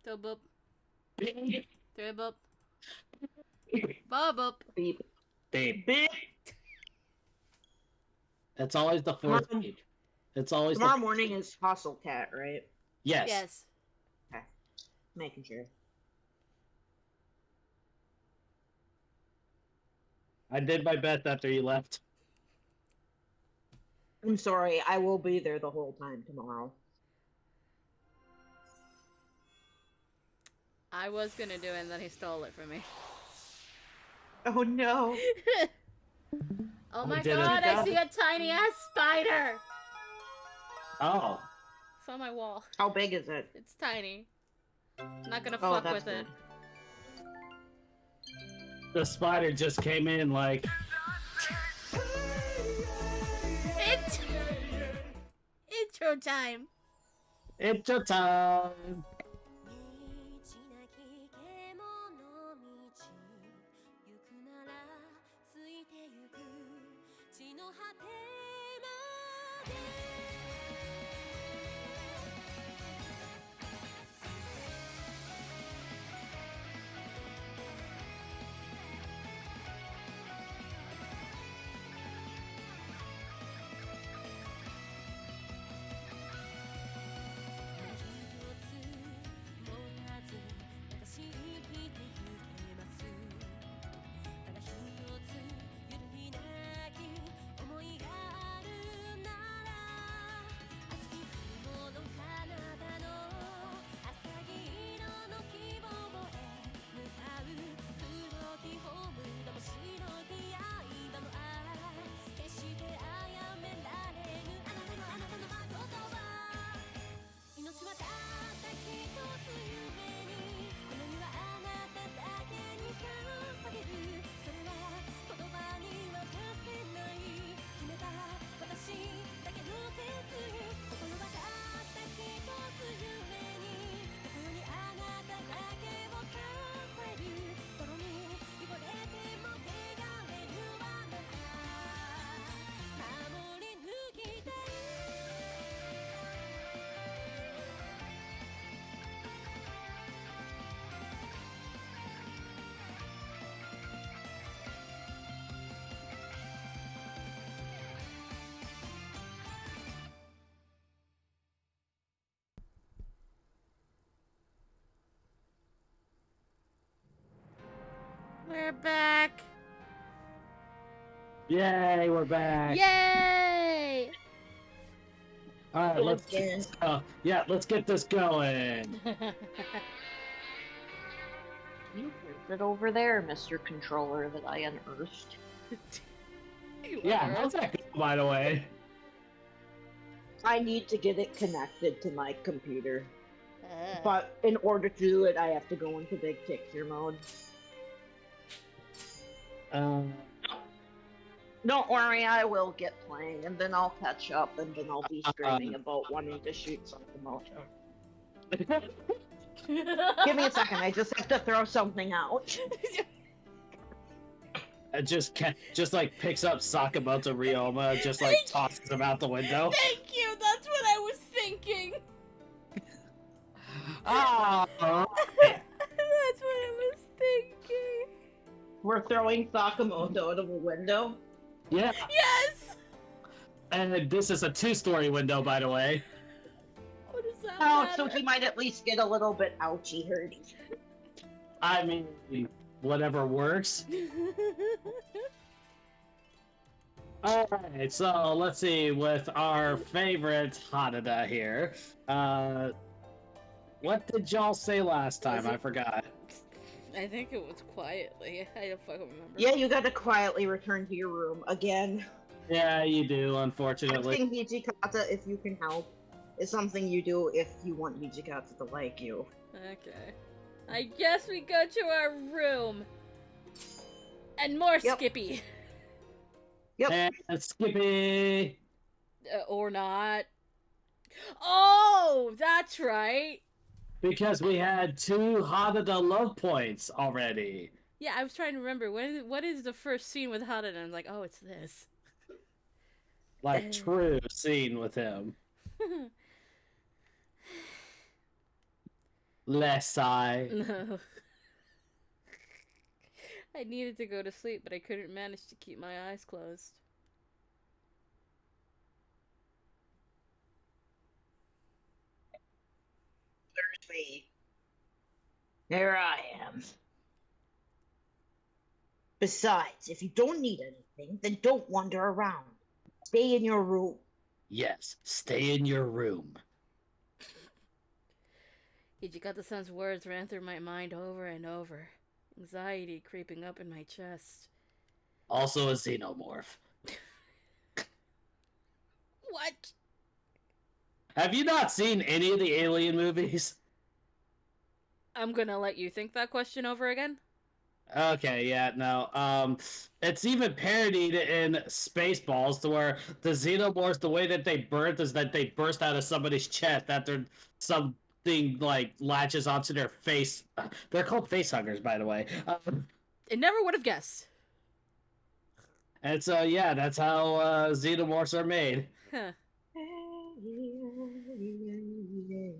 Two boop. Beep. Three boop. Four boop. Beep. Beep. Beep. It's always the fourth beep. It's always Tomorrow morning is Hustle Cat, right? Yes. Yes. Okay. Making sure. I did my best after you left. I'm sorry, I will be there the whole time tomorrow. I was gonna do it and then he stole it from me. Oh no. Oh my did it. god, I see a tiny ass spider! Oh. It's on my wall. How big is it? It's tiny. I'm not gonna Oh, fuck that's with it. The spider just came in like... Intro time! Intro time! We're back! Yay, we're back! Yay! Alright, let's get this going! You heard it over there, Mr. Controller, that I unearthed. Yeah, how's that go, by the way? I need to get it connected to my computer. But in order to do it, I have to go into big picture mode. Don't worry, I will get playing, and then I'll catch up, and then I'll be screaming about wanting to shoot Sakamoto. Give me a second, I just have to throw something out. It just like picks up Sakamoto Ryoma, just like tosses him out the window. Thank you, that's what I was thinking! Ah! That's what I was thinking. We're throwing Sakamoto out of a window? Yeah, Yes! and this is a 2-story window, by the way. What does that Oh, matter? so he might at least get a little bit ouchy hurty. I mean, whatever works. Alright, so let's see, with our favorite Hanada here. What did y'all say last time? I forgot. I think it was quietly. I don't fucking remember. Yeah, you gotta quietly return to your room again. Yeah, you do, unfortunately. Asking Hijikata if you can help is something you do if you want Hijikata to like you. Okay. I guess we go to our room. And more Yep. Skippy. Yep. And Skippy! Or not. Oh, that's right. Because we had 2 Hanada love points already. Yeah, I was trying to remember. What is the first scene with Hana? And I'm like, oh, it's this. Like, true scene with him. Less I. No. I needed to go to sleep, but I couldn't manage to keep my eyes closed. There's me. There I am. Besides, if you don't need anything, then don't wander around. Stay in your room. Yes, stay in your room. Hijikata-san's words ran through my mind over and over, anxiety creeping up in my chest. Also a xenomorph. What? Have you not seen any of the Alien movies? I'm gonna let you think that question over again. Okay, yeah, no. It's even parodied in Spaceballs, to where the xenomorphs, the way that they birth is that they burst out of somebody's chest after something like latches onto their face. They're called face huggers, by the way. I never would have guessed. And so, yeah, that's how xenomorphs are made. Huh.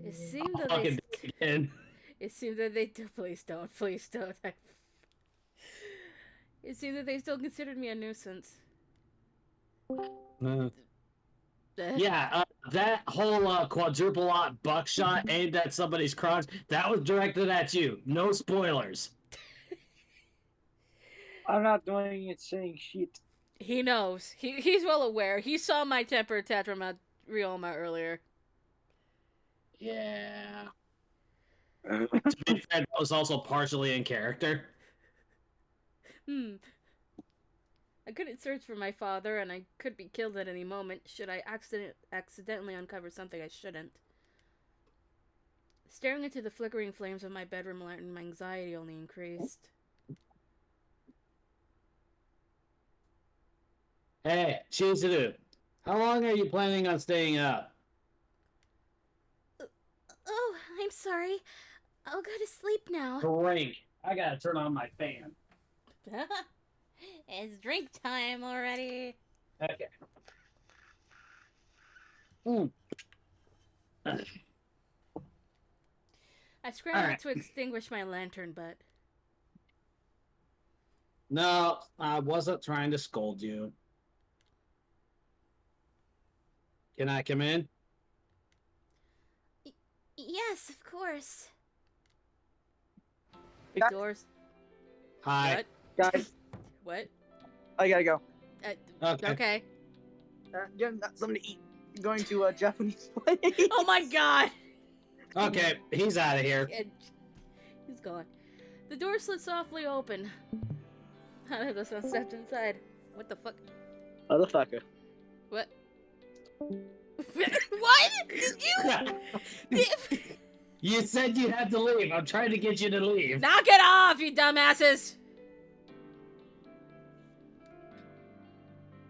It seemed that Fucking again. It seemed that they please don't. It seemed that they still considered me a nuisance. Yeah, that whole quadruple lot buckshot aimed at somebody's crotch, that was directed at you. No spoilers. I'm not doing it saying shit. He knows. He's well aware. He saw my temper tantrum at Ryoma earlier. Yeah. To be fair, that was also partially in character. I couldn't search for my father, and I could be killed at any moment should I accidentally uncover something I shouldn't. Staring into the flickering flames of my bedroom lantern, my anxiety only increased. Hey, Chizuru, how long are you planning on staying up? Oh, I'm sorry. I'll go to sleep now. Great. I gotta turn on my fan. It's drink time already. Okay. I scrambled Alright. to extinguish my lantern, but... No, I wasn't trying to scold you. Can I come in? Yes, of course. Guys. Doors. Hi. What? Guys, What? I gotta go. Okay. Okay. Getting something to eat. Going to a Japanese place. Oh my god! Okay, he's out of here. And he's gone. The door slid softly open. Haruto-san stepped inside. What the fuck? Motherfucker. What? What? Did you? You said you had to leave. I'm trying to get you to leave. Knock it off, you dumbasses!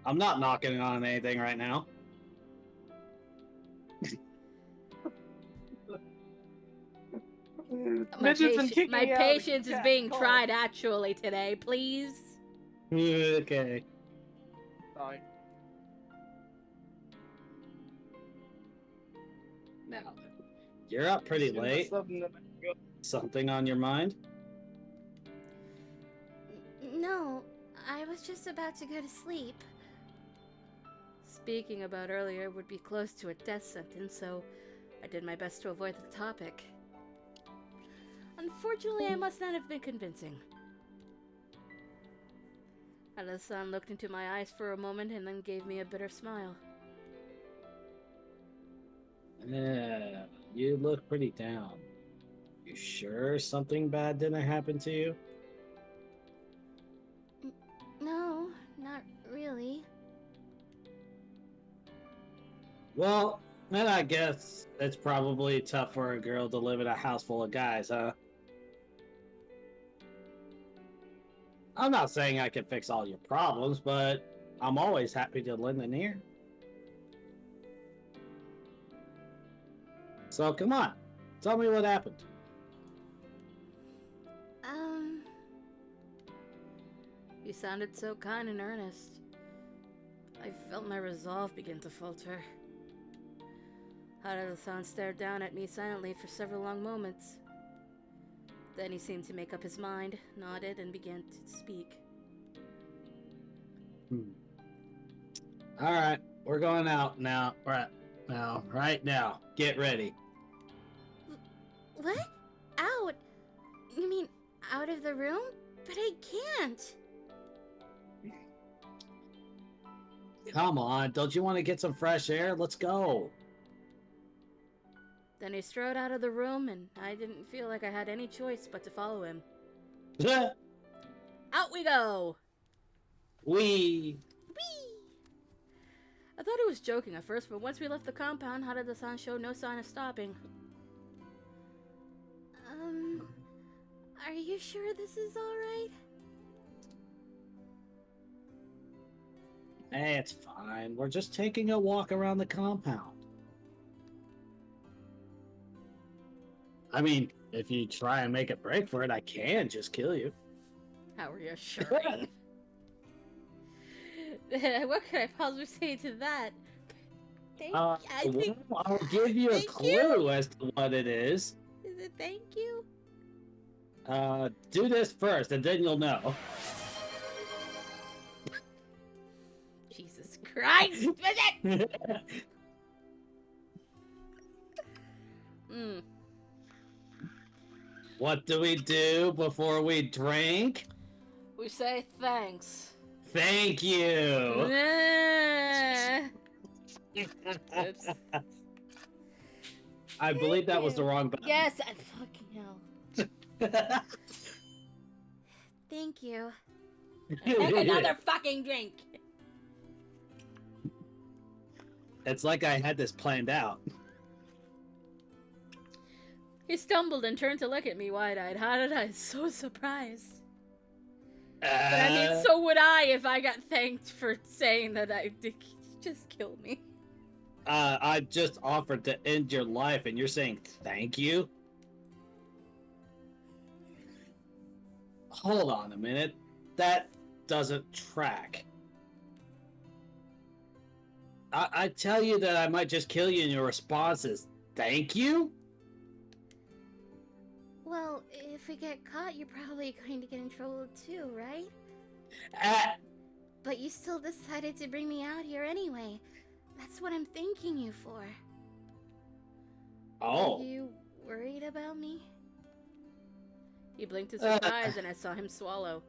I'm not knocking on anything right now. My patience is being tried actually today, please. Okay. Sorry. Now, you're up pretty late. Something on your mind? No, I was just about to go to sleep. Speaking about earlier would be close to a death sentence, so I did my best to avoid the topic. Unfortunately, I must not have been convincing. Haruto-san looked into my eyes for a moment and then gave me a bitter smile. Yeah, you look pretty down. You sure something bad didn't happen to you? No, not really. Well, then I guess it's probably tough for a girl to live in a house full of guys, huh? I'm not saying I can fix all your problems, but I'm always happy to lend an ear. So come on, tell me what happened. You sounded so kind and earnest. I felt my resolve begin to falter. Haruto-san stared down at me silently for several long moments. Then he seemed to make up his mind, nodded, and began to speak. Alright, we're going out now. Right now. Get ready. What? Out? You mean out of the room? But I can't. Come on, don't you want to get some fresh air? Let's go. Then he strode out of the room, and I didn't feel like I had any choice but to follow him. Out we go! Wee! Whee! I thought he was joking at first, but once we left the compound, Harada-san showed no sign of stopping. Are you sure this is alright? Hey, it's fine. We're just taking a walk around the compound. I mean, if you try and make a break for it, I can just kill you. How reassuring. What could I possibly say to that? Well, I'll give you a clue as to what it is. Is it thank you? Do this first, and then you'll know. Jesus Christ! What do we do before we drink? We say thanks. Thank you. Oops. I believe that was the wrong button. Yes, I fucking hell. Thank you. Take another fucking drink. It's like I had this planned out. He stumbled and turned to look at me wide-eyed. How did I? So surprised. But I mean, so would I if I got thanked for saying that I did just kill me. I just offered to end your life, and you're saying thank you? Hold on a minute. That doesn't track. I tell you that I might just kill you, and your response is thank you? Well, if we get caught, you're probably going to get in trouble too, right? But you still decided to bring me out here anyway. That's what I'm thanking you for. Oh. Are you worried about me? He blinked in surprise and I saw him swallow.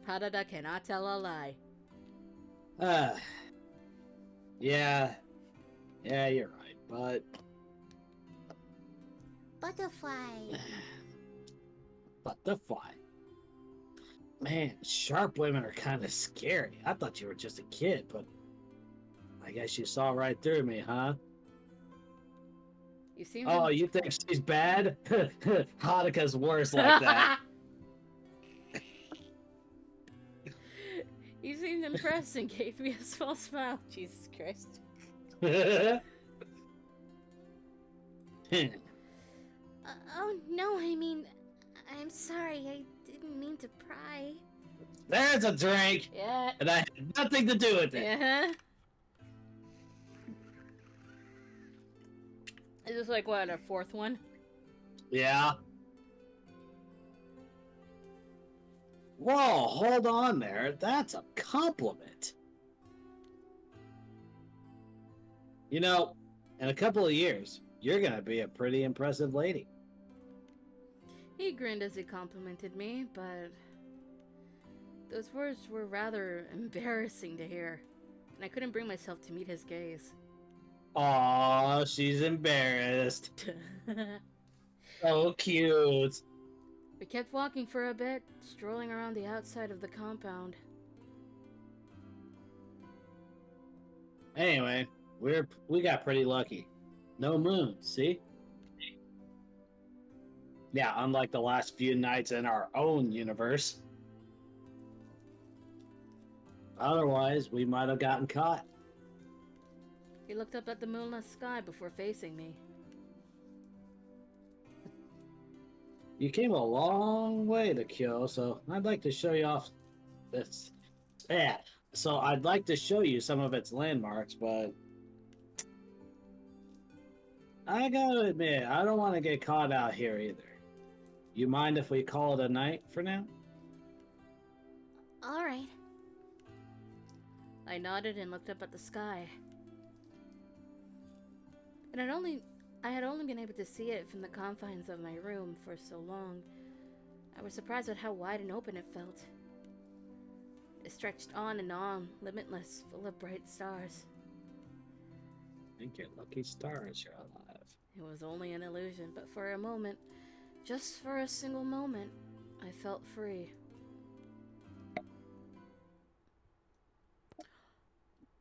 Harada cannot tell a lie. Yeah, you're right, but... Butterfly. Butterfly. Man, sharp women are kind of scary. I thought you were just a kid, but I guess you saw right through me, huh? You seem you think she's bad? Hanukkah's worse like that. You seemed impressed and gave me a small smile. Jesus Christ. Oh, no, I mean, I'm sorry. I didn't mean to pry. There's a drink! Yeah. And I had nothing to do with it. Yeah. Is this like, what, our fourth one? Yeah. Whoa, hold on there. That's a compliment. You know, in a couple of years, you're gonna be a pretty impressive lady. He grinned as he complimented me, but those words were rather embarrassing to hear, and I couldn't bring myself to meet his gaze. Aw, she's embarrassed. So cute. We kept walking for a bit, strolling around the outside of the compound. Anyway, we got pretty lucky. No moon, see? Yeah, unlike the last few nights in our own universe. Otherwise, we might have gotten caught. He looked up at the moonless sky before facing me. You came a long way to Kyo, so I'd like to show you off this. Yeah, so I'd like to show you some of its landmarks, but I gotta admit, I don't want to get caught out here either. You mind if we call it a night for now? All right. I nodded and looked up at the sky. And I had only been able to see it from the confines of my room for so long. I was surprised at how wide and open it felt. It stretched on and on, limitless, full of bright stars. Think your lucky stars you're alive. It was only an illusion, but for a moment, just for a single moment, I felt free.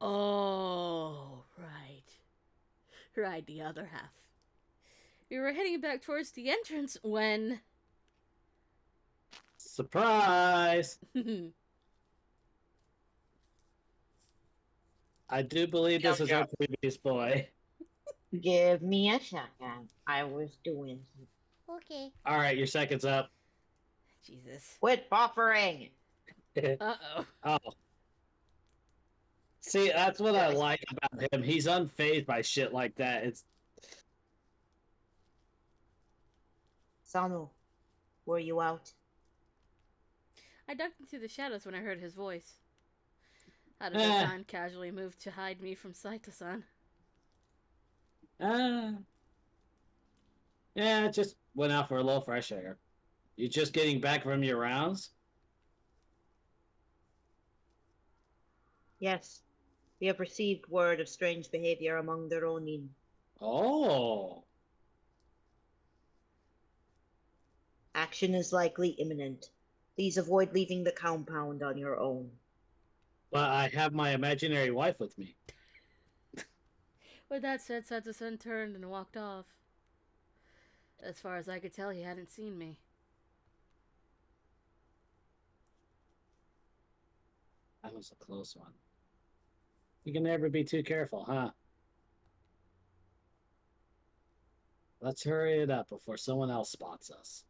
Oh, right. Right, the other half. We were heading back towards the entrance when... Surprise! I do believe this is our previous boy. Give me a second. I was doing something. Okay. Alright, your second's up. Jesus. Quit buffering! Uh-oh. Oh. See, that's what I like about him. He's unfazed by shit like that. It's Sanu, were you out? I ducked into the shadows when I heard his voice. Hada-san casually moved to hide me from Saito-san. Yeah, just went out for a little fresh air. You just getting back from your rounds? Yes. We have received word of strange behavior among the Ronin. Oh. Action is likely imminent. Please avoid leaving the compound on your own. But I have my imaginary wife with me. With that said, Saito-san turned and walked off. As far as I could tell, he hadn't seen me. That was a close one. You can never be too careful, huh? Let's hurry it up before someone else spots us.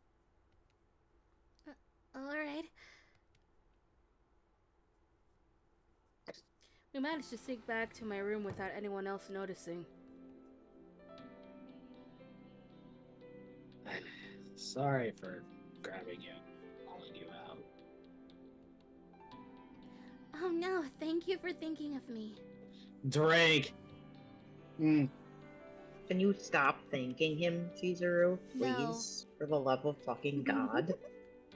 Alright. We managed to sneak back to my room without anyone else noticing. Sorry for grabbing you, calling you out. Oh no, thank you for thinking of me. Drake! Can you stop thanking him, Chizuru? Please? No. For the love of fucking God.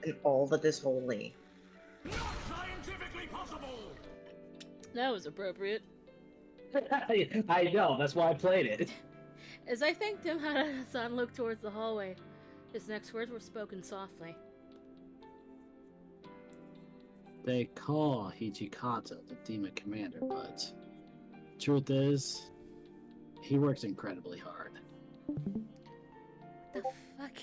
And all that is holy. Not scientifically possible! That was appropriate. I know, that's why I played it. As I thanked him, Hada-san looked towards the hallway. His next words were spoken softly. They call Hijikata the demon commander, but truth is, he works incredibly hard. The fuck?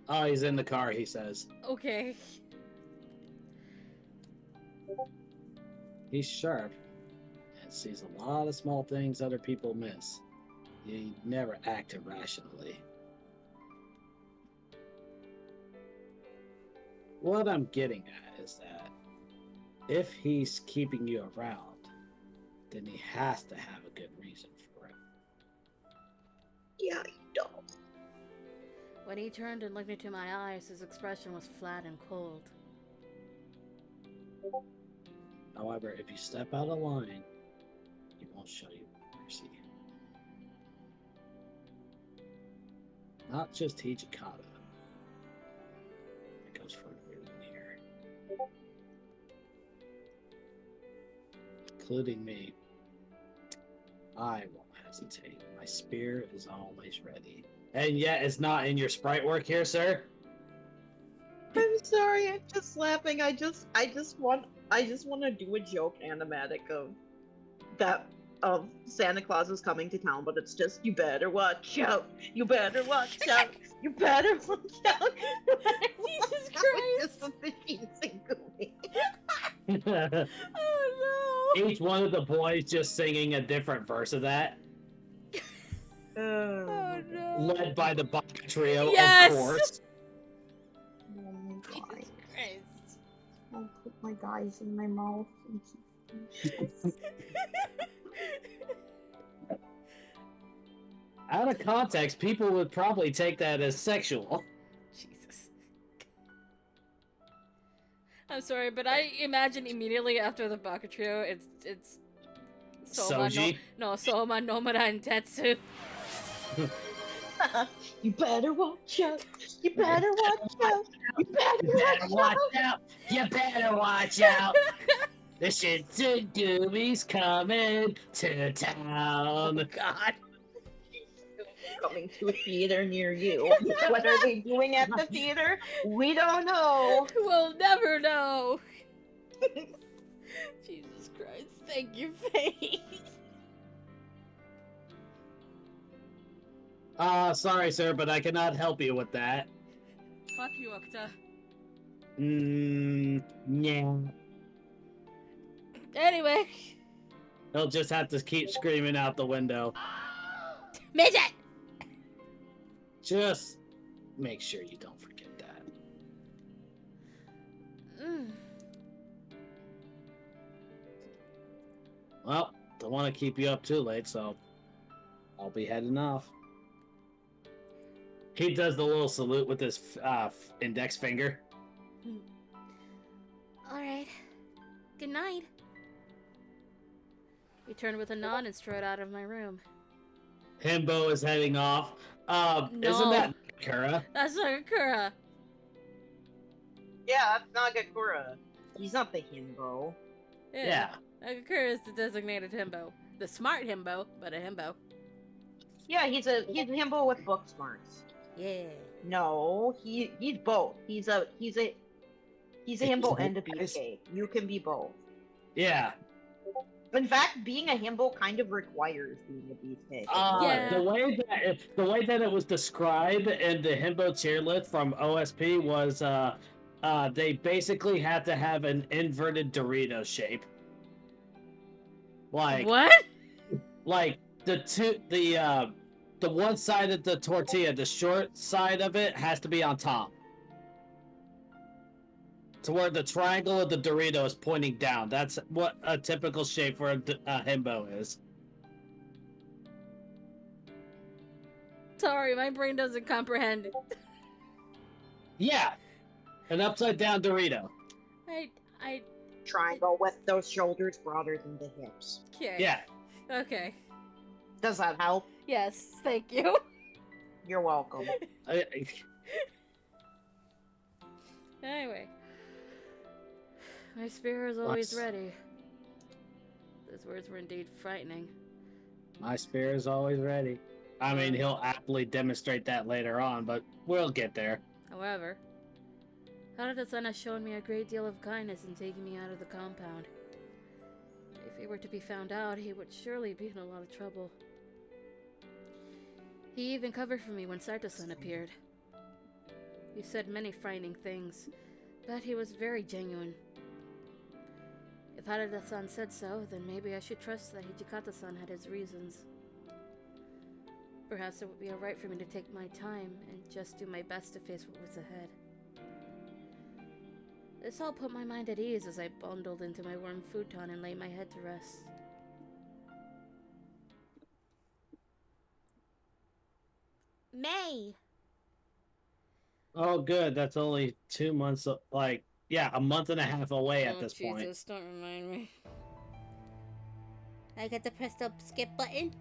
Oh, he's in the car, he says. Okay. He's sharp and sees a lot of small things other people miss. He never act irrationally. What I'm getting at is that if he's keeping you around, then he has to have a good reason for it. Yeah, you don't. When he turned and looked into my eyes, his expression was flat and cold. However, if you step out of line, he won't show you mercy. Not just Hijikata. It goes for everyone here. Including me. I won't hesitate. My spear is always ready. And yet it's not in your sprite work here, sir? I'm sorry, I'm just laughing. I just want to do a joke animatic of that of Santa Claus is coming to town, but it's just you better watch out. You better watch out. You better watch out. Jesus Christ. Just with the cheesy gooey. Oh no! Each one of the boys just singing a different verse of that. Oh no! Led by the Baka Trio, Yes! of course. Oh my god. Jesus Christ! I'll put my guys in my mouth. Out of context, people would probably take that as sexual. Jesus. I'm sorry, but I imagine immediately after the Baka trio, it's Soma Soji? Soma, Nomura, and Tetsu. You better watch out. You better watch out. You better watch out. You better watch out! The Shinsugumi's coming to town. God. Coming to a theater near you. What are they doing at the theater? We don't know. We'll never know. Jesus Christ. Thank you, Faith. Sorry, sir, but I cannot help you with that. Fuck you, Okta. Yeah. Anyway. He'll just have to keep screaming out the window. Midget! Just make sure you don't forget that. Well, don't want to keep you up too late, so I'll be heading off. He does the little salute with his index finger. Alright. Good night. We turned with a nod and strode out of my room. Himbo is heading off. Isn't that Kura? That's Sakura. Yeah, that's Nagakura. He's not the himbo. Yeah. Sakura is the designated himbo. The smart himbo, but a himbo. Yeah, he's a himbo with book smarts. Yeah. No, he's both. He's a himbo and a beefcake. You can be both. Yeah. In fact, being a himbo kind of requires being a beefcake. Yeah. The way that it was described in the himbo tier list from OSP was they basically had to have an inverted Dorito shape. Like What? Like the one side of the tortilla, the short side of it has to be on top. To where the triangle of the Dorito is pointing down. That's what a typical shape for a himbo is. Sorry, my brain doesn't comprehend. Yeah. An upside down Dorito. I Triangle with those shoulders broader than the hips. okay. Yeah. Okay. Does that help? Yes, thank you. You're welcome. Anyway. My spear is always Nice. ready. Those words were indeed frightening. My spear is always ready. I mean, he'll aptly demonstrate that later on, but we'll get there. However, Harada-san has shown me a great deal of kindness in taking me out of the compound. If he were to be found out, he would surely be in a lot of trouble. He even covered for me when Saito-san appeared. He said many frightening things, but he was very genuine. If Harada-san said so, then maybe I should trust that Hijikata-san had his reasons. Perhaps it would be alright for me to take my time and just do my best to face what was ahead. This all put my mind at ease as I bundled into my warm futon and laid my head to rest. May! Oh, good. That's only 2 months, a month and a half away at this point. Jesus, don't remind me. I got to press the skip button.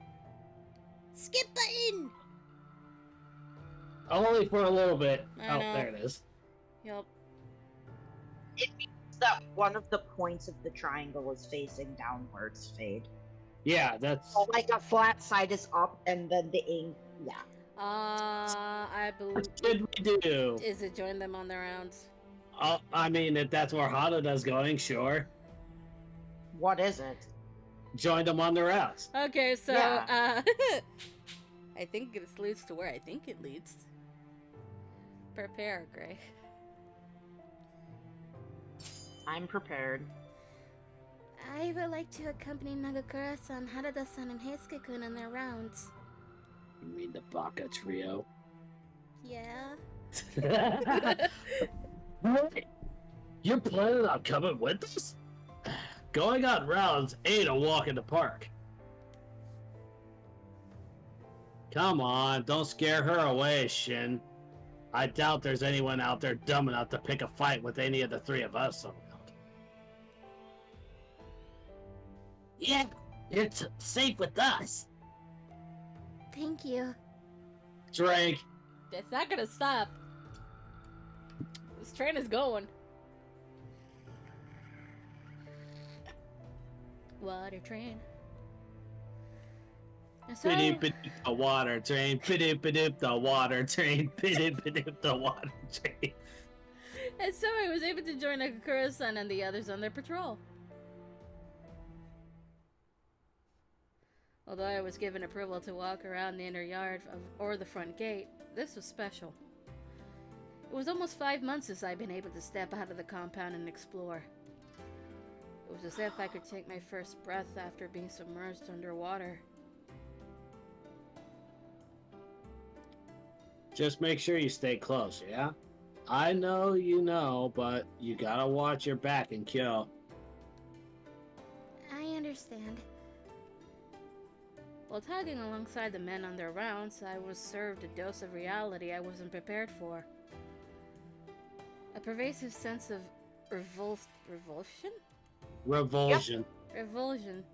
Skip button! Only for a little bit. I Oh, know. there it is. Yup. It means that one of the points of the triangle is facing downwards, Fade. Yeah, that's... So like a flat side is up and then the ink, yeah. I believe... What should we do? Is it join them on their rounds? I mean, if that's where Hanada's going, sure. What is it? Join them on the routes. Okay, so, Yeah. I think this leads to where I think it leads. Prepare, Gray. I'm prepared. I would like to accompany Nagakura-san, Harada-san, and Heisuke-kun on their rounds. You mean the Baka trio? Yeah? What? You're planning on coming with us? Going on rounds ain't a walk in the park. Come on, don't scare her away, Shin. I doubt there's anyone out there dumb enough to pick a fight with any of the three of us around. Yeah, it's safe with us. Thank you. Drink. It's not gonna stop. This train is going. Water train. So, Bidoop the water train. Bidoop the water train. Bidoop the water train. and so I was able to join Akakura-san and the others on their patrol. Although I was given approval to walk around the inner yard or the front gate, this was special. It was almost 5 months since I'd been able to step out of the compound and explore. It was as if I could take my first breath after being submerged underwater. Just make sure you stay close, yeah? I know you know, but you gotta watch your back and kill. I understand. While tagging alongside the men on their rounds, I was served a dose of reality I wasn't prepared for. A pervasive sense of revulsion? Revulsion. Revulsion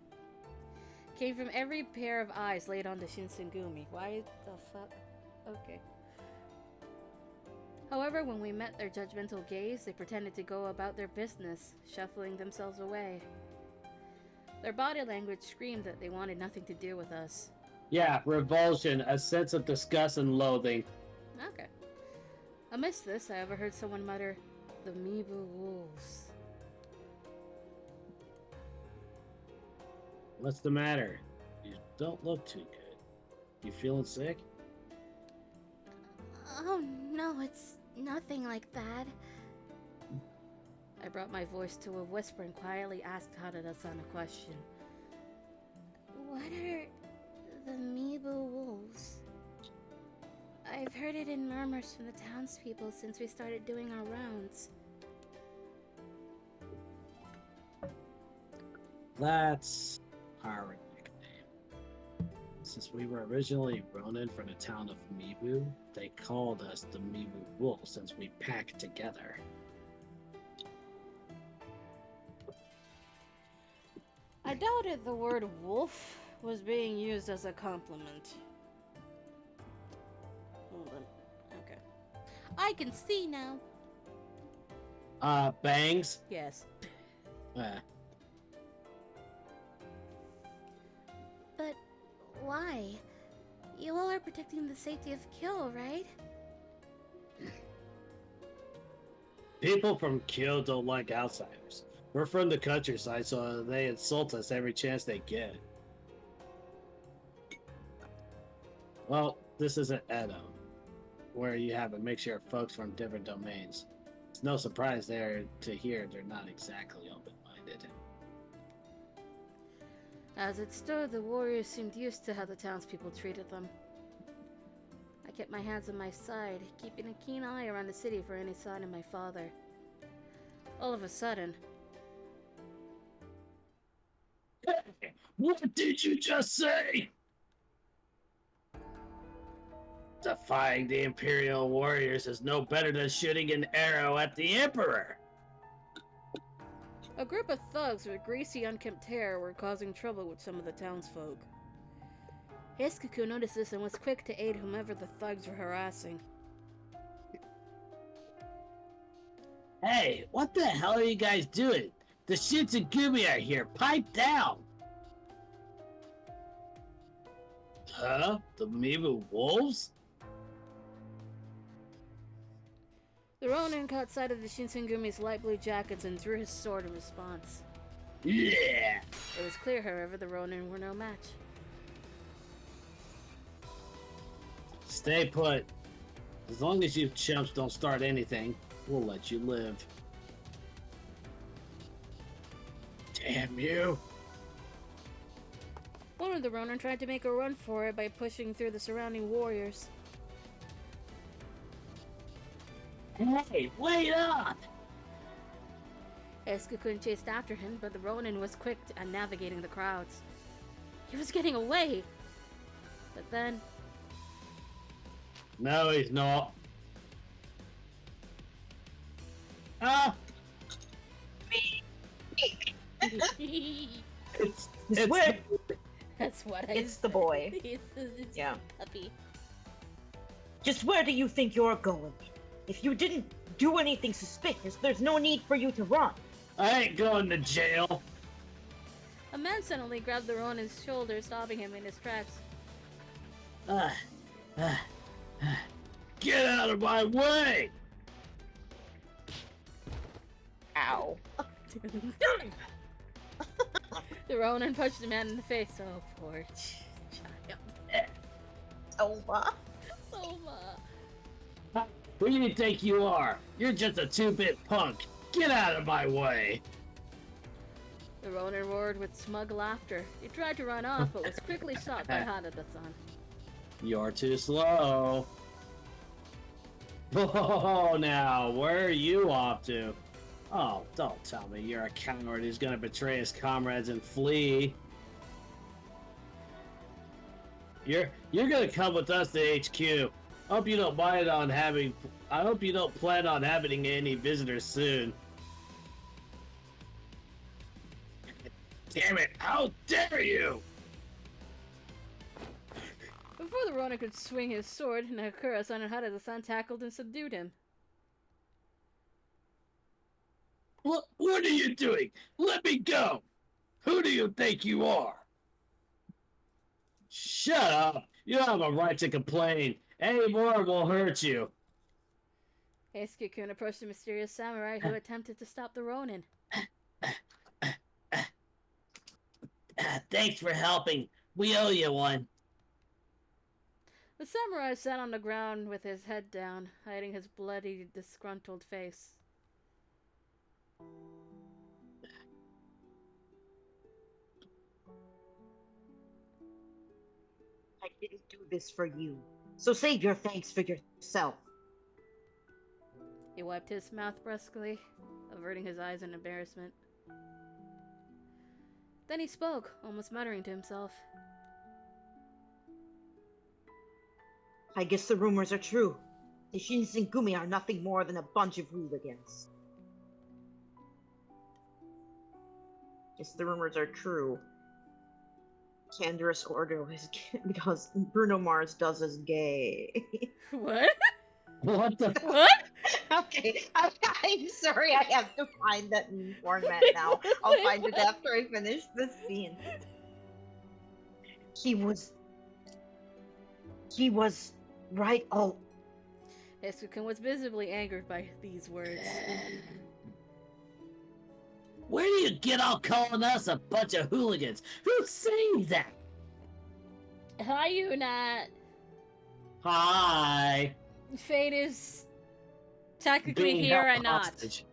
came from every pair of eyes laid on the Shinsengumi. Why the fuck? Okay. However, when we met their judgmental gaze, they pretended to go about their business, shuffling themselves away. Their body language screamed that they wanted nothing to do with us. Yeah, revulsion, a sense of disgust and loathing. Okay. Amidst this, I overheard someone mutter, "The Mibu wolves." What's the matter? You don't look too good. You feeling sick? Oh no, it's nothing like that. I brought my voice to a whisper and quietly asked Harada-san a question. What are the Mibu wolves? I've heard it in murmurs from the townspeople since we started doing our rounds. That's our nickname. Since we were originally Ronin from the town of Mibu, they called us the Mibu Wolves since we packed together. I doubted the word wolf was being used as a compliment. Hold on. Okay. I can see now. Bangs? Yes. But why? You all are protecting the safety of Kyo, right? People from Kyo don't like outsiders. We're from the countryside, so they insult us every chance they get. Well, this isn't Edo, where you have a mixture of folks from different domains. It's no surprise there to hear they're not exactly open-minded. As it stood, the warriors seemed used to how the townspeople treated them. I kept my hands on my side, keeping a keen eye around the city for any sign of my father. All of a sudden, What did you just say? Defying the Imperial warriors is no better than shooting an arrow at the Emperor. a group of thugs with greasy, unkempt hair were causing trouble with some of the townsfolk. Hiskaku noticed this and was quick to aid whomever the thugs were harassing. Hey, what the hell are you guys doing? The Shinsengumi are here. Pipe down. Huh? The Mibu wolves? The Ronin caught sight of the Shinsengumi's light blue jackets and drew his sword in response. Yeah. It was clear, however, the Ronin were no match. Stay put. As long as you chumps don't start anything, we'll let you live. Damn you. One of the Ronin tried to make a run for it by pushing through the surrounding warriors. Hey, wait up! Hiskaku chased after him, but the Ronin was quick at navigating the crowds. He was getting away! But then, No, he's not. Ah, it's It's weird. That's what I It's the boy. it's Yeah. puppy. Just where do you think you're going? If you didn't do anything suspicious, there's no need for you to run. I ain't going to jail. A man suddenly grabbed the Ronin's shoulder, stopping him in his tracks. Get out of my way! Ow. The Ronin punched the man in the face. Oh, poor child. Soma. Soma. Who do you think you are? You're just a 2-bit punk. Get out of my way! The Ronin roared with smug laughter. He tried to run off, but was quickly stopped by Hanada-san. You're too slow. Oh, now, where are you off to? Oh, don't tell me you're a coward who's gonna betray his comrades and flee. You're gonna come with us to HQ. Hope you don't mind on having. I hope you don't plan on having any visitors soon. Damn it! How dare you! Before the Ronin could swing his sword, Nakura-san and Hanada-san tackled and subdued him. What are you doing? Let me go! Who do you think you are? Shut up! You don't have a right to complain. Any more will hurt you. Eisuke-kun approached the mysterious samurai who attempted to stop the Ronin. Thanks for helping. We owe you one. The samurai sat on the ground with his head down, hiding his bloody, disgruntled face. I didn't do this for you, so save your thanks for yourself. He wiped his mouth brusquely, averting his eyes in embarrassment. Then he spoke, almost muttering to himself. I guess the rumors are true. The Shinsengumi are nothing more than a bunch of hooligans. Guess the rumors are true. Canderous Ordo is because Bruno Mars does is gay. What? What the? What? Okay, I'm sorry, I have to find that meme format now. I'll find it after I finish this scene. He was right. Oh, Eisuke was visibly angered by these words. Where do you get all calling us a bunch of hooligans? Who's saying that? Hi, Unat. Hi. Fate is technically Being here held and not. hostage.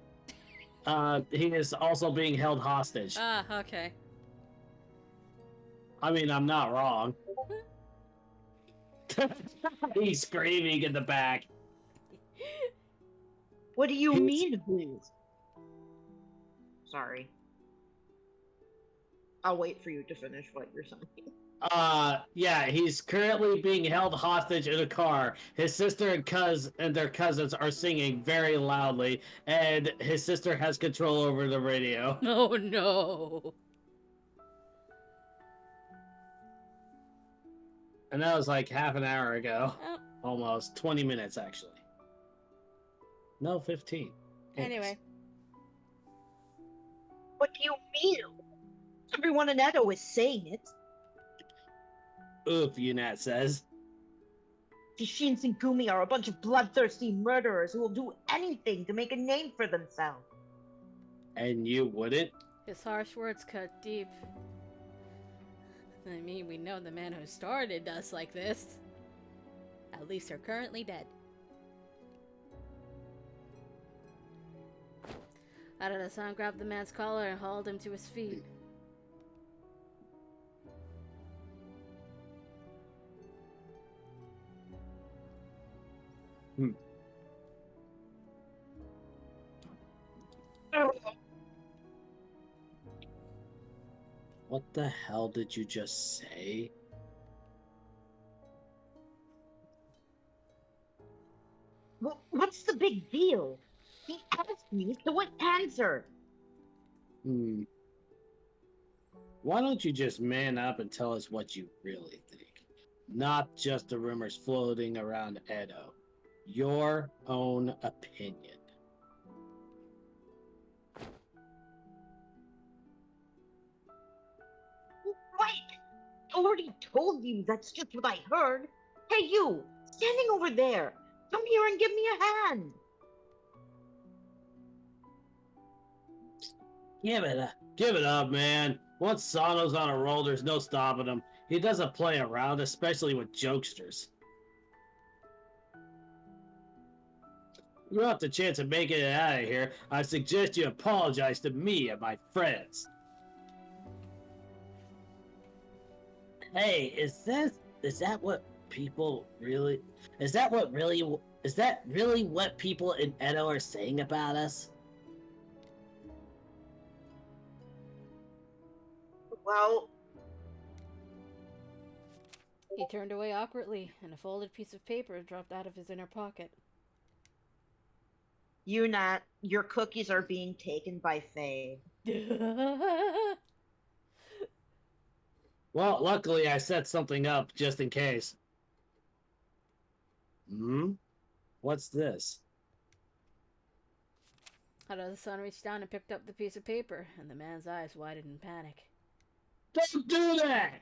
He is also being held hostage. Ah, okay. I mean, I'm not wrong. He's screaming in the back. what do you He's- mean, who? Sorry. I'll wait for you to finish what you're saying. Yeah, he's currently being held hostage in a car. His sister and their cousins are singing very loudly, and his sister has control over the radio. Oh no. And that was like half an hour ago. Oh, Almost 20 minutes, actually. No, 15. anyway. What do you mean? Everyone in Edo is saying it. Oof, Unat says. The Shinsengumi are a bunch of bloodthirsty murderers who will do anything to make a name for themselves. And you wouldn't? His harsh words cut deep. I mean, we know the man who started us like this. At least are currently dead. Arada-san grabbed the man's collar and hauled him to his feet. What the hell did you just say? What's the big deal? He asked me, so I answer. Why don't you just man up and tell us what you really think? Not just the rumors floating around Edo. Your own opinion. Wait! I already told you that's just what I heard. Hey, you! Standing over there! Come here and give me a hand! Give it up, man. Once Sano's on a roll, there's no stopping him. He doesn't play around, especially with jokesters. You want the chance of making it out of here, I suggest you apologize to me and my friends. Hey, is that really what people in Edo are saying about us? Well, He turned away awkwardly, and a folded piece of paper dropped out of his inner pocket. Unat, your cookies are being taken by Faye. Well, luckily I set something up just in case. What's this? Harada-san reached down and picked up the piece of paper, and the man's eyes widened in panic. Don't do that!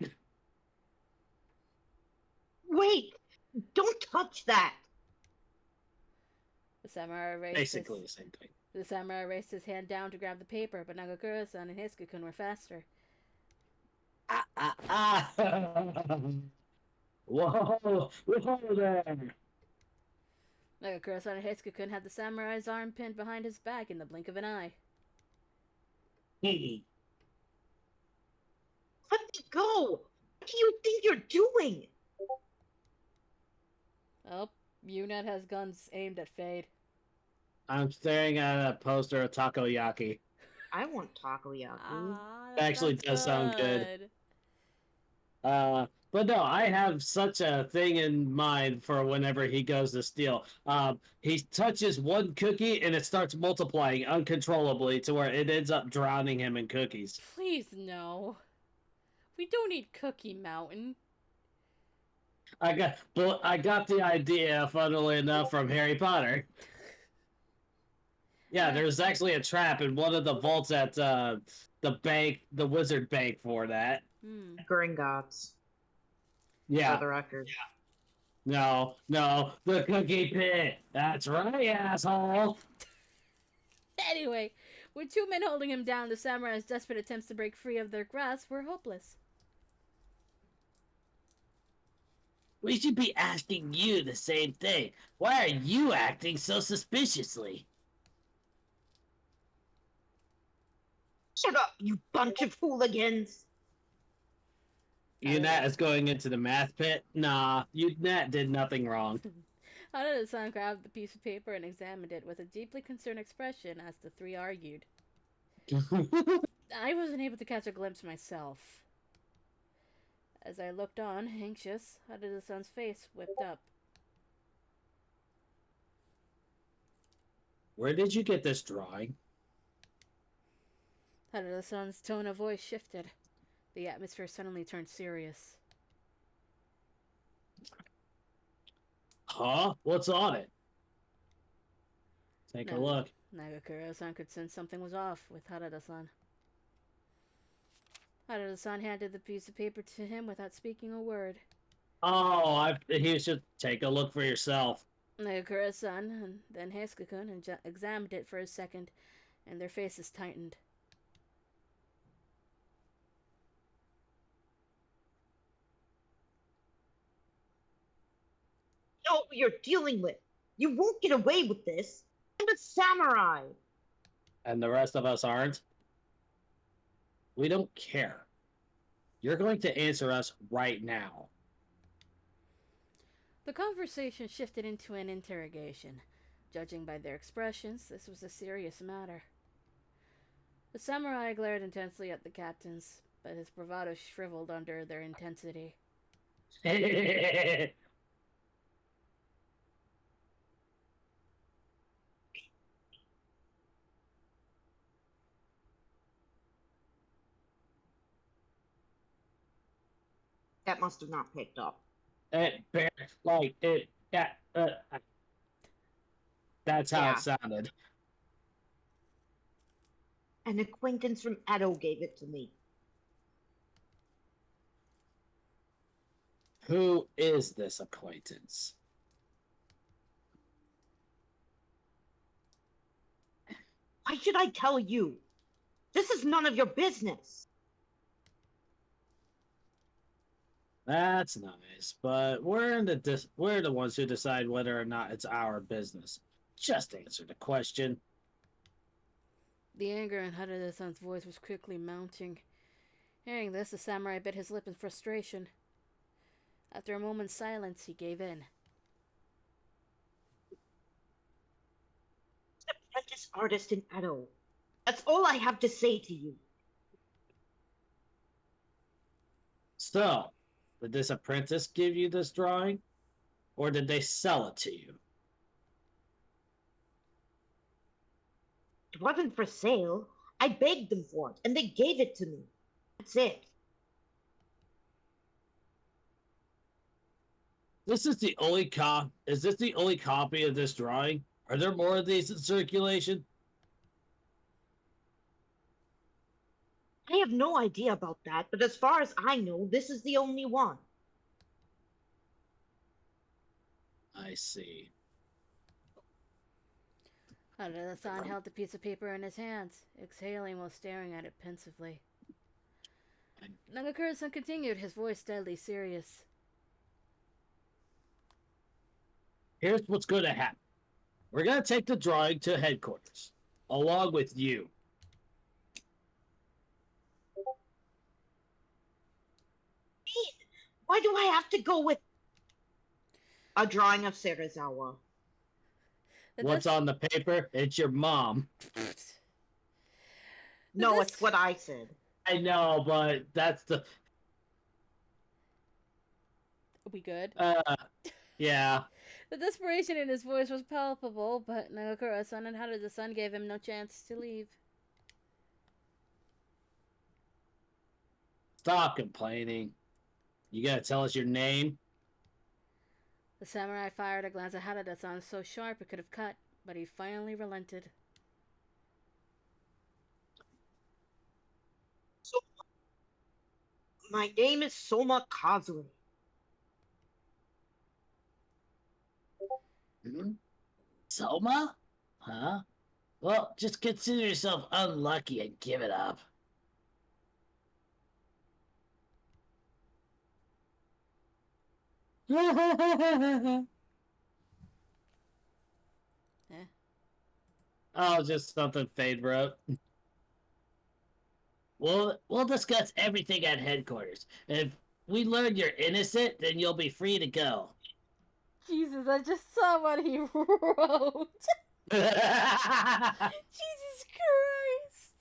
Wait! Don't touch that! The samurai raised Basically the same thing. The samurai raised his hand down to grab the paper, but Nagakura-san and Hisuke-kun were faster. Whoa there! Nagakura-san and Hisuke-kun had the samurai's arm pinned behind his back in the blink of an eye. Hey. Let me go! What do you think you're doing? Oh, Unat has guns aimed at Fade. I'm staring at a poster of takoyaki. I want takoyaki. That Actually does sound good. But no, I have such a thing in mind for whenever he goes to steal. He touches one cookie and it starts multiplying uncontrollably to where it ends up drowning him in cookies. Please, no. We don't need Cookie Mountain. I got the idea, funnily enough, from Harry Potter. Yeah, there's actually a trap in one of the vaults at the bank, the wizard bank, for that. Gringotts. Yeah. For the record. No, the cookie pit. That's right, asshole. Anyway, with two men holding him down, the samurai's desperate attempts to break free of their grasp were hopeless. We should be asking you the same thing. Why are you acting so suspiciously? Shut up, you bunch of hooligans! Unat is going into the math pit? Nah, Unat did nothing wrong. Harada-san grabbed the piece of paper and examined it with a deeply concerned expression as the three argued. I wasn't able to catch a glimpse myself. As I looked on, anxious, Harada-san's face whipped up. Where did you get this drawing? Harada-san's tone of voice shifted. The atmosphere suddenly turned serious. Huh? What's on it? Take a look. Nagakura-san could sense something was off with Harada-san. Harada-san handed the piece of paper to him without speaking a word. Oh, he should take a look for yourself. Nagakura-san and then Hisuke-kun examined it for a second, and their faces tightened. You know what you're dealing with. You won't get away with this. I'm a samurai. And the rest of us aren't? We don't care. You're going to answer us right now. The conversation shifted into an interrogation. Judging by their expressions, this was a serious matter. The samurai glared intensely at the captains, but his bravado shriveled under their intensity. That must have not picked up. It like it. Yeah. That's how Yeah. it sounded. An acquaintance from Edo gave it to me. Who is this acquaintance? Why should I tell you? This is none of your business. That's nice, but we're the ones who decide whether or not it's our business. Just answer the question. The anger in Harada-san's voice was quickly mounting. Hearing this, the samurai bit his lip in frustration. After a moment's silence, he gave in. An apprentice artist in Edo. That's all I have to say to you. So, did this apprentice give you this drawing? Or did they sell it to you? It wasn't for sale. I begged them for it, and they gave it to me. That's it. Is this the only copy of this drawing? Are there more of these in circulation? I have no idea about that, but as far as I know, this is the only one. I see. Harada-san held the piece of paper in his hands, exhaling while staring at it pensively. Nagakura-san continued, his voice deadly serious. Here's what's going to happen. We're going to take the drawing to headquarters, along with you. Why do I have to go with a drawing of Serizawa? What's on the paper? It's your mom. No, it's what I said. I know, but that's the... We good? Yeah. The desperation in his voice was palpable, but Nagakura-san and Harada-san gave him no chance to leave. Stop complaining. You gotta tell us your name? The samurai fired a glance at Harada-san so sharp it could have cut, but he finally relented. So, my name is Soma Kazue. Hmm? Soma? Huh? Well, just consider yourself unlucky and give it up. Oh, just something Fade wrote. We'll discuss everything at headquarters. If we learn you're innocent, then you'll be free to go. Jesus, I just saw what he wrote. Jesus Christ.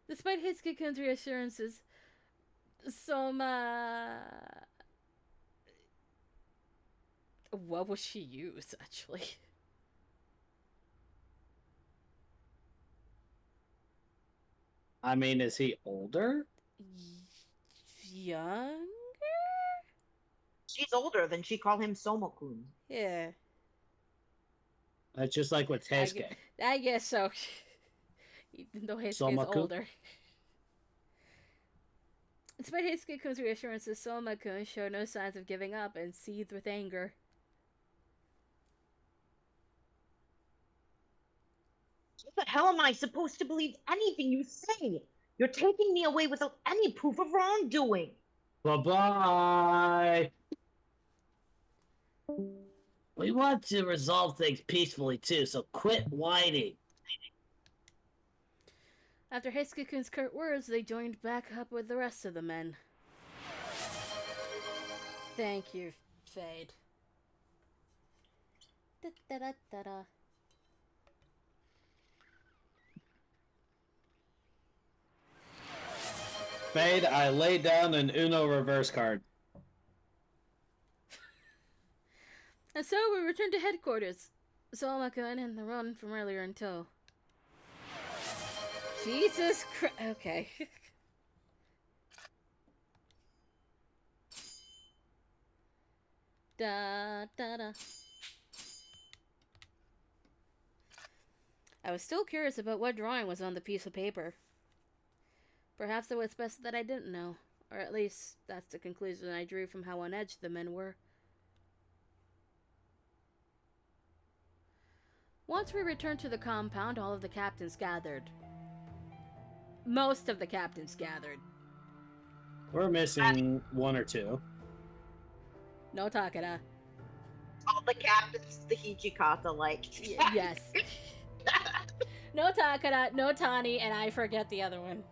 Despite Hitsuki-kun's reassurances, Soma... What will she use, actually? I mean, is he older? Young? She's older than she call him Soma-kun. Yeah. That's just like with Heisuke. I guess so. Even though Heisuke is Soma-kun? older. Despite Heisuke-kun's reassurances, Soma-kun showed no signs of giving up and seethed with anger. How the hell am I supposed to believe anything you say? You're taking me away without any proof of wrongdoing. Bye-bye! We want to resolve things peacefully, too, so quit whining. After Heisuke-kun's curt words, they joined back up with the rest of the men. Thank you, Fade. Da-da-da-da-da. Fade, I laid down an Uno reverse card. And so we returned to headquarters. Soma-kun and the run from earlier in tow. Jesus Christ. Okay. Da da da. I was still curious about what drawing was on the piece of paper. Perhaps it was best that I didn't know, or at least that's the conclusion I drew from how on edge the men were. Once we returned to the compound, all of the captains gathered. Most of the captains gathered. We're missing one or two. No Takeda. All the captains, the Hijikata, like. Yes. No Takeda, no Tani, and I forget the other one.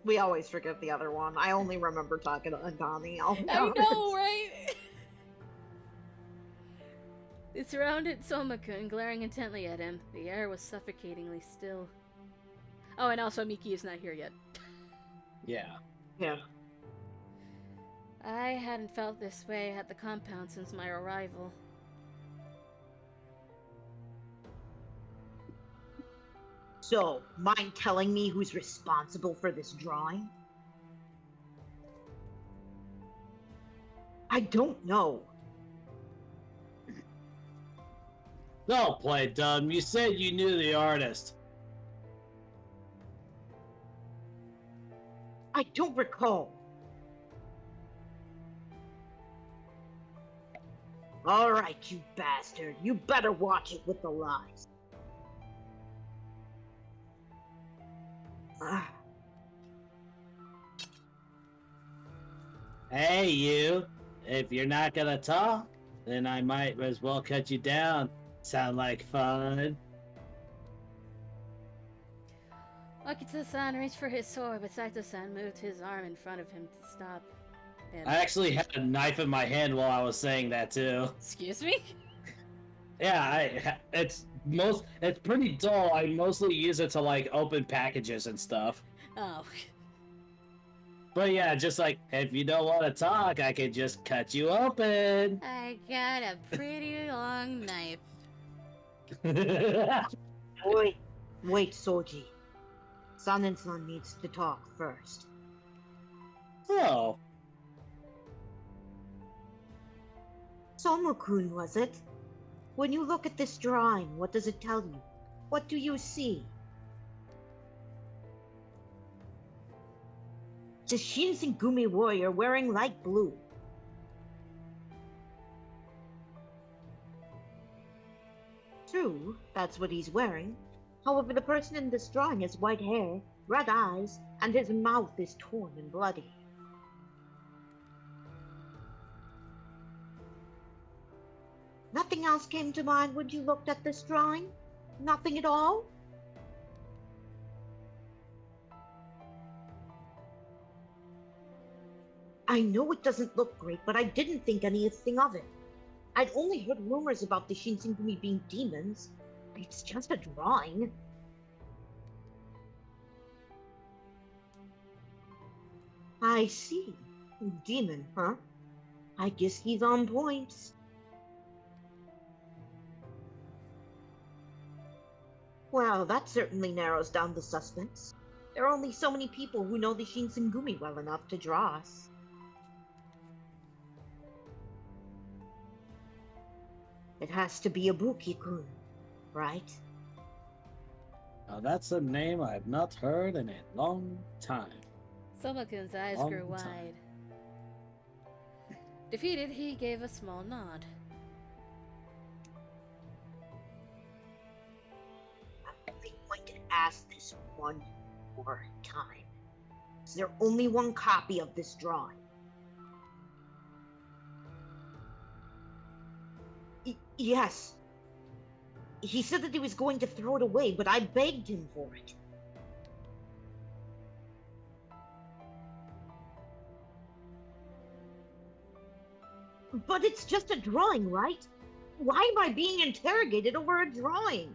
We always forget the other one. I only remember Takeda and Tani. I know, right? They surrounded Somakun, glaring intently at him. The air was suffocatingly still. Oh, and also Miki is not here yet. Yeah. Yeah. I hadn't felt this way at the compound since my arrival. So, mind telling me who's responsible for this drawing? I don't know. Don't play dumb. You said you knew the artist. I don't recall. Alright, you bastard. You better watch it with the lies. Ah. Hey, you. If you're not gonna talk, then I might as well cut you down. Sound like fun? Akita-san reached for his sword, but Saito-san moved his arm in front of him to stop him. I actually had a knife in my hand while I was saying that too. Excuse me? Yeah, it's pretty dull. I mostly use it to like open packages and stuff. Oh. But yeah, just like if you don't want to talk, I can just cut you open. I got a pretty long knife. Wait, Soji. Sanen-san needs to talk first. Oh, Somo-kun, was it? When you look at this drawing, what does it tell you? What do you see? It's a Shinsengumi warrior wearing light blue. True, that's what he's wearing. However, the person in this drawing has white hair, red eyes, and his mouth is torn and bloody. Nothing else came to mind when you looked at this drawing? Nothing at all? I know it doesn't look great, but I didn't think anything of it. I'd only heard rumors about the Shinsengumi being demons. It's just a drawing. I see. Demon, huh? I guess he's on point. Well, that certainly narrows down the suspects. There are only so many people who know the Shinsengumi well enough to draw us. It has to be Ibuki-kun, right? now that's a name I've not heard in a long time. Somakun's eyes Long grew time. wide. Defeated, he gave a small nod. I'm only going to ask this one more time. Is there only one copy of this drawing? Yes. He said that he was going to throw it away, but I begged him for it. But it's just a drawing, right? Why am I being interrogated over a drawing?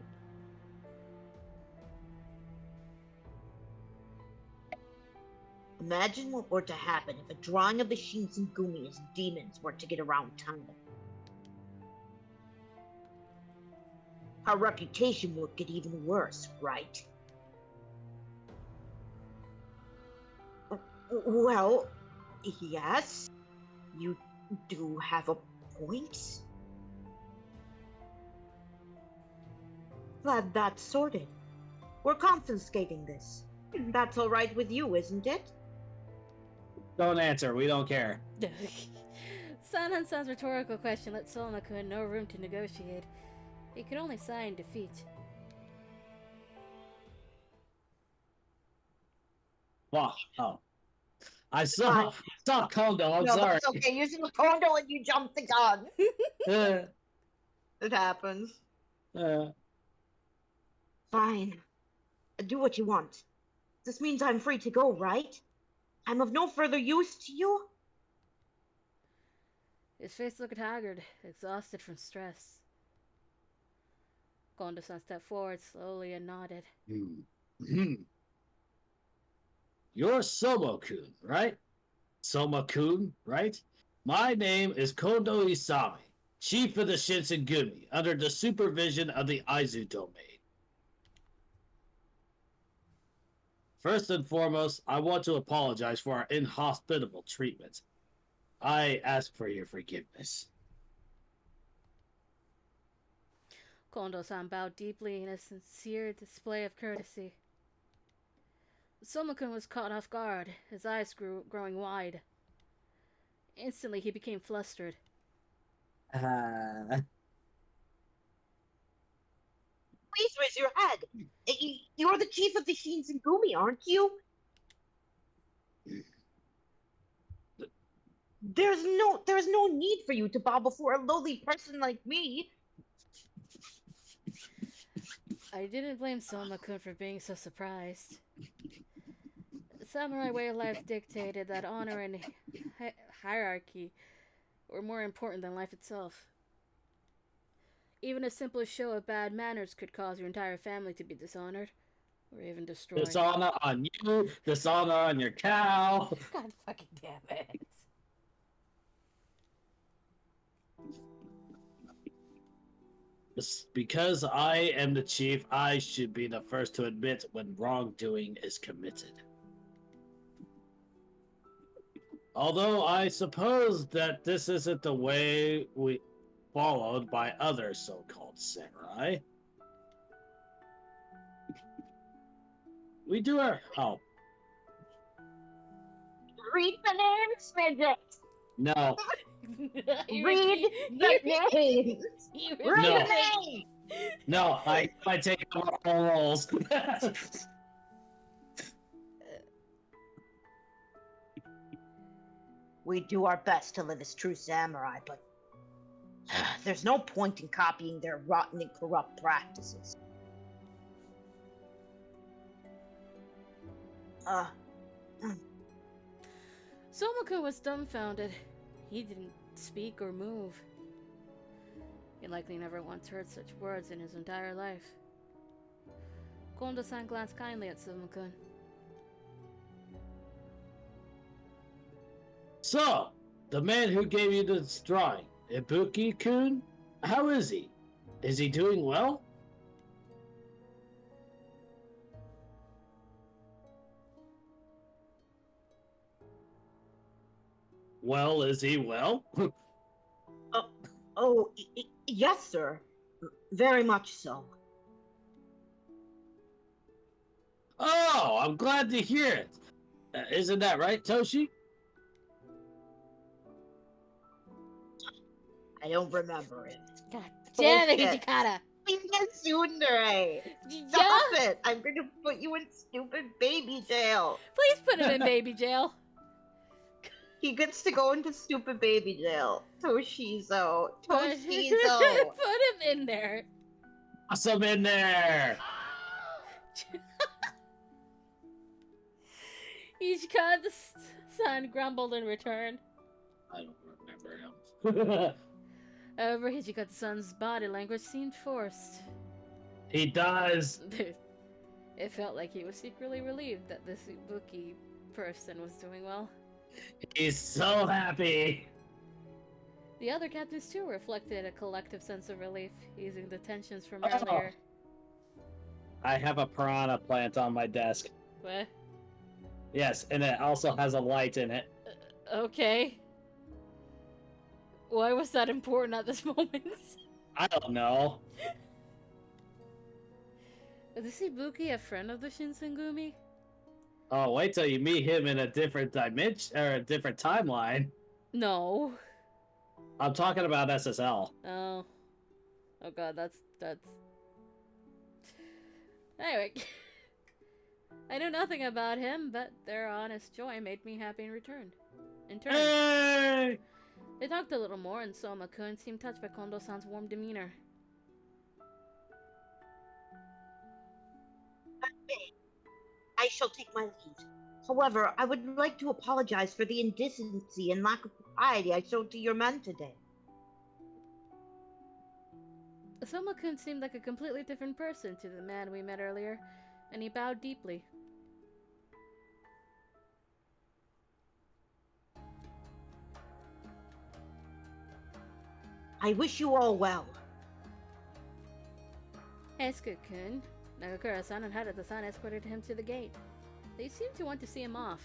Imagine what were to happen if a drawing of the Shinsengumi as demons were to get around town. Our reputation would get even worse, right? Well, yes. You do have a point. Glad that's sorted. We're confiscating this. That's all right with you, isn't it? Don't answer. We don't care. Sanhan's rhetorical question let Soma-kun no room to negotiate. He could only sigh in defeat. Wow. Oh. I saw Kondo. I'm no, sorry. that's okay. Using a condo and you jumped the gun. Uh, It happens. Fine. Do what you want. This means I'm free to go, right? I'm of no further use to you? His face looked haggard, exhausted from stress. Kondo-san stepped forward slowly and nodded. You're Somo-kun, right? Soma-kun, right? My name is Kondo Isami, chief of the Shinsengumi, under the supervision of the Aizu domain. First and foremost, I want to apologize for our inhospitable treatment. I ask for your forgiveness. Kondo-san bowed deeply in a sincere display of courtesy. Soma-kun was caught off guard, his eyes growing wide. Instantly, he became flustered. Please raise your head. You're the chief of the Shinsengumi, aren't you? There's no need for you to bow before a lowly person like me. I didn't blame Soma-kun for being so surprised. The samurai way of life dictated that honor and hierarchy were more important than life itself. Even a simple show of bad manners could cause your entire family to be dishonored, or even destroyed. Dishonor on you, dishonor on your cow. God fucking damn it. Because I am the chief, I should be the first to admit when wrongdoing is committed. Although I suppose that this isn't the way we followed by other so-called samurai. We do our help. Read the names, midget. No. Read the names. Read No. the names. No, I take over all roles. We do our best to live as true samurai, but there's no point in copying their rotten and corrupt practices. Soma-kun was dumbfounded. He didn't speak or move. He likely never once heard such words in his entire life. Kondo-san glanced kindly at Soma-kun. So, the man who gave you this drawing, Ibuki-kun, how is he? Is he doing well? Well, is he well? Yes, sir. Very much so. Oh, I'm glad to hear it. Isn't that right, Toshi? I don't remember it. God damn it, Bullshit. Hijikata! Tsundere! Stop it! I'm gonna put you in stupid baby jail. Please put him in baby jail. He gets to go into stupid baby jail. Toshizo. Put him in there. Awesome in there. Hijikata-san grumbled in return. I don't remember him. However, Hijikata-san's body language seemed forced. He does. It felt like he was secretly relieved that this Ibuki person was doing well. He's so happy. The other captains too reflected a collective sense of relief, easing the tensions from earlier. I have a piranha plant on my desk. What? Yes, and it also has a light in it. Okay. Why was that important at this moment? I don't know. Is Ibuki a friend of the Shinsengumi? Oh, wait till you meet him in a different dimension or a different timeline. No. I'm talking about SSL. Oh. Oh god, that's... Anyway. I know nothing about him, but their honest joy made me happy in return. Hey! They talked a little more, and Soma-kun seemed touched by Kondo-san's warm demeanor. I shall take my leave. However, I would like to apologize for the indecency and lack of propriety I showed to your men today. Soma-kun seemed like a completely different person to the man we met earlier, and he bowed deeply. I wish you all well. Esuke-kun, Nagakura-san and Harada-san escorted him to the gate. They seemed to want to see him off.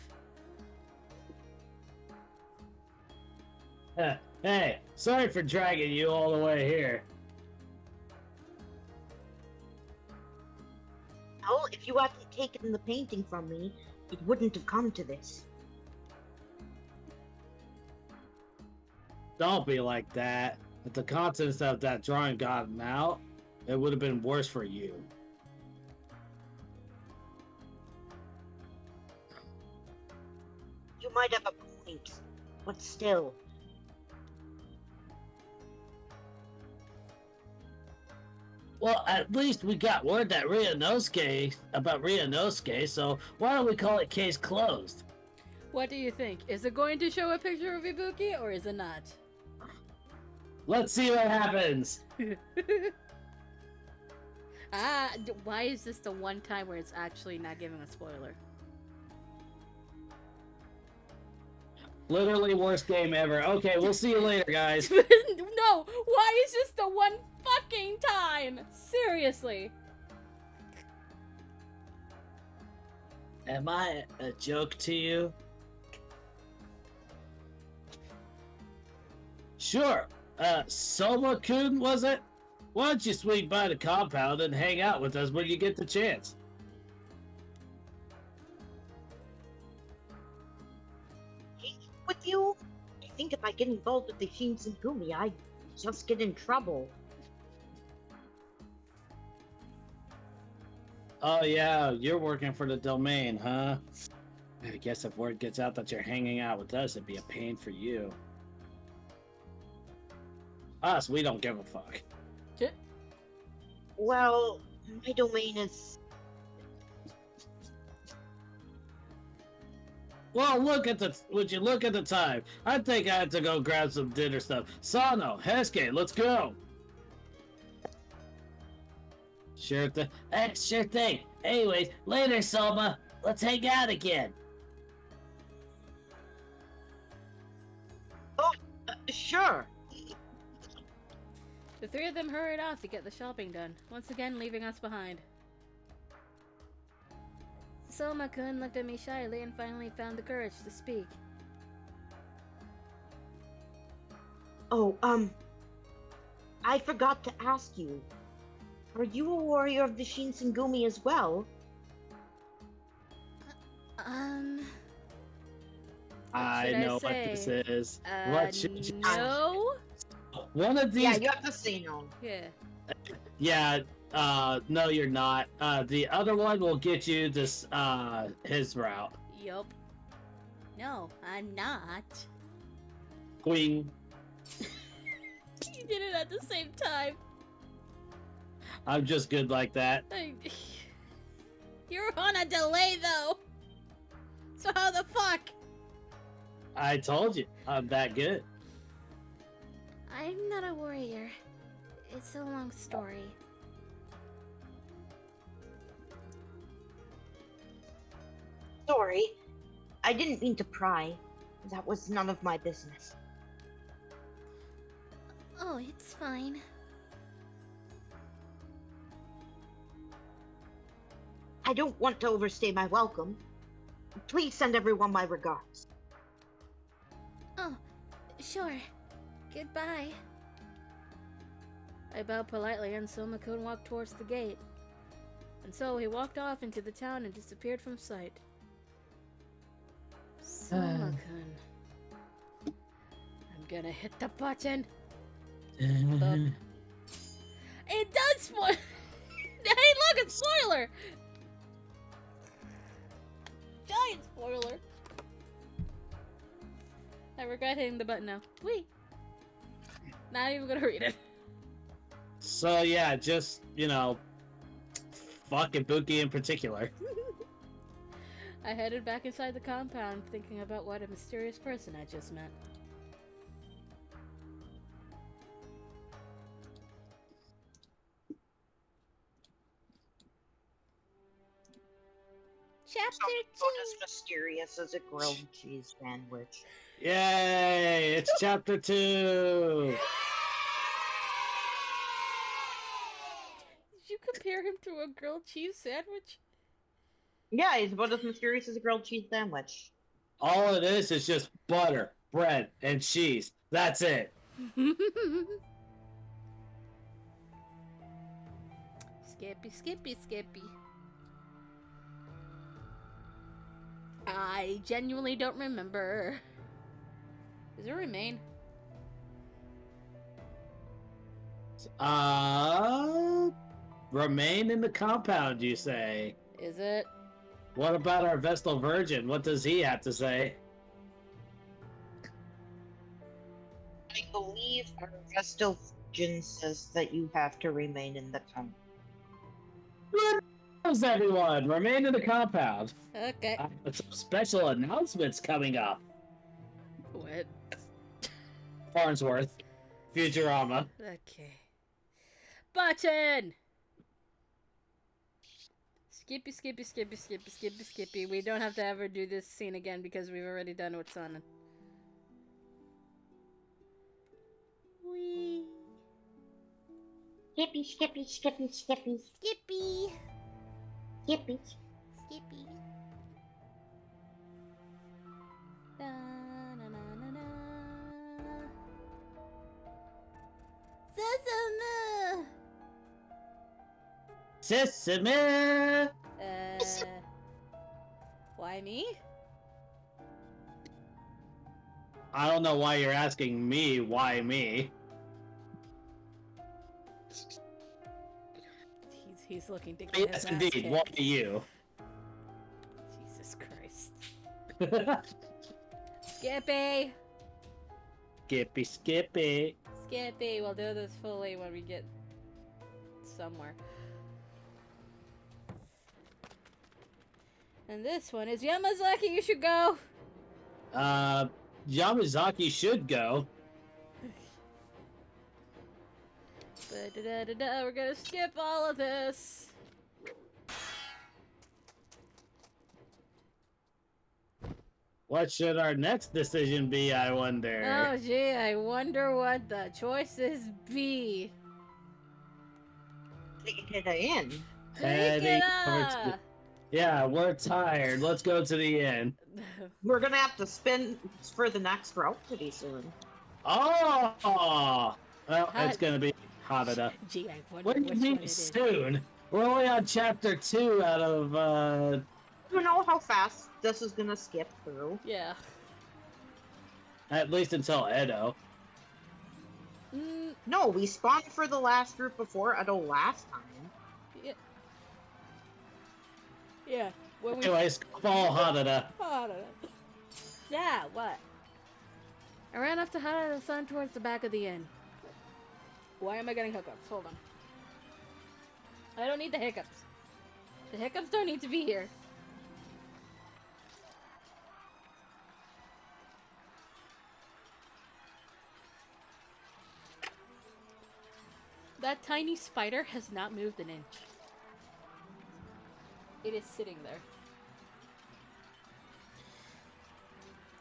Hey, sorry for dragging you all the way here. Well, if you hadn't taken the painting from me, it wouldn't have come to this. Don't be like that. If the contents of that drawing gotten out, it would have been worse for you. You might have a point, but still. Well, at least we got word that about Ryanosuke, so why don't we call it case closed? What do you think? Is it going to show a picture of Ibuki, or is it not? Let's see what happens. Why is this the one time where it's actually not giving a spoiler? Literally worst game ever. Okay, we'll see you later, guys. No! Why is this the one fucking time? Seriously. Am I a joke to you? Sure. Soma-kun, was it? Why don't you swing by the compound and hang out with us when you get the chance? With you, I think if I get involved with the Shinsengumi, I just get in trouble. Oh yeah, you're working for the domain, huh? I guess if word gets out that you're hanging out with us, it'd be a pain for you. Us, we don't give a fuck. Well, my domain is... Well, would you look at the time? I think I have to go grab some dinner stuff. Sano, Hesuke, let's go. Sure thing. Anyways, later, Soma. Let's hang out again. Oh, sure. The three of them hurried off to get the shopping done, once again leaving us behind. Soma-kun looked at me shyly and finally found the courage to speak. Oh, I forgot to ask you. Are you a warrior of the Shinsengumi as well? I know what this is. What should you... No? One of these... Yeah, you have to say no. Yeah. Yeah, no, you're not. The other one will get you this, his route. Yup. No, I'm not. Queen. You did it at the same time. I'm just good like that. You're on a delay, though. So how the fuck? I told you, I'm that good. I'm not a warrior. It's a long story. Sorry. I didn't mean to pry. That was none of my business. Oh, it's fine. I don't want to overstay my welcome. Please send everyone my regards. Oh, sure. Goodbye. I bowed politely and Soma-kun walked towards the gate. And so he walked off into the town and disappeared from sight. Soma-kun. I'm gonna hit the button. But it does spoil. Hey, look, it's spoiler. Giant spoiler. I regret hitting the button now. Wait. Not even gonna read it. So yeah, just, you know, fucking Buki in particular. I headed back inside the compound, thinking about what a mysterious person I just met. Chapter Something as mysterious as a grilled cheese sandwich. Yay! It's chapter 2. Did you compare him to a grilled cheese sandwich? Yeah, he's about as mysterious as a grilled cheese sandwich. All it is just butter, bread, and cheese. That's it. Skippy, skippy, skippy. I genuinely don't remember. Does it remain? Remain in the compound, you say? Is it? What about our Vestal Virgin? What does he have to say? I believe our Vestal Virgin says that you have to remain in the compound. What knows everyone? Remain in the compound. Okay. Some special announcements coming up. What? Farnsworth. Futurama. Okay. Button! Skippy, skippy, skippy, skippy, skippy, skippy. We don't have to ever do this scene again because we've already done what's on it. Wee. Skippy, skippy, skippy, skippy, Skippy! skippy. Skippy. Da, na, na, na, na. Sesame! Sesame! Why me? I don't know why you're asking me why me. He's looking to get Yes, his ass indeed. kicked. Why you? Jesus Christ. Skippy! Skippy, Skippy. Skippy, we'll do this fully when we get somewhere. And this one is Yamazaki, you should go! Yamazaki should go. Ba-da-da-da-da, we're gonna skip all of this. What should our next decision be, I wonder? Oh gee, I wonder what the choices be. Take it to the inn. Heading over to the- Yeah, we're tired. Let's go to the inn. We're gonna have to spin for the next route pretty soon. Oh! Well, Hot. it's gonna be Hanada. Gee, I wonder What do you which mean one it is. soon? We're only on chapter 2 out of, You know how fast this is gonna skip through. Yeah. at least until Edo. No, we spawned for the last group before Edo last time. Yeah. Yeah. When we Anyways, follow Hanada. Yeah, what? I ran off to Hanada Sun towards the back of the inn. Why am I getting hiccups? Hold on. I don't need the hiccups. The hiccups don't need to be here. That tiny spider has not moved an inch. It is sitting there.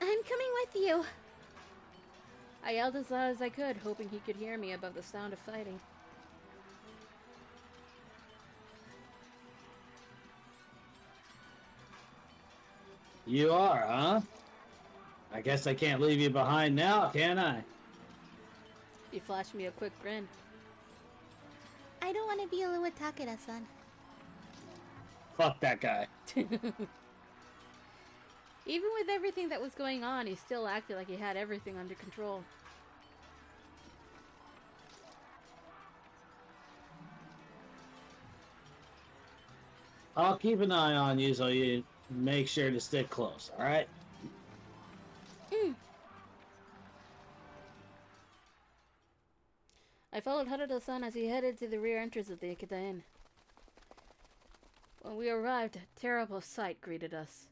I'm coming with you. I yelled as loud as I could, hoping he could hear me above the sound of fighting. You are, huh? I guess I can't leave you behind now, can I? He flashed me a quick grin. I don't want to be alone with Takeda-san. Fuck that guy. Even with everything that was going on, he still acted like he had everything under control. I'll keep an eye on you so you make sure to stick close, alright? I followed Harada-san as he headed to the rear entrance of the Ikeda Inn. When we arrived, a terrible sight greeted us.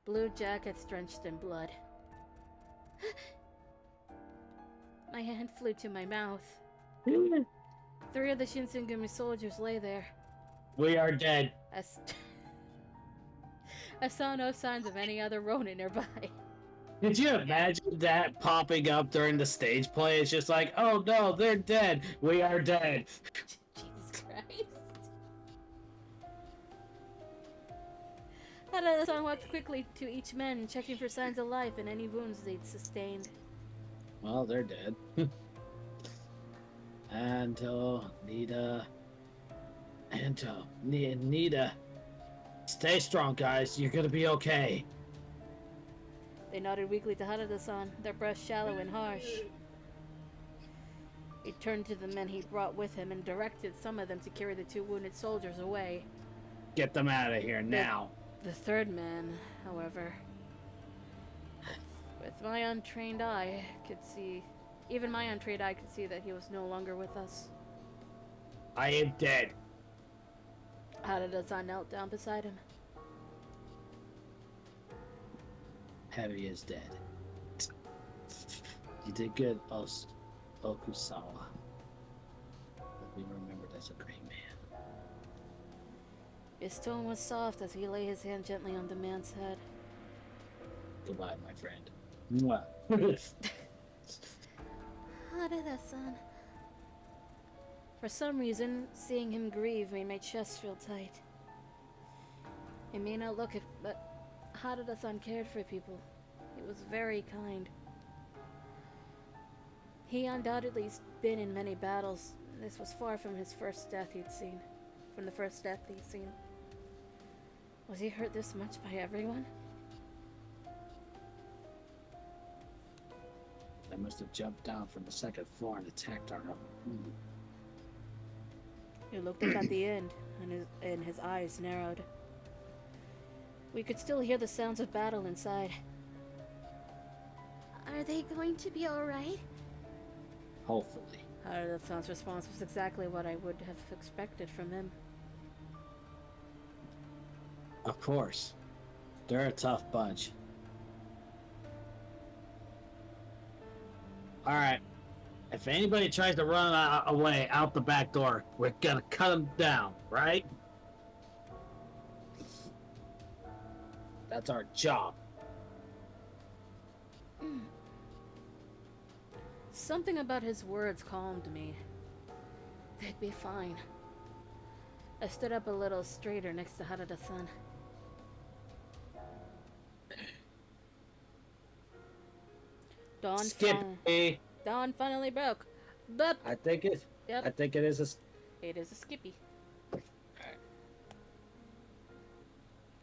Blue jackets drenched in blood. My hand flew to my mouth. 3 of the Shinsengumi soldiers lay there. We are dead. I saw no signs of any other Ronin nearby. Could you imagine that popping up during the stage play? It's just like, oh no, they're dead. We are dead. Jesus Christ. Harada-san walked quickly to each man, checking for signs of life and any wounds they'd sustained. Well, they're dead. Nita. Stay strong, guys. You're gonna be okay. They nodded weakly to Harada-san, their breaths shallow and harsh. He turned to the men he brought with him and directed some of them to carry the 2 wounded soldiers away. Get them out of here now. The 3rd man, however, with my untrained eye, could see... Even my untrained eye could see that he was no longer with us. I am dead. Harada-san knelt down beside him. Heavy is dead. You did good, Okusawa. But be remembered as a great man. His tone was soft as he lay his hand gently on the man's head. Goodbye, my friend. Mwah. Harada-san. For some reason, seeing him grieve made my chest feel tight. It may not look it, but Harada-san cared for people. He was very kind. He undoubtedly's been in many battles. This was far from his first death he'd seen. From the first death he'd seen. Was he hurt this much by everyone? They must have jumped down from the 2nd floor and attacked our home. He looked up at the end, and his eyes narrowed. We could still hear the sounds of battle inside. Are they going to be alright? Hopefully. Harada-san's response was exactly what I would have expected from him. Of course. They're a tough bunch. Alright. If anybody tries to run away out the back door, we're gonna cut them down, right? That's our job. Something about his words calmed me. They'd be fine. I stood up a little straighter next to Harada-san. Dawn finally broke. But I think it is a... It is a Skippy.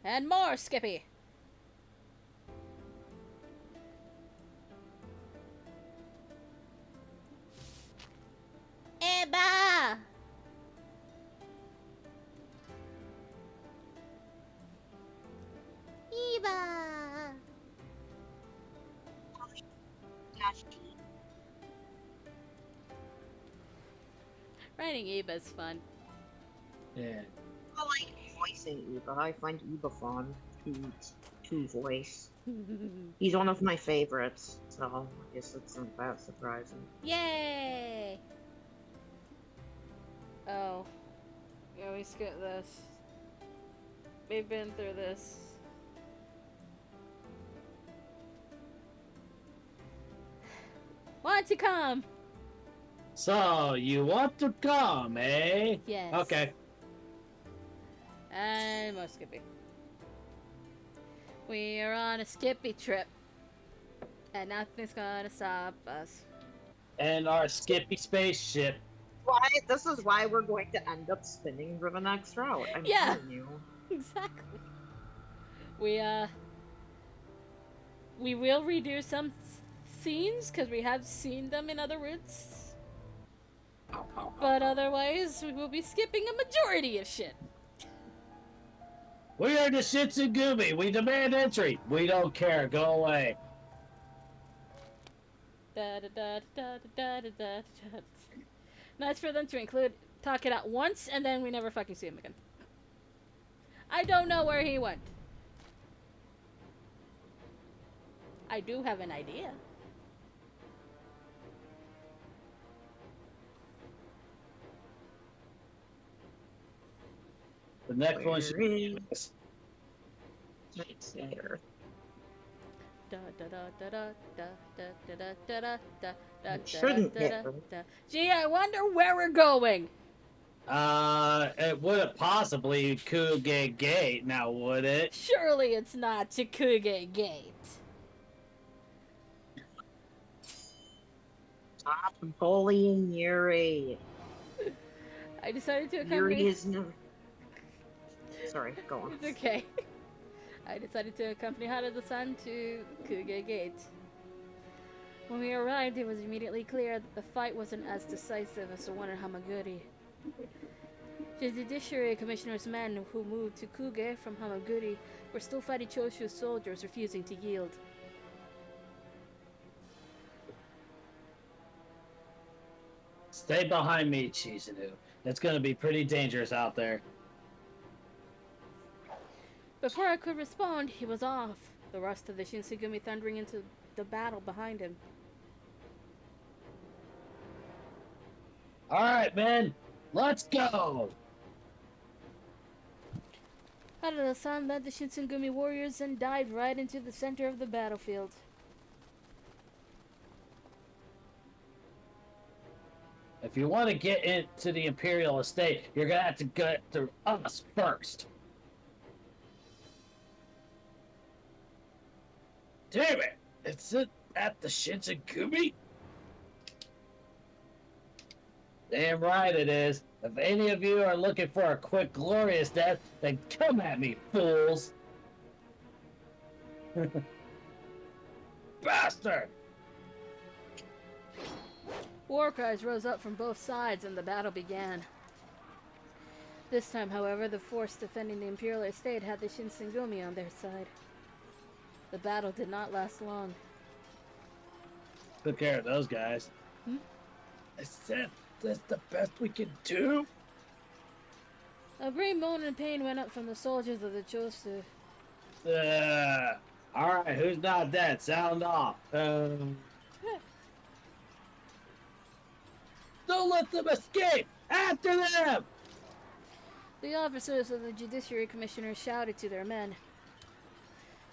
And more Skippy! Eba! Eba! Writing Eba's fun. Yeah. I like voicing Eva. I find Eva fun to voice. He's one of my favorites, so I guess it's not that surprising. Yay! Oh. Yeah, we skipped this. We've been through this. Want to come? So, you want to come, eh? Yes. Okay. And more Skippy. We are on a Skippy trip. And nothing's gonna stop us. And our Skippy spaceship. This is why we're going to end up spinning for the next route. I'm Yeah. telling you. Exactly. We will redo some scenes because we have seen them in other routes. But otherwise, we will be skipping a majority of shit. We are the Shitsugumi. We demand entry. We don't care. Go away. Da da da da da da da da. Nice for them to include talk it out once and then we never fucking see him again. I don't know where he went. I do have an idea. The next one should be Let's see here. Da da da da da da da da da da da da It shouldn't da hit da her. da. Gee, I wonder where we're going. It wouldn't possibly Kuge Gate, now would it? Surely it's not Chikuge Gate. Stop bullying Yuri. I decided to Yuri accompany. is never. Sorry, go on. It's okay. I decided to accompany Hana-san to Kuge Gate. When we arrived, it was immediately clear that the fight wasn't as decisive as the one in Hamaguri. The Judiciary Commissioner's men who moved to Kuge from Hamaguri were still fighting Choshu's soldiers, refusing to yield. Stay behind me, Chizuru. It's gonna be pretty dangerous out there. Before I could respond, he was off, the rest of the Shinsengumi thundering into the battle behind him. Alright, man. Let's go! Harada-san led the Shinsengumi warriors and dived right into the center of the battlefield. If you want to get into the Imperial Estate, you're gonna have to get through us first. Damn it! Is it at the Shinsengumi? Damn right it is. If any of you are looking for a quick, glorious death, then come at me, fools! Bastard! War cries rose up from both sides and the battle began. This time, however, the force defending the Imperial Estate had the Shinsengumi on their side. The battle did not last long. Took care of those guys. Hmm? I said that's the best we can do. A brief moan and pain went up from the soldiers of the Chosu. Alright, who's not dead? Sound off. Don't let them escape! After them! The officers of the Judiciary Commissioner shouted to their men.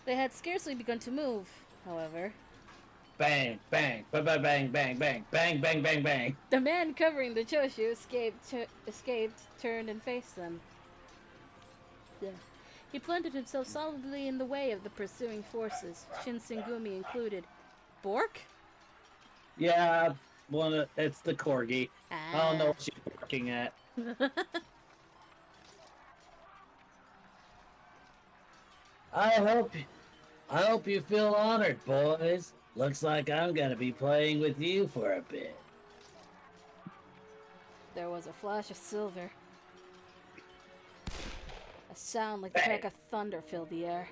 They had scarcely begun to move, however. Bang, bang, bang, bang, bang, bang, bang, bang, bang, bang, bang. The man covering the Choshu escaped, turned, and faced them. Yeah. He planted himself solidly in the way of the pursuing forces, Shinsengumi included. Bork? Yeah, it's the corgi. I don't know what she's working at. I hope you feel honored, boys. Looks like I'm gonna be playing with you for a bit. There was a flash of silver. A sound like the crack of thunder filled the air.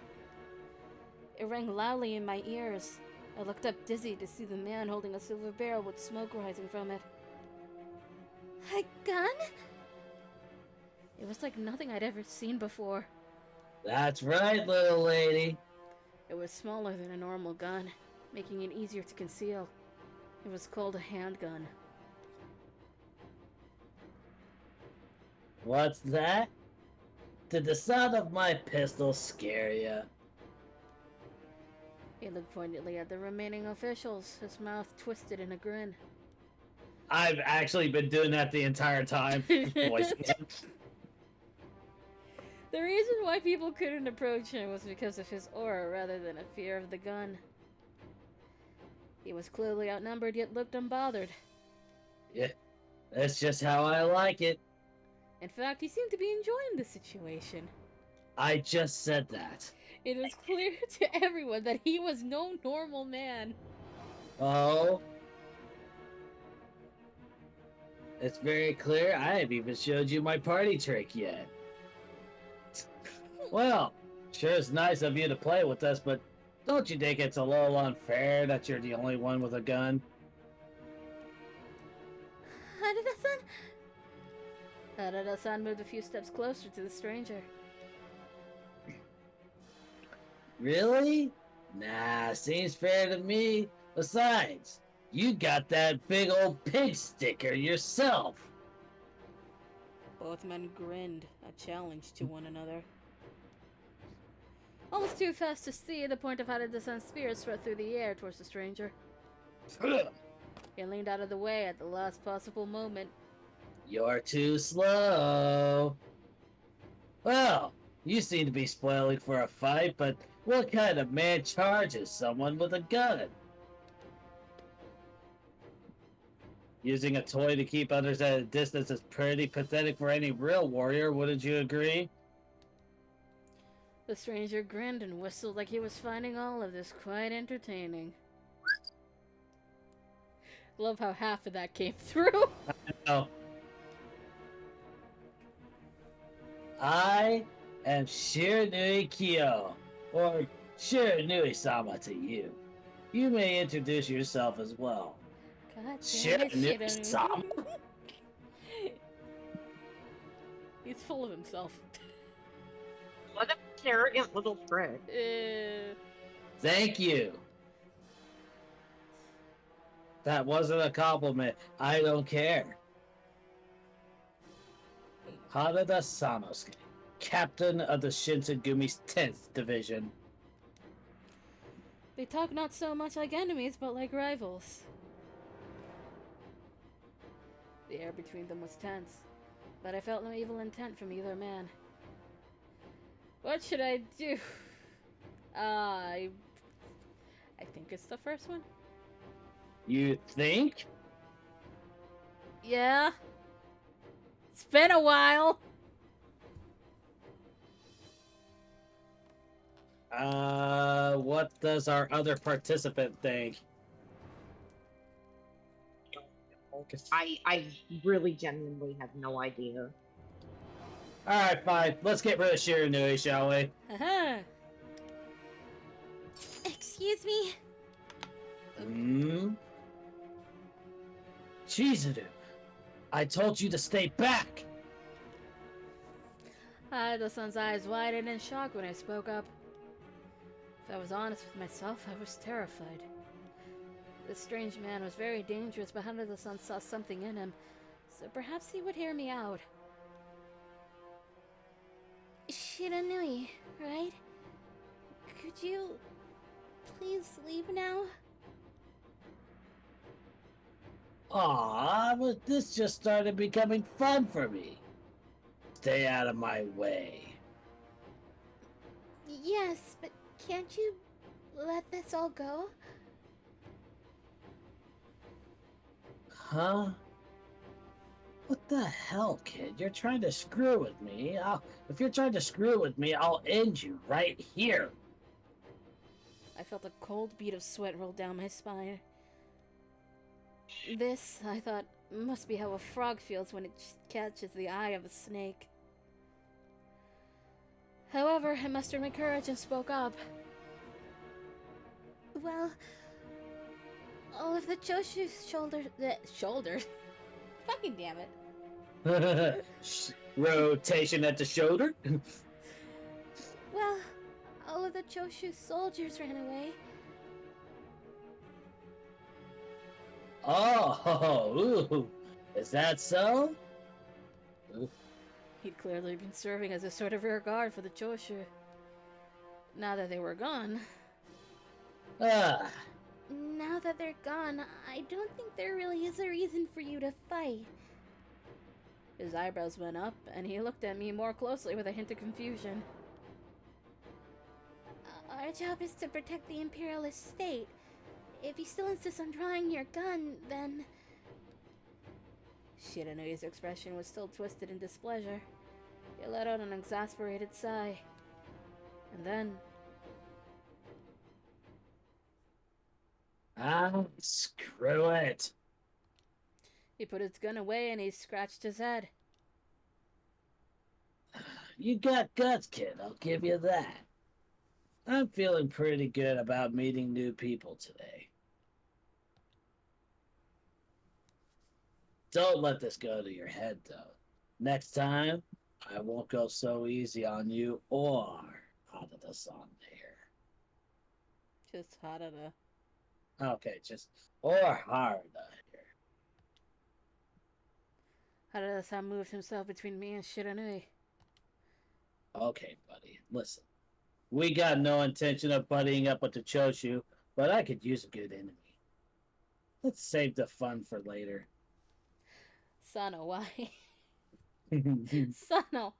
It rang loudly in my ears. I looked up dizzy to see the man holding a silver barrel with smoke rising from it. A gun? It was like nothing I'd ever seen before. That's right, little lady. It was smaller than a normal gun, making it easier to conceal. It was called a handgun. What's that? Did the sound of my pistol scare you? He looked pointedly at the remaining officials, his mouth twisted in a grin. I've actually been doing that the entire time. Voicing him. The reason why people couldn't approach him was because of his aura rather than a fear of the gun. He was clearly outnumbered, yet looked unbothered. Yeah, that's just how I like it. In fact, he seemed to be enjoying the situation. I just said that. It was clear to everyone that he was no normal man. Oh. It's very clear I haven't even showed you my party trick yet. Well, sure it's nice of you to play with us, but don't you think it's a little unfair that you're the only one with a gun? Harada-san? Harada-san moved a few steps closer to the stranger. Really? Nah, seems fair to me. Besides, you got that big old pig sticker yourself. Both men grinned, a challenge to one another. Almost too fast to see, the point of Harada-san's spear swept through the air towards the stranger. He leaned out of the way at the last possible moment. You're too slow. Well, you seem to be spoiling for a fight, but what kind of man charges someone with a gun? Using a toy to keep others at a distance is pretty pathetic for any real warrior, wouldn't you agree? The stranger grinned and whistled like he was finding all of this quite entertaining. Love how half of that came through. No. I am Shiranui Kyo, or Shiranui-sama to you. You may introduce yourself as well. God damn it, Shiranui-sama? He's full of himself. What an arrogant little prick. Thank you. That wasn't a compliment. I don't care. Harada Sanosuke, captain of the Shinsegumi's 10th Division. They talk not so much like enemies, but like rivals. The air between them was tense, but I felt no evil intent from either man. What should I do? I think it's the first one. You think? Yeah. It's been a while. What does our other participant think? I really genuinely have no idea. Alright, fine. Let's get rid of Shiranui, shall we? Aha. Excuse me? Chizuru, I told you to stay back! The eyes widened in shock when I spoke up. If I was honest with myself, I was terrified. This strange man was very dangerous, but Hanada-san saw something in him, so perhaps he would hear me out. Shiranui, right? Could you please leave now? Aw, but this just started becoming fun for me. Stay out of my way. Yes, but can't you let this all go? Huh? What the hell, kid? You're trying to screw with me. If you're trying to screw with me, I'll end you right here. I felt a cold bead of sweat roll down my spine. This, I thought, must be how a frog feels when it catches the eye of a snake. However, I mustered my courage and spoke up. Well, all of the Joshu's shoulders? Fucking damn it. Rotation at the shoulder. Well, all of the Joshu soldiers ran away. Oh, ooh, is that so? Ooh. He'd clearly been serving as a sort of rear guard for the Joshu. Now that they were gone... Now that they're gone, I don't think there really is a reason for you to fight. His eyebrows went up, and he looked at me more closely with a hint of confusion. Our job is to protect the Imperialist state. If you still insist on drawing your gun, then... Shiranui's expression was still twisted in displeasure. He let out an exasperated sigh. And then... Ah, screw it. he put his gun away and he scratched his head. You got guts, kid, I'll give you that. I'm feeling pretty good about meeting new people today. Don't let this go to your head, though. Next time, I won't go so easy on you or Hanada-san here. Just Harada. Okay, just or Harada here. Harada-san moved himself between me and Shiranui. Okay, buddy, listen. We got no intention of buddying up with the Choshu, but I could use a good enemy. Let's save the fun for later. Sano, why? Sano!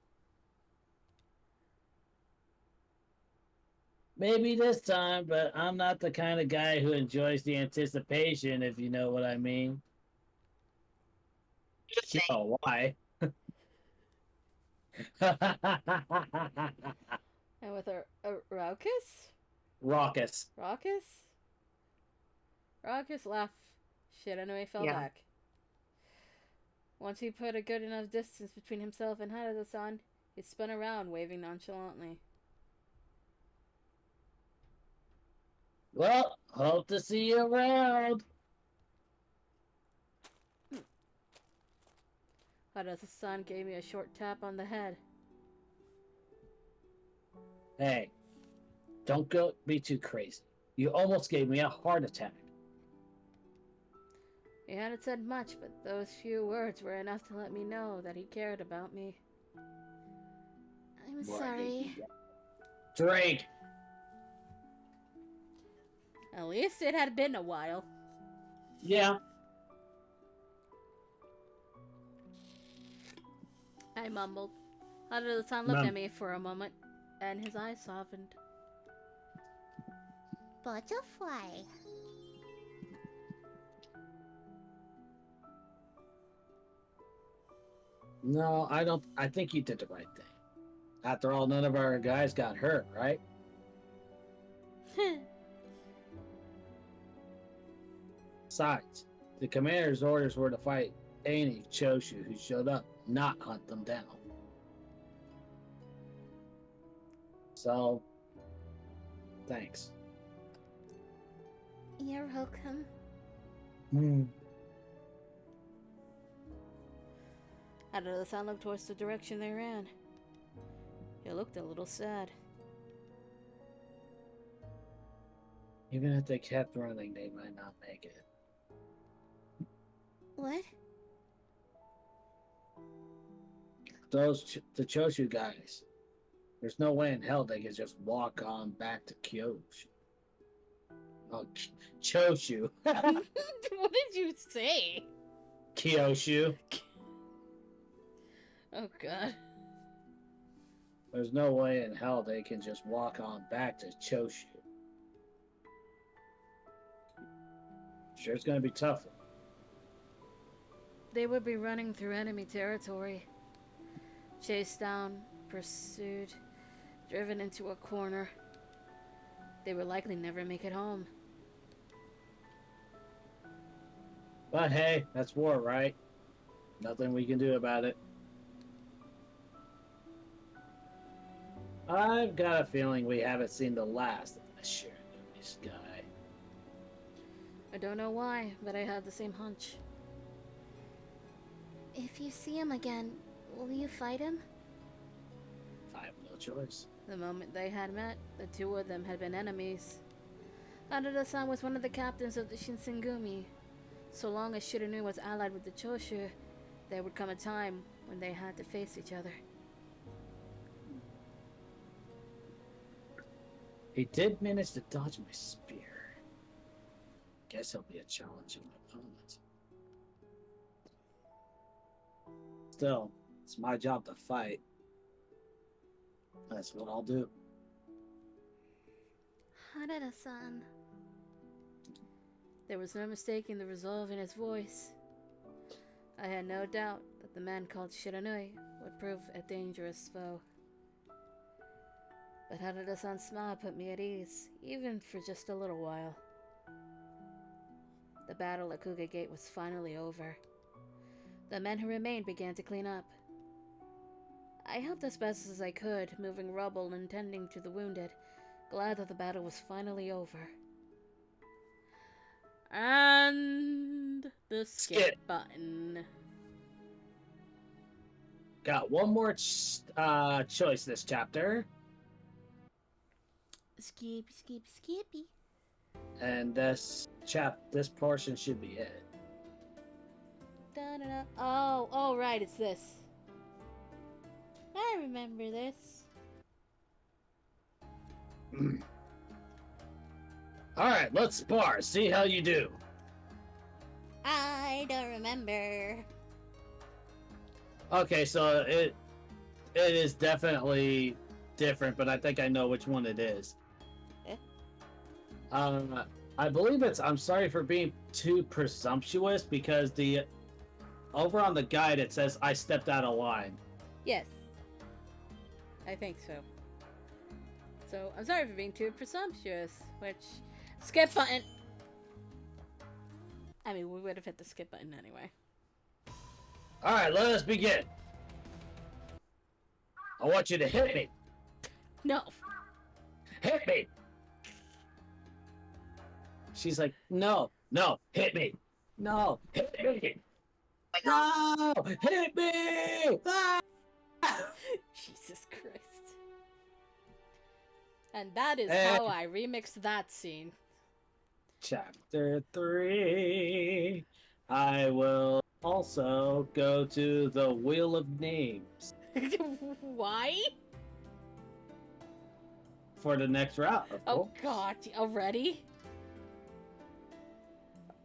Maybe this time, but I'm not the kind of guy who enjoys the anticipation, if you know what I mean. Just You saying. know why. And with a raucous? Raucous. Raucous? Raucous laugh. Shiranui fell Yeah. back. Once he put a good enough distance between himself and Harada-san, he spun around, waving nonchalantly. Well, hope to see you around. Harada-san gave me a short tap on the head. Hey, don't go be too crazy. You almost gave me a heart attack. He hadn't said much, but those few words were enough to let me know that he cared about me. I'm sorry. Drake. At least it had been a while. Yeah. I mumbled. Harada-san looked at me for a moment, and his eyes softened. Butterfly. No, I don't. I think you did the right thing. After all, none of our guys got hurt, right? Besides, the commander's orders were to fight any Choshu who showed up, not hunt them down. So, thanks. You're welcome. Harada-san looked towards the direction they ran. He looked a little sad. Even if they kept running, they might not make it. What? The Choshu guys. There's no way in hell they could just walk on back to Kyoshu. Oh, Choshu. What did you say? Kyoshu. Oh god. There's no way in hell they can just walk on back to Choshu. Sure, it's gonna be tough. They would be running through enemy territory. Chased down, pursued, driven into a corner. They would likely never make it home. But hey, that's war, right? Nothing we can do about it. I've got a feeling we haven't seen the last of this Shiranui's guy. I don't know why, but I had the same hunch. If you see him again, will you fight him? I have no choice. The moment they had met, the two of them had been enemies. Harada-san was one of the captains of the Shinsengumi. So long as Shiranui was allied with the Choshu, there would come a time when they had to face each other. He did manage to dodge my spear. Guess he'll be a challenging opponent. Still, it's my job to fight. That's what I'll do. Harada-san. There was no mistaking the resolve in his voice. I had no doubt that the man called Shiranui would prove a dangerous foe. But Harada-san's smile put me at ease, even for just a little while. The battle at Kuge Gate was finally over. The men who remained began to clean up. I helped as best as I could, moving rubble and tending to the wounded, glad that the battle was finally over. And the skip button. Got one more choice this chapter. Skippy. And this portion should be it. Da-da-da. Oh, right, it's this. I remember this. Alright, let's spar. See how you do. I don't remember. Okay, so it is definitely different, but I think I know which one it is. Eh? I believe it's I'm sorry for being too presumptuous because over on the guide it says I stepped out of line. Yes. I think so. So, I'm sorry for being too presumptuous, which... Skip button! I mean, we would have hit the skip button anyway. Alright, let us begin. I want you to hit me. No! Hit me! She's like, no, hit me. No, hit me. No, hit me! Ah! Jesus Christ. And that is how I remixed that scene. Chapter 3. I will also go to the Wheel of Names Why? for the next route. Of Oh course. god, already?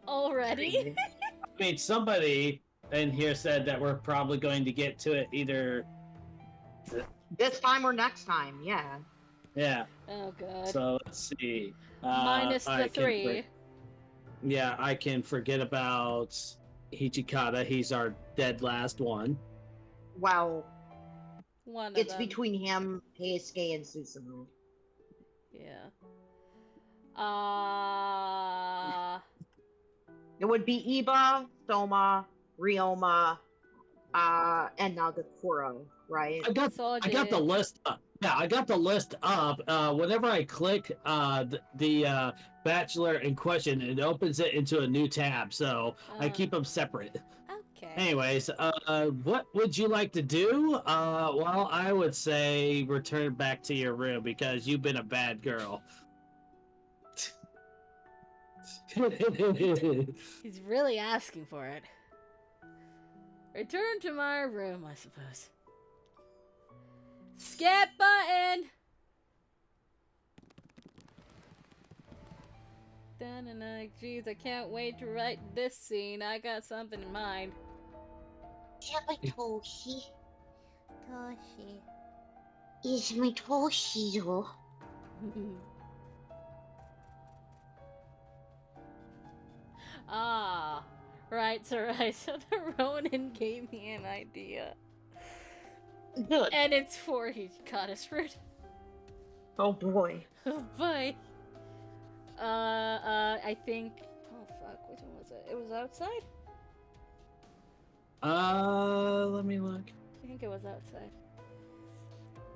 Already? I mean, somebody in here said that we're probably going to get to it either. This time or next time, yeah. Yeah. Oh god. So let's see. Minus I the can 3. Yeah, I can forget about Hichikata. He's our dead last one. Well, One of it's them. between him, Heisuke, and Susumu. Yeah. It would be Iba, Soma, Ryoma, and Nagakuro, right? I got the list up. Yeah, I got the list up. Whenever I click the bachelor in question, it opens it into a new tab. So I keep them separate. Okay. Anyways, what would you like to do? Well, I would say return back to your room because you've been a bad girl. He's really asking for it. Return to my room, I suppose. Skip button! Jeez, I can't wait to write this scene. I got something in mind. Yeah, my Toshi. Toshi. Is my Toshio. Ah, right, so the Ronin gave me an idea. Good. And it's for Hikata's fruit. Oh boy. Oh boy. I think... Oh fuck, which one was it? It was outside? Let me look. I think it was outside.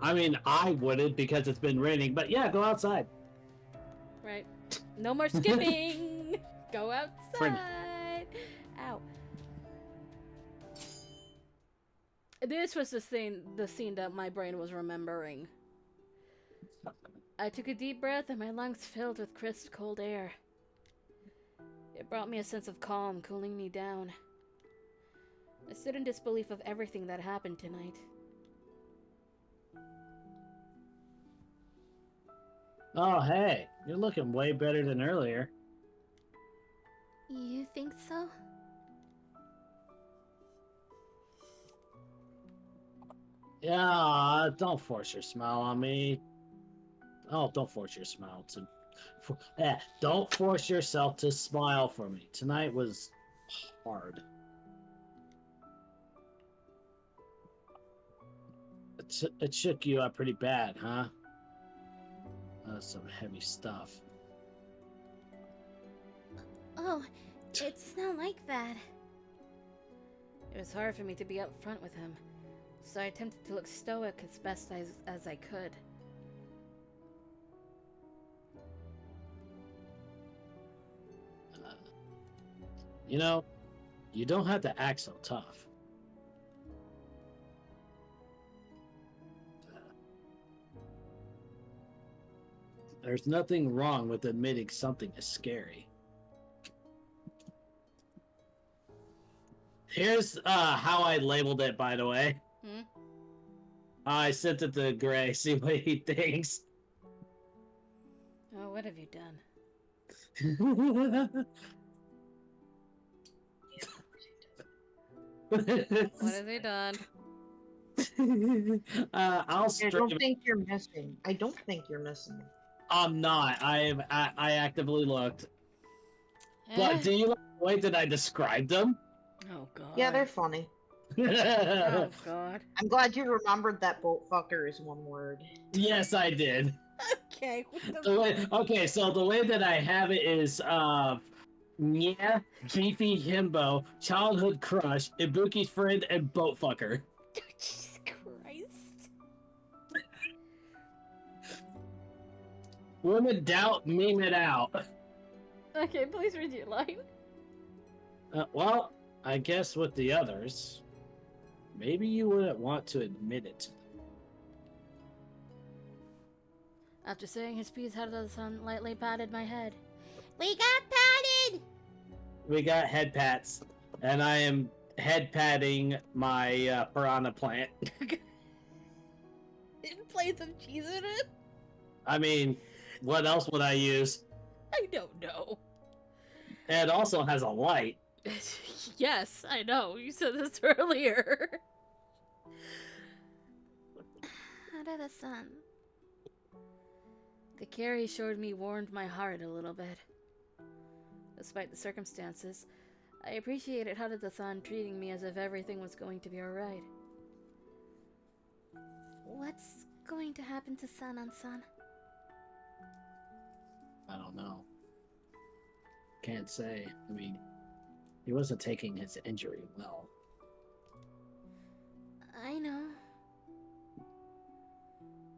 I mean, I wouldn't because it's been raining, but yeah, go outside. Right. No more skipping! Go outside! Ow. This was the scene that my brain was remembering. I took a deep breath and my lungs filled with crisp, cold air. It brought me a sense of calm, cooling me down. I stood in disbelief of everything that happened tonight. Oh, hey, you're looking way better than earlier. You think so? Yeah, don't force your smile on me. Oh, don't force your smile to Don't force yourself to smile for me. Tonight was hard. It shook you up pretty bad, huh? Some heavy stuff. Oh, it's not like that. It was hard for me to be up front with him, so I attempted to look stoic as best as I could. You know, you don't have to act so tough. There's nothing wrong with admitting something is scary. Here's how I labeled it, by the way. Hmm? I sent it to Gray, see what he thinks. Oh, what have you done? What have you done? I'll I straight. don't think you're missing. I don't think you're missing. I'm not. I actively looked. But do you like the way that I described them? Oh god. Yeah, they're funny. Oh god. I'm glad you remembered that boat fucker is one word. Yes, I did. Okay. What The way, okay, so the way that I have it is yeah, Beefy Himbo, childhood crush, Ibuki's friend, and boat fucker. Jesus Christ. When in doubt, meme it out. Okay, please read your line. Well, I guess with the others, maybe you wouldn't want to admit it to them. After saying his piece, Haruta-san lightly patted my head. We got patted! We got head pats, and I am head patting my piranha plant. In place of cheese in it? I mean, what else would I use? I don't know. It also has a light. Yes, I know. You said this earlier. Haruta-san. The care he showed me warmed my heart a little bit. Despite the circumstances, I appreciated Haruta-san treating me as if everything was going to be alright. What's going to happen to Sanan-san? I don't know. Can't say. I mean, he wasn't taking his injury well. I know.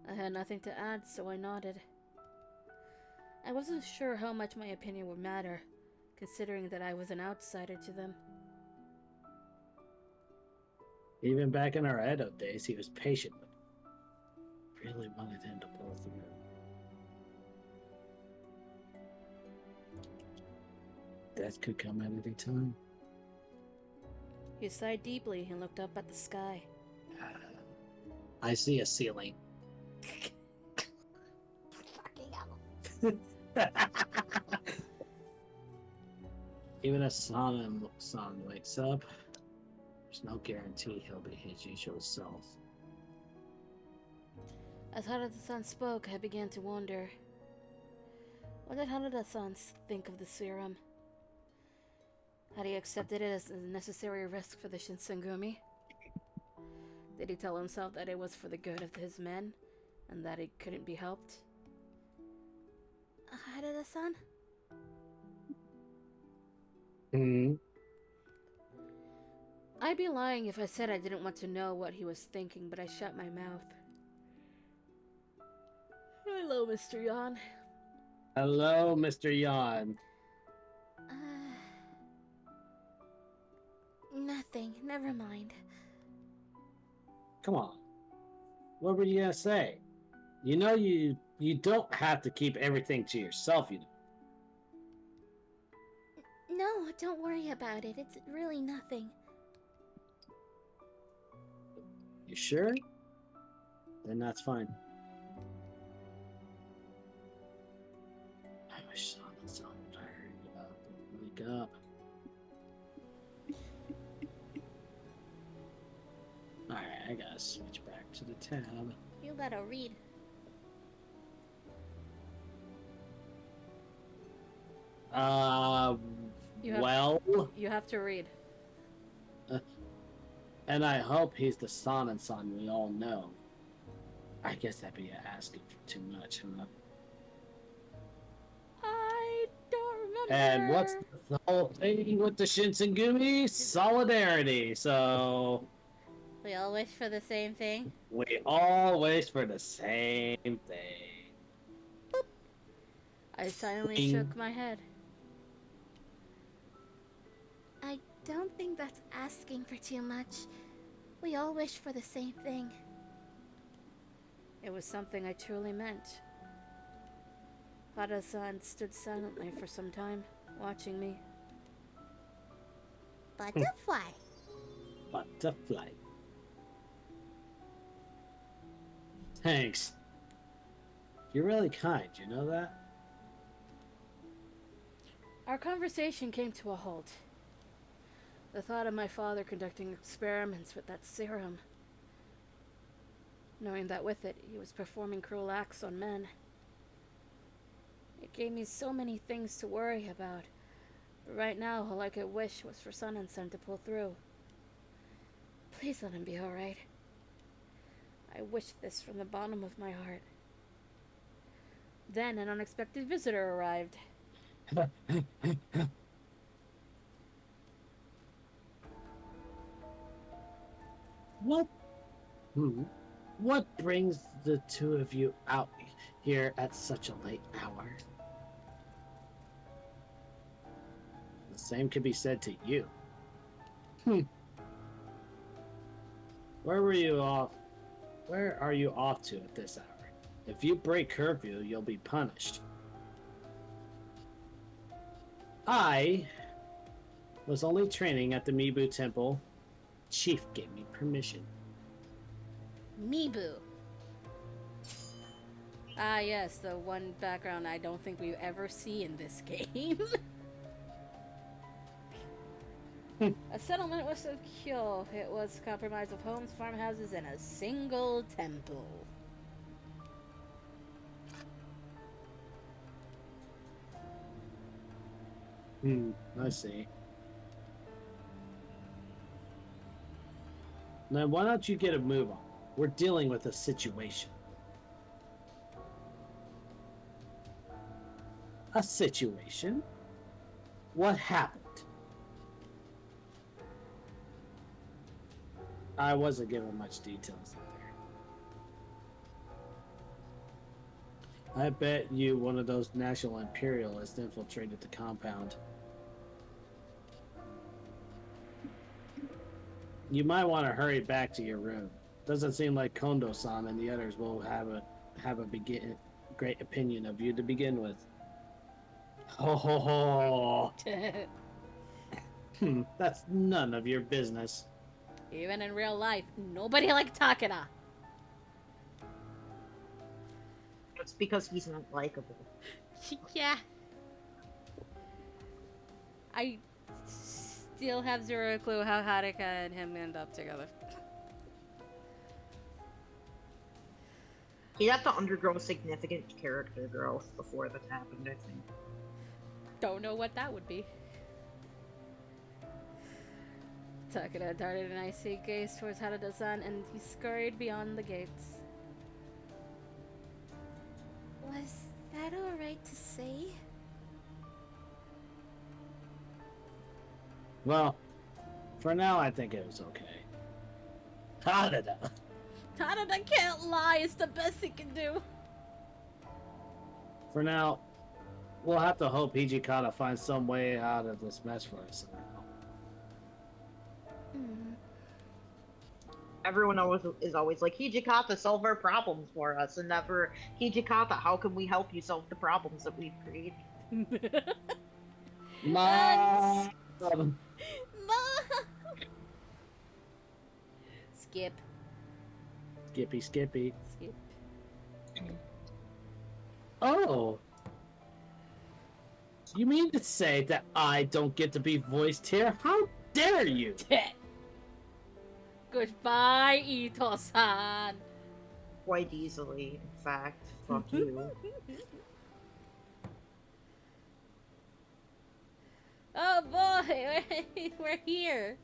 I had nothing to add, so I nodded. I wasn't sure how much my opinion would matter, considering that I was an outsider to them. Even back in our Edo days, he was patient with him. Really wanted him to pull through. Death could come at any time. He sighed deeply and looked up at the sky. I see a ceiling. Fucking hell. Even if Sana-san wakes up, there's no guarantee he'll be his usual self. As Haruta-san spoke, I began to wonder. What did Haruta-san think of the serum? Had he accepted it as a necessary risk for the Shinsengumi? Did he tell himself that it was for the good of his men, and that it couldn't be helped? Haruta-san? Hmm. I'd be lying if I said I didn't want to know what he was thinking, but I shut my mouth. Hello, Mr. Yan. Hello, Mr. Yan. Nothing. Never mind. Come on. What were you gonna say? You know you don't have to keep everything to yourself, you know. No, don't worry about it. It's really nothing. You sure? Then that's fine. I wish Sana-san would hurry up and wake up. Alright, I gotta switch back to the tab. You gotta read. You have- Well, You have to read. and I hope he's the son we all know. I guess that'd be asking for too much, huh? I don't remember. And what's the whole thing with the Shinsengumi? Solidarity. So We all wish for the same thing. we all wish for the same thing. I silently Bing. shook my head. I don't think that's asking for too much. We all wish for the same thing. It was something I truly meant. Hada-san stood silently for some time, watching me. Butterfly. Butterfly. Thanks. You're really kind, you know that? Our conversation came to a halt. The thought of my father conducting experiments with that serum, knowing that with it he was performing cruel acts on men. It gave me so many things to worry about, but right now all I could wish was for Sun and Sun to pull through. Please let him be alright. I wish this from the bottom of my heart. Then an unexpected visitor arrived. What? What brings the two of you out here at such a late hour? The same could be said to you. Where were you off? Where are you off to at this hour? If you break curfew, you'll be punished. I was only training at the Mibu Temple. Chief gave me permission. Mibu. Ah, yes, the one background I don't think we ever see in this game. A settlement west of Kyo. It was comprised of homes, farmhouses, and a single temple. I see. Now, why don't you get a move on? We're dealing with a situation. A situation? What happened? I wasn't given much details there. I bet you one of those national imperialists infiltrated the compound. You might want to hurry back to your room. Doesn't seem like Kondo-san and the others will have a great opinion of you to begin with. Ho ho ho! That's none of your business. Even in real life, nobody liked Takeda. It's because he's not likable. Yeah. I still have zero clue how Haruka and him end up together. He'd have to undergo significant character growth before that happened, I think. Don't know what that would be. Takeda darted an icy gaze towards Harada-san, and he scurried beyond the gates. Was that alright to say? Well, for now, I think it was okay. Harada! Harada can't lie, it's the best he can do. For now, we'll have to hope Hijikata finds some way out of this mess for us somehow. Everyone is always like, Hijikata, solve our problems for us, and never, Hijikata, how can we help you solve the problems that we've created? Mom! Mom! Skip. Skippy. Skip. Oh! You mean to say that I don't get to be voiced here? How dare you! Goodbye, Ito-san. Quite easily, in fact. Fuck you. Oh boy, we're here.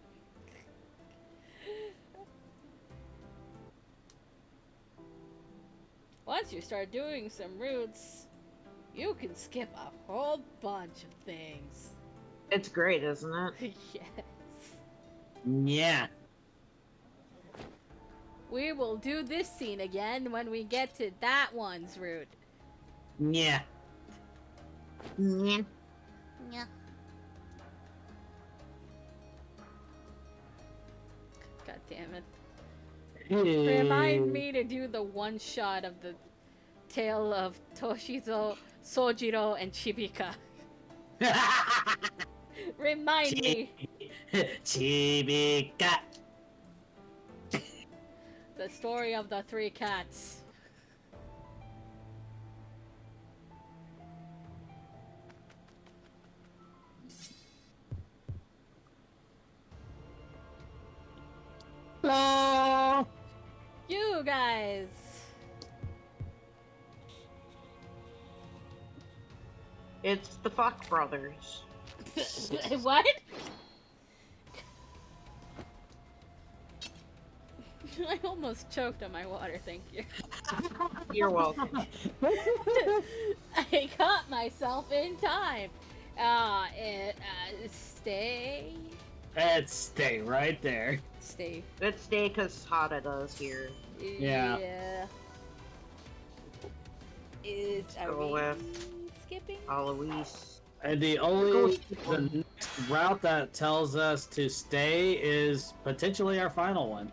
Once you start doing some routes, you can skip a whole bunch of things. It's great, isn't it? Yes. Yeah. We will do this scene again when we get to that one's route. Yeah. Yeah. Yeah. God damn it. Remind me to do the one shot of the tale of Toshizo, Sojiro, and Chibika. Remind me. Chibika. The story of the three cats. Hello. You guys. It's the Fuck Brothers. What? I almost choked on my water, thank you. You're welcome. I caught myself in time. Stay. Let's stay right there. Stay. Let's stay because Hada does here. Yeah. Are Go we with skipping? Alois. And the next route that tells us to stay is potentially our final one.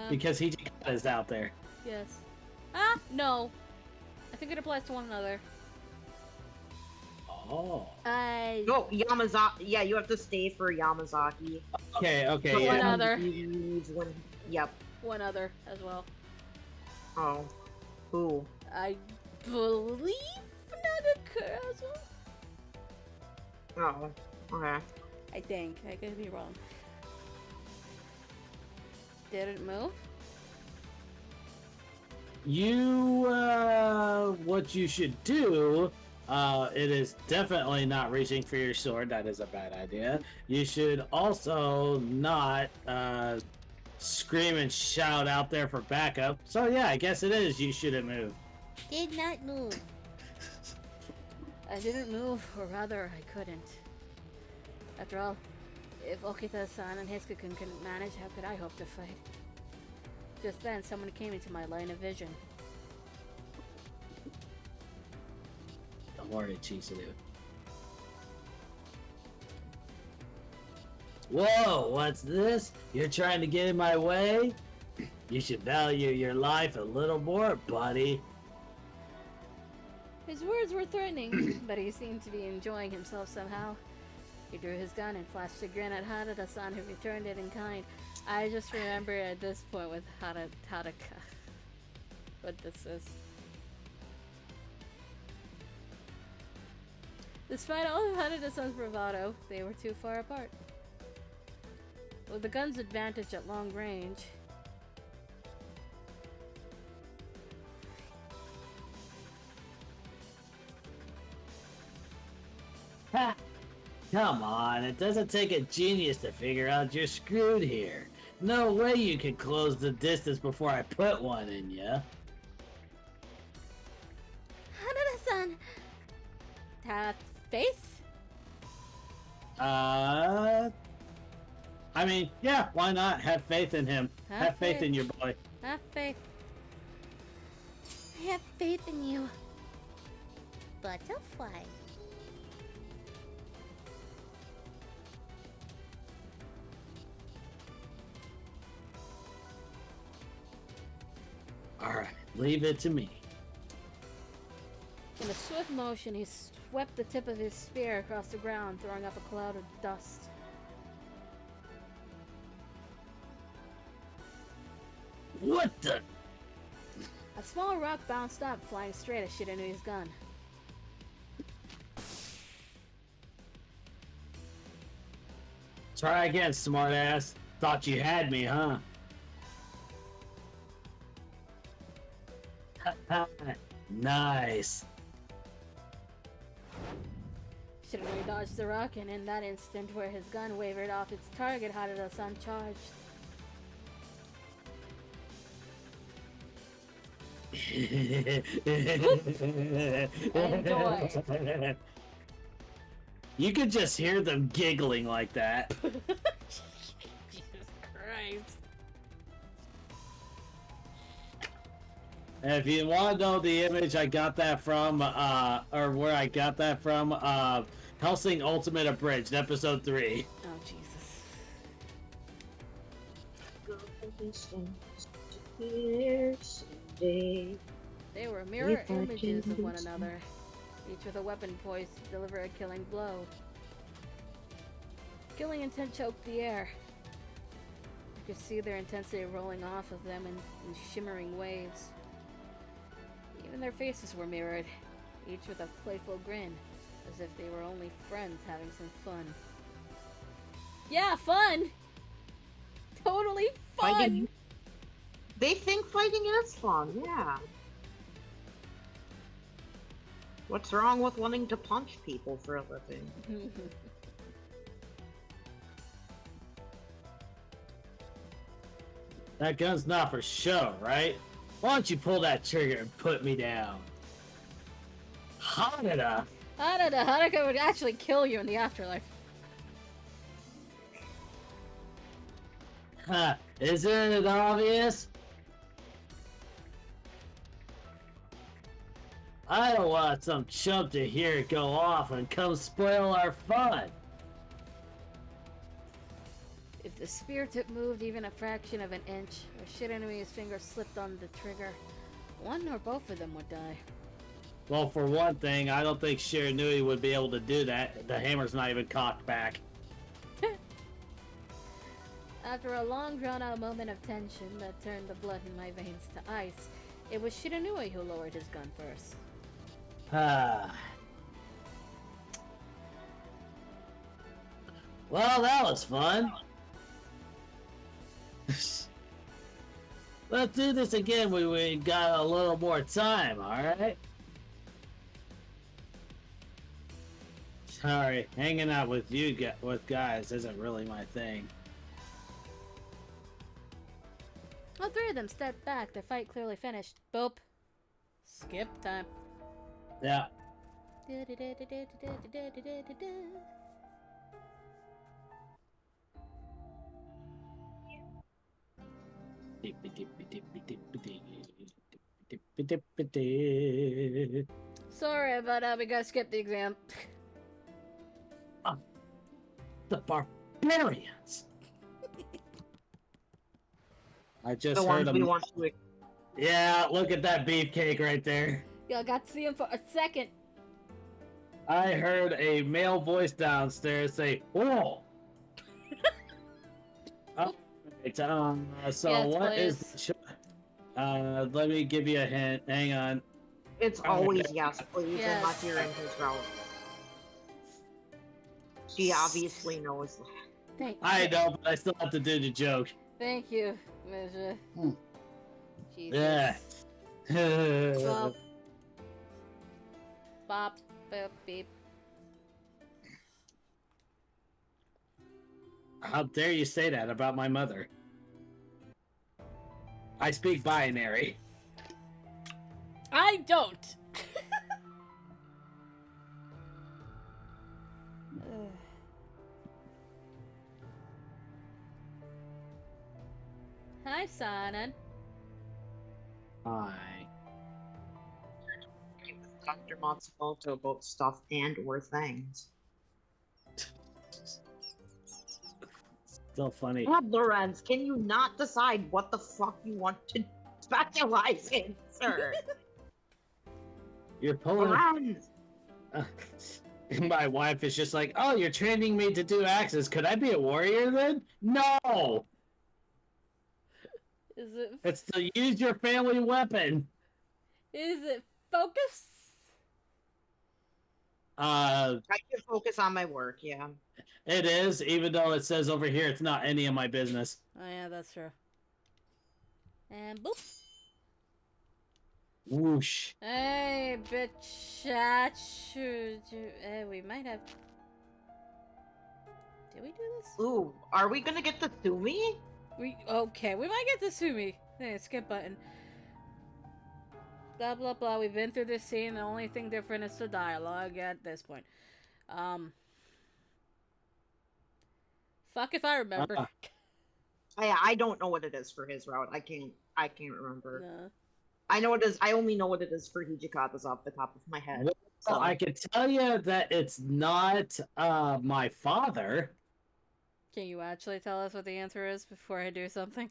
Because Hijikata is out there. Yes. Ah, no. I think it applies to one another. Oh. No, Yamazaki. Yeah, you have to stay for Yamazaki. Okay, One yeah. other. Yep. One other as well. Oh. Who? I believe Nagakura as well. Oh. Okay. I think. I could be wrong. Did it move? What you should do, it is definitely not reaching for your sword. That is a bad idea. You should also not, scream and shout out there for backup. So yeah, I guess it is you shouldn't move. Did not move. I didn't move, or rather, I couldn't. After all, if Okita-san and Hiska-kun couldn't manage, how could I hope to fight? Just then, someone came into my line of vision. Don't worry, Chisudu. Whoa, what's this? You're trying to get in my way? You should value your life a little more, buddy. His words were threatening, but he seemed to be enjoying himself somehow. He drew his gun and flashed a grin at Harada-san, who returned it in kind. I just remember at this point with Haraka what this is. Despite all of Harada-san's bravado, they were too far apart. With the gun's advantage at long range, Ha! Come on, it doesn't take a genius to figure out you're screwed here. No way you can close the distance before I put one in ya. Harada-san. have faith? I mean, yeah, why not? Have faith in him. Have faith in your boy. Have faith. I have faith in you. Butterfly. Alright, leave it to me. In a swift motion, he swept the tip of his spear across the ground, throwing up a cloud of dust. What the? A small rock bounced up, flying straight at Shiranui's gun. Try again, smartass. Thought you had me, huh? Nice. Shiranui dodged the rock, and in that instant where his gun wavered off its target, Harada-san charged. Enjoy. You could just hear them giggling like that. Jesus Christ. And if you want to know the image I got that from, or where I got that from, Hellsing Ultimate Abridged, episode 3. Oh, Jesus. They were mirror images of one another, each with a weapon poised to deliver a killing blow. Killing intent choked the air. You could see their intensity rolling off of them in shimmering waves. Even their faces were mirrored, each with a playful grin, as if they were only friends having some fun. Yeah, fun! Totally fun! Fighting. They think fighting is fun, yeah. What's wrong with wanting to punch people for a living? That gun's not for show, right? Why don't you pull that trigger and put me down? Hanada! Haruka would actually kill you in the afterlife. Huh, isn't it obvious? I don't want some chump to hear it go off and come spoil our fun. If the spear tip moved even a fraction of an inch, or Shiranui's finger slipped on the trigger, one or both of them would die. Well, for one thing, I don't think Shiranui would be able to do that. The hammer's not even cocked back. After a long drawn-out moment of tension that turned the blood in my veins to ice, it was Shiranui who lowered his gun first. Well, that was fun. Let's do this again when we got a little more time, alright? Sorry, hanging out with you with guys isn't really my thing. All three of them stepped back, their fight clearly finished. Boop. Skip time. Yeah. Sorry, but we gotta skip the exam. The barbarians. I just The heard ones we them. want to. Yeah, look at that beefcake right there. Y'all got to see him for a second. I heard a male voice downstairs say, "Whoa!" Oh, right, so Yes, what is please. the show? Let me give you a hint. Hang on. It's always yes, please, Yes. unless you're in his route. She obviously knows that. I know, but I still have to do the joke. Thank you, Misha. Hmm. Jesus. Yeah. Bop. Bop. Boop. Beep. How dare you say that about my mother? I speak binary. I don't. Ugh. Hi, Sanan. Hi. Dr. Matsumoto about stuff and or things. Still funny. God, Lorenz, can you not decide what the fuck you want to specialize in, sir? You're pulling. Lorenz! My wife is just like, "Oh, you're training me to do axes. Could I be a warrior then?" No. Is it? It's to use your family weapon. Is it focus? I can focus on my work, yeah. It is, even though it says over here it's not any of my business. Oh yeah, that's true. And boop. Whoosh. Hey, bitch. Hey, we might have. Did we do this? Ooh, are we gonna get the Thumi? Okay, we might get to Sumi. Hey, skip button. Blah blah blah. We've been through this scene. The only thing different is the dialogue at this point. Fuck if I remember. I don't know what it is for his route. I can't remember. No. I know it is. I only know what it is for Hijikata's off the top of my head. Well, So. I can tell you that it's not my father. Can you actually tell us what the answer is before I do something?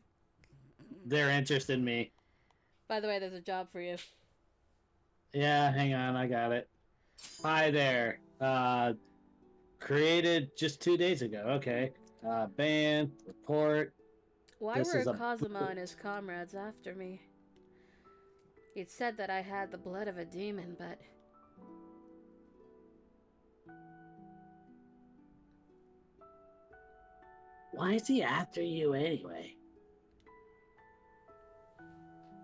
They're interested in me. By the way, there's a job for you. Yeah, hang on, I got it. Hi there. Created just 2 days ago. Okay. Ban, report. Why This were is a Kazuma boot. and his comrades after me? He'd said that I had the blood of a demon, but... Why is he after you anyway?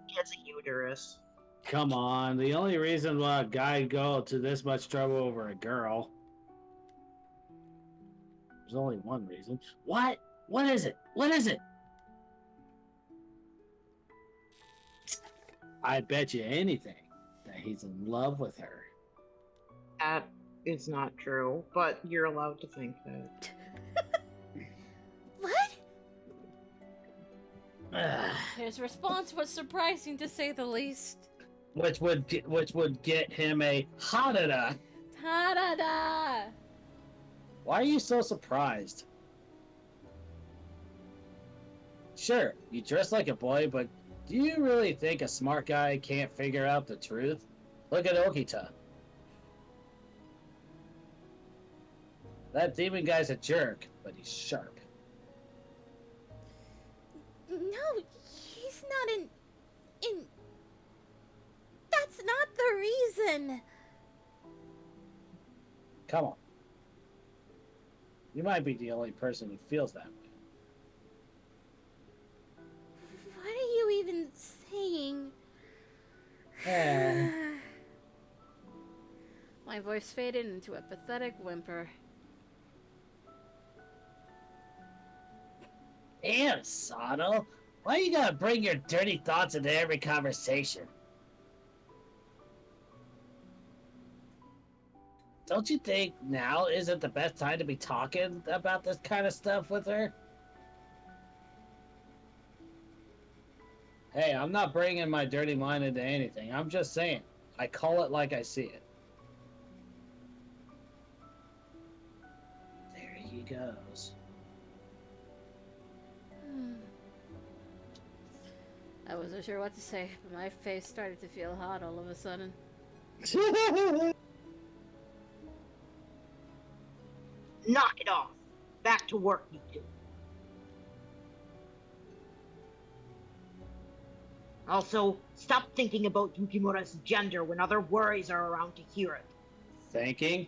He has a uterus. Come on, the only reason why a guy go to this much trouble over a girl. There's only one reason. What? What is it? What is it? I bet you anything that he's in love with her. That is not true, but you're allowed to think that. What? His response was surprising to say the least. Which would get him a Hadada. Ta-da-da! Why are you so surprised? Sure, you dress like a boy, but do you really think a smart guy can't figure out the truth? Look at Okita. That demon guy's a jerk, but he's sharp. No, he's not in... That's not the reason. Come on. You might be the only person who feels that way. What are you even saying? My voice faded into a pathetic whimper. Damn, Sato. Why you gotta bring your dirty thoughts into every conversation? Don't you think now isn't the best time to be talking about this kind of stuff with her? Hey, I'm not bringing my dirty mind into anything. I'm just saying. I call it like I see it. There he goes. I wasn't sure what to say, but my face started to feel hot all of a sudden. Knock it off. Back to work, you two. Also, stop thinking about Yukimura's gender when other worries are around to hear it. Thinking?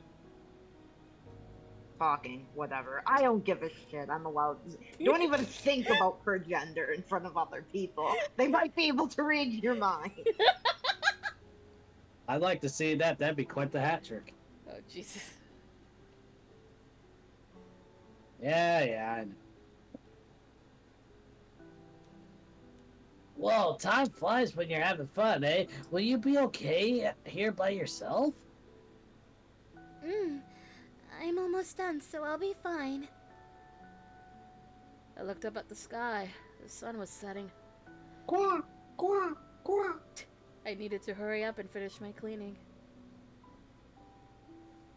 Talking, whatever. I don't give a shit. I'm allowed. Don't even think about her gender in front of other people. They might be able to read your mind. I'd like to see that. That'd be quite the hat trick. Oh, Jesus. Yeah, I know. Whoa, time flies when you're having fun, eh? Will you be okay here by yourself? I'm almost done, so I'll be fine. I looked up at the sky. The sun was setting. Quack, quack, quack. I needed to hurry up and finish my cleaning.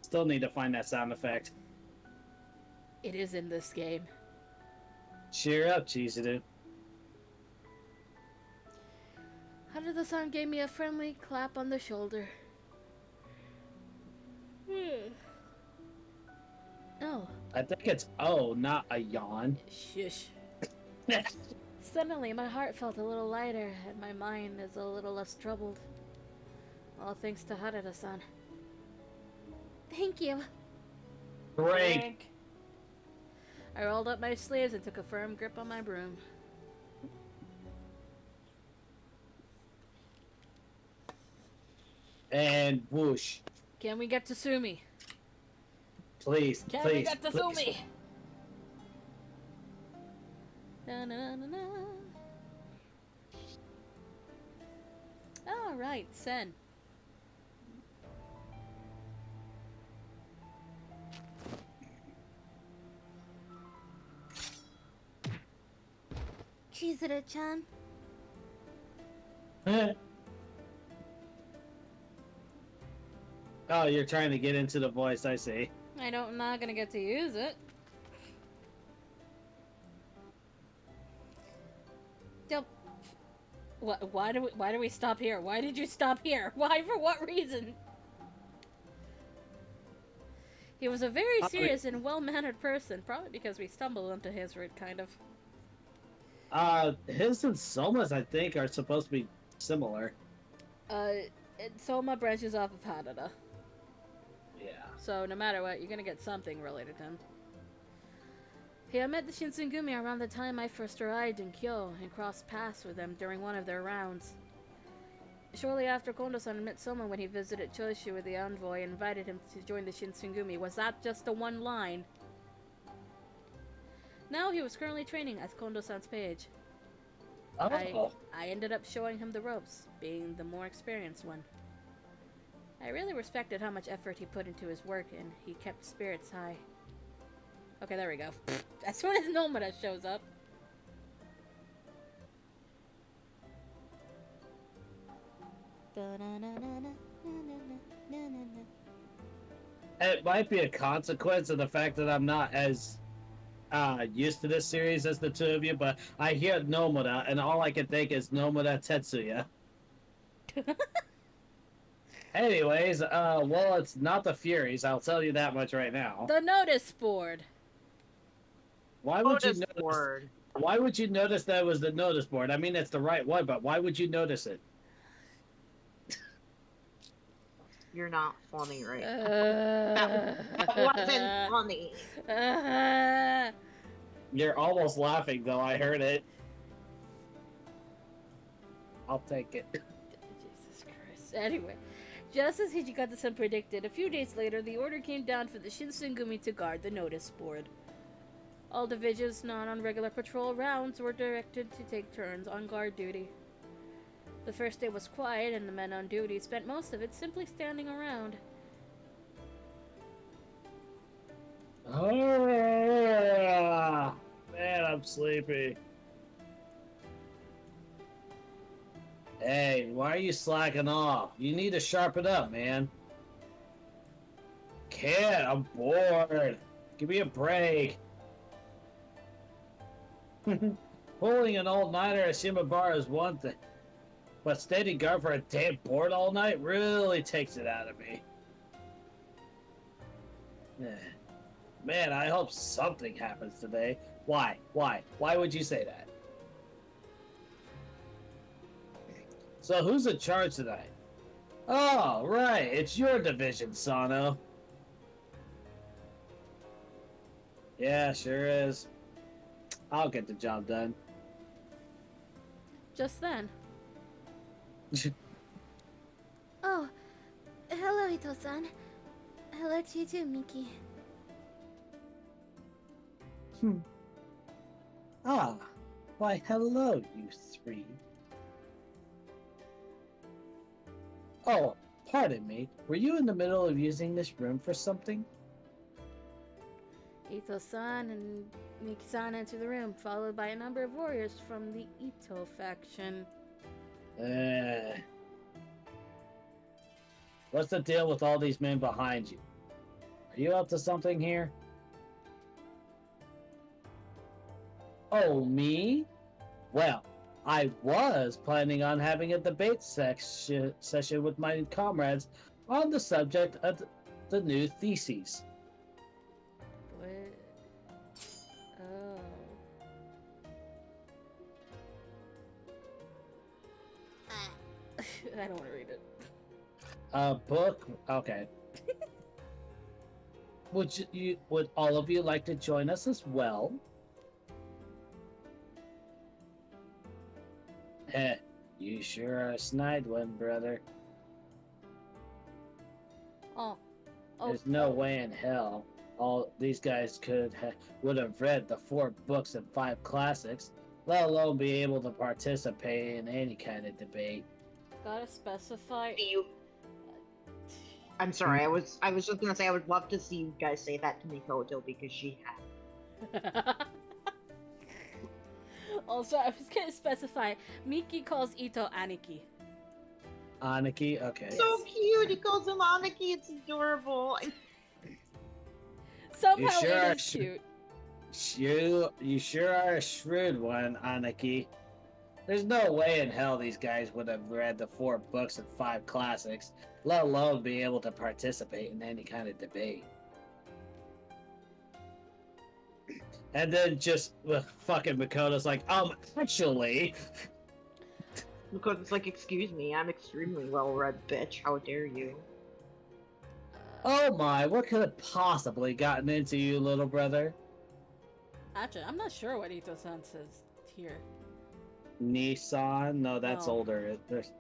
Still need to find that sound effect. It is in this game. Cheer up, Chizuru. Haruto-san gave me a friendly clap on the shoulder. Oh. I think it's not a yawn. Shush. Suddenly, my heart felt a little lighter, and my mind is a little less troubled. All thanks to Haruto-san. Thank you. Break. I rolled up my sleeves and took a firm grip on my broom. And whoosh. Can we get to Sumi? Please, Can please, we get to please. Sumi? Na, na, na, na. All right, Sen. Chizuru-chan. Oh, you're trying to get into the voice, I see. I'm not gonna get to use it. Don't. What? Why do we stop here? Why did you stop here? Why? For what reason? He was a very serious and well-mannered person, probably because we stumbled into his route, kind of. His and Soma's, I think, are supposed to be similar. Soma branches off of Hanada. Yeah. So no matter what, you're gonna get something related to him. Hey, I met the Shinsengumi around the time I first arrived in Kyo and crossed paths with them during one of their rounds. Shortly after Kondo-san met Soma when he visited Choshu with the envoy and invited him to join the Shinsengumi. Was that just a one line? Now he was currently training as Kondo-san's page. Oh. I ended up showing him the ropes, being the more experienced one. I really respected how much effort he put into his work, and he kept spirits high. Okay, there we go. As soon as Nomura shows up. It might be a consequence of the fact that I'm not as used to this series as the two of you, but I hear Nomura, and all I can think is Nomura Tetsuya. Anyways, well, it's not the Furies, I'll tell you that much right now. The notice board. Why would you Notice notice? board. Why would you notice that it was the notice board? I mean, it's the right one, but why would you notice it? You're not funny right That wasn't funny. You're almost laughing, though. I heard it. I'll take it. Jesus Christ. Anyway, just as Hijikata-san predicted, a few days later, the order came down for the Shinsengumi to guard the notice board. All divisions not on regular patrol rounds were directed to take turns on guard duty. The first day was quiet, and the men on duty spent most of it simply standing around. Oh, man, I'm sleepy. Hey, why are you slacking off? You need to sharpen up, man. Can't, I'm bored. Give me a break. Pulling an all-nighter at Shimabara is one thing, but standing guard for a damn board all night really takes it out of me. Man, I hope something happens today. Why? Why? Why would you say that? So who's in charge tonight? Oh, right. It's your division, Sano. Yeah, sure is. I'll get the job done. Just then. Oh, hello, Ito-san. Hello to you too, Miki. Ah, why hello, you three. Oh, pardon me. Were you in the middle of using this room for something? Ito-san and Miki-san enter the room, followed by a number of warriors from the Ito faction. What's the deal with all these men behind you? Are you up to something here? Oh, me? Well, I was planning on having a debate session with my comrades on the subject of the new theses. What? Oh. I don't want to read it. Book? Okay. Would all of you like to join us as well? Heh, you sure are a snide one, brother. Oh, There's no way in hell all these guys would have read the 4 books and 5 classics, let alone be able to participate in any kind of debate. gotta specify. Do you? I'm sorry. I was just gonna say I would love to see you guys say that to Mikoto because she had. Also, I was gonna specify. Miki calls Ito Aniki. Aniki? Okay. So cute. He calls him Aniki. It's adorable. Somehow sure it are is cute. You sure are a shrewd one, Aniki. There's no way in hell these guys would have read the 4 books and 5 classics, let alone be able to participate in any kind of debate. And then just fucking Makoto's like, actually. Mikoto's like, excuse me, I'm extremely well read, bitch. How dare you? Oh my, what could have possibly gotten into you, little brother? Actually, I'm not sure what Ito-san says here. Nissan? No, that's Oh. older. There's...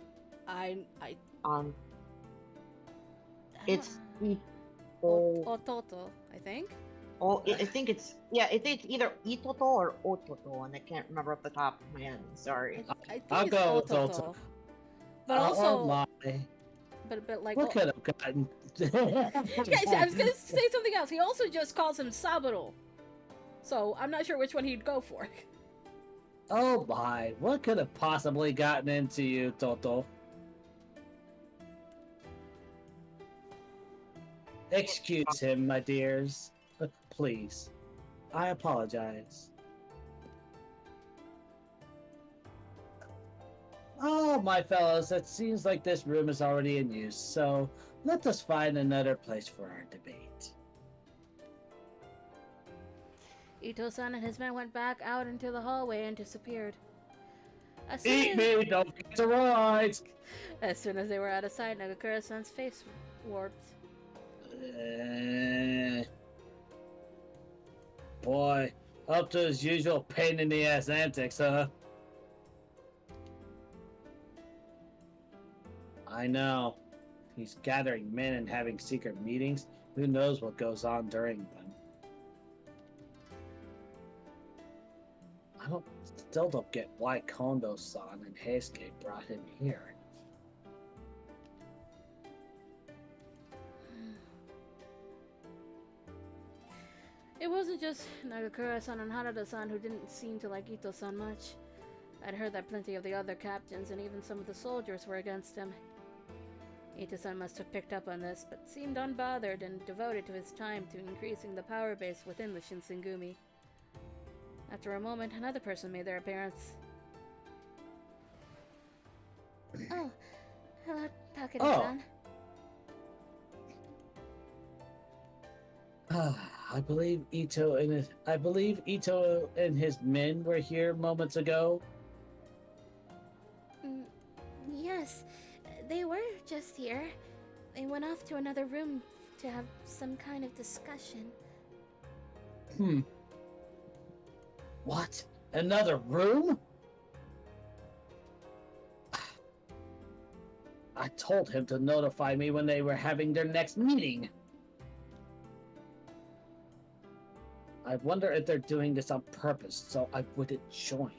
It's Ototo, I think. I think it's it's either Itoto or Ototo, and I can't remember off the top of my head. I'm sorry. I think I'll it's go with Ototo. Ototo. But also, oh my. but like, What could have gotten? guys, I was gonna say something else. He also just calls him Saburo, so I'm not sure which one he'd go for. Oh my, what could have possibly gotten into you, Toto? Excuse him, my dears. Please. I apologize. Oh, my fellows, it seems like this room is already in use, so let us find another place for our debate. Ito-san and his men went back out into the hallway and disappeared. As soon Eat as, me, don't forget to rise! as soon as they were out of sight, Nagakura-san's face warped. Boy, up to his usual pain in the ass antics, huh? I know. He's gathering men and having secret meetings. Who knows what goes on during them? Still don't get why Kondo-san and Heisuke brought him here. It wasn't just Nagakura-san and Harada-san who didn't seem to like Ito-san much. I'd heard that plenty of the other captains and even some of the soldiers were against him. Ito-san must have picked up on this, but seemed unbothered and devoted to his time to increasing the power base within the Shinsengumi. After a moment, another person made their appearance. Oh, hello, Takeda-san. I believe Ito and his men were here moments ago. Yes, they were just here. They went off to another room to have some kind of discussion. What? Another room? I told him to notify me when they were having their next meeting. I wonder if they're doing this on purpose so I wouldn't join.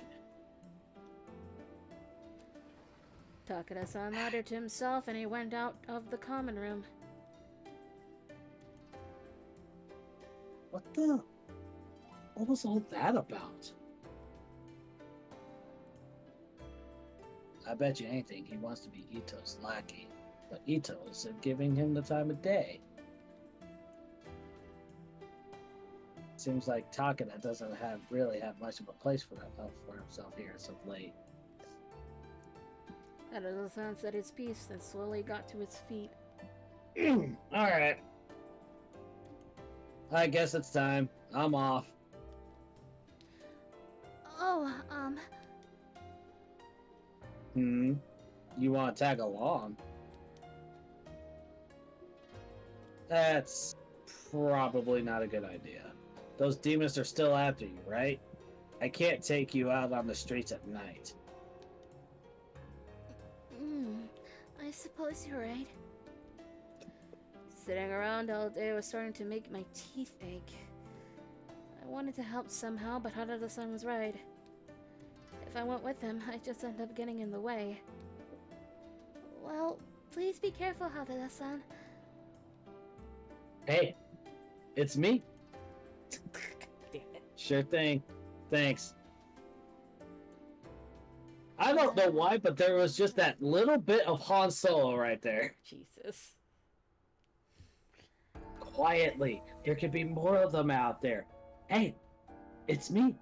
Takeda-san nodded to himself and he went out of the common room. What was all that about? I bet you anything he wants to be Ito's lackey, but Ito isn't giving him the time of day. Seems like Takeda doesn't really have much of a place for himself here as of late. Harada-san said his piece and slowly got to his feet. Alright. I guess it's time. I'm off. Oh, You want to tag along? That's probably not a good idea. Those demons are still after you, right? I can't take you out on the streets at night. I suppose you're right. Sitting around all day was starting to make my teeth ache. I wanted to help somehow, but Harada-san was right. If I went with him, I'd just end up getting in the way. Well, please be careful, Harada-san. Hey, it's me. Damn it. Sure thing. Thanks. I don't know why, but there was just that little bit of Han Solo right there. Jesus. Quietly. There could be more of them out there. Hey, it's me.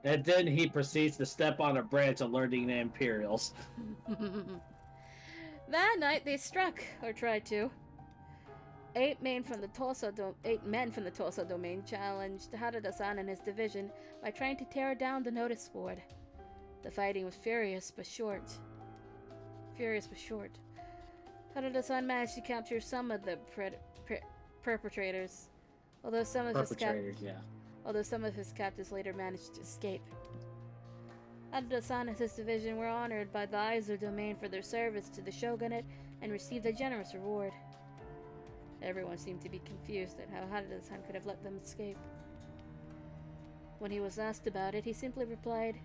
And then he proceeds to step on a branch, alerting the Imperials. That night they struck, or tried to. 8 men from the Tulsa domain challenged Harada-san and his division by trying to tear down the notice board. The fighting was furious but short. Harada-san managed to capture some of the perpetrators, although some of his captives later managed to escape. Harada-san and his division were honored by the Aizu domain for their service to the shogunate and received a generous reward. Everyone seemed to be confused at how Harada-san could have let them escape. When he was asked about it, he simply replied,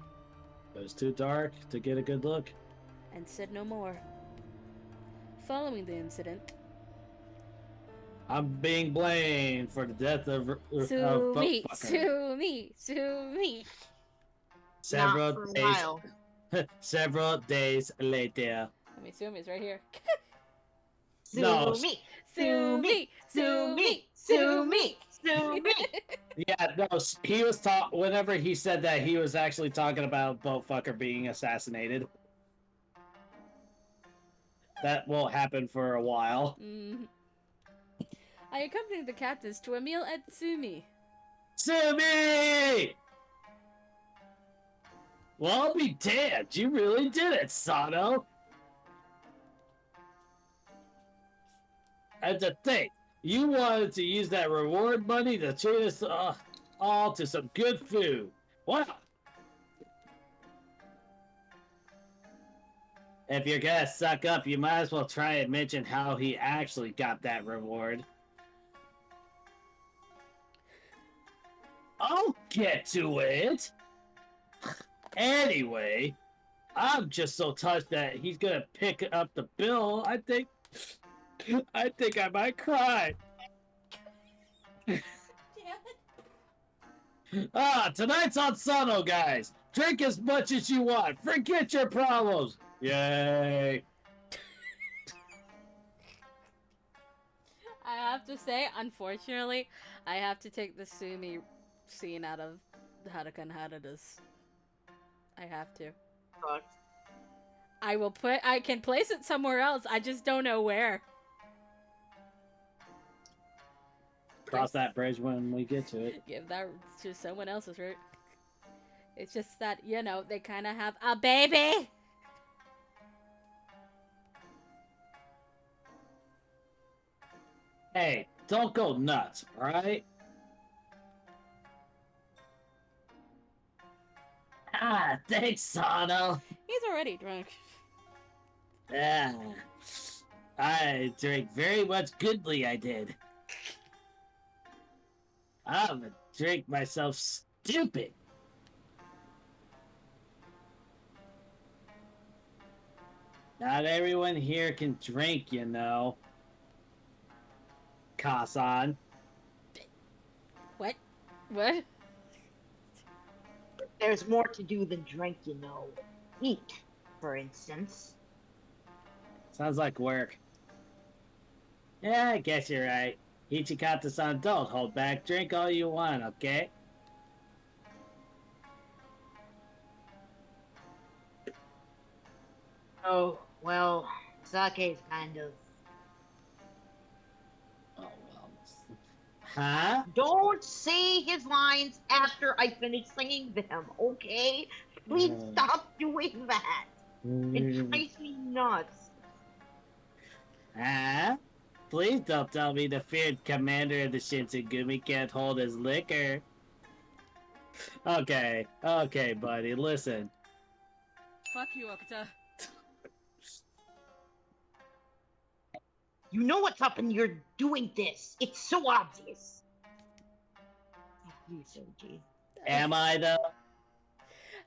It was too dark to get a good look. and said no more. Following the incident, I'm being blamed for the death of Sue me. Several Not for a days. while. Several days later. I mean, Sumi's right here. No. Sue me. Sue me. Sue me. Sue me. Sue me. Yeah, no, he was whenever he said that, he was actually talking about Boatfucker being assassinated. That won't happen for a while. I accompanied the captains to a meal at Sumi. Sumi! Well, I'll be damned. You really did it, Sano. And to think, you wanted to use that reward money to treat us all to some good food. Wow. If you're gonna suck up, you might as well try and mention how he actually got that reward. I'll get to it. Anyway, I'm just so touched that he's gonna pick up the bill. I think I might cry. Tonight's on Sano, guys. Drink as much as you want. Forget your problems. Yay. I have to say, unfortunately, I have to take the Sumi scene out of Haruka and Harada's. I have to. I can place it somewhere else. I just don't know where. Cross that bridge when we get to it. Give that to someone else's route. It's just that, they kind of have a baby. Hey, don't go nuts, alright? Thanks, Sano. He's already drunk. I drink very much goodly, I did. I'm gonna drink myself stupid. Not everyone here can drink, you know. Kasan. What? There's more to do than drink, you know. Eat, for instance. Sounds like work. Yeah, I guess you're right. Ichikata-san, don't hold back. Drink all you want, okay? Oh, well, sake's kind of... Oh, well. Huh? Don't say his lines after I finish singing them, okay? Please stop doing that. It drives me nuts. Huh? Please don't tell me the feared commander of the Shinsengumi can't hold his liquor. Okay, buddy, listen. Fuck you, Okuta. You know what's up and you're doing this. It's so obvious. You, Soji. Am I though?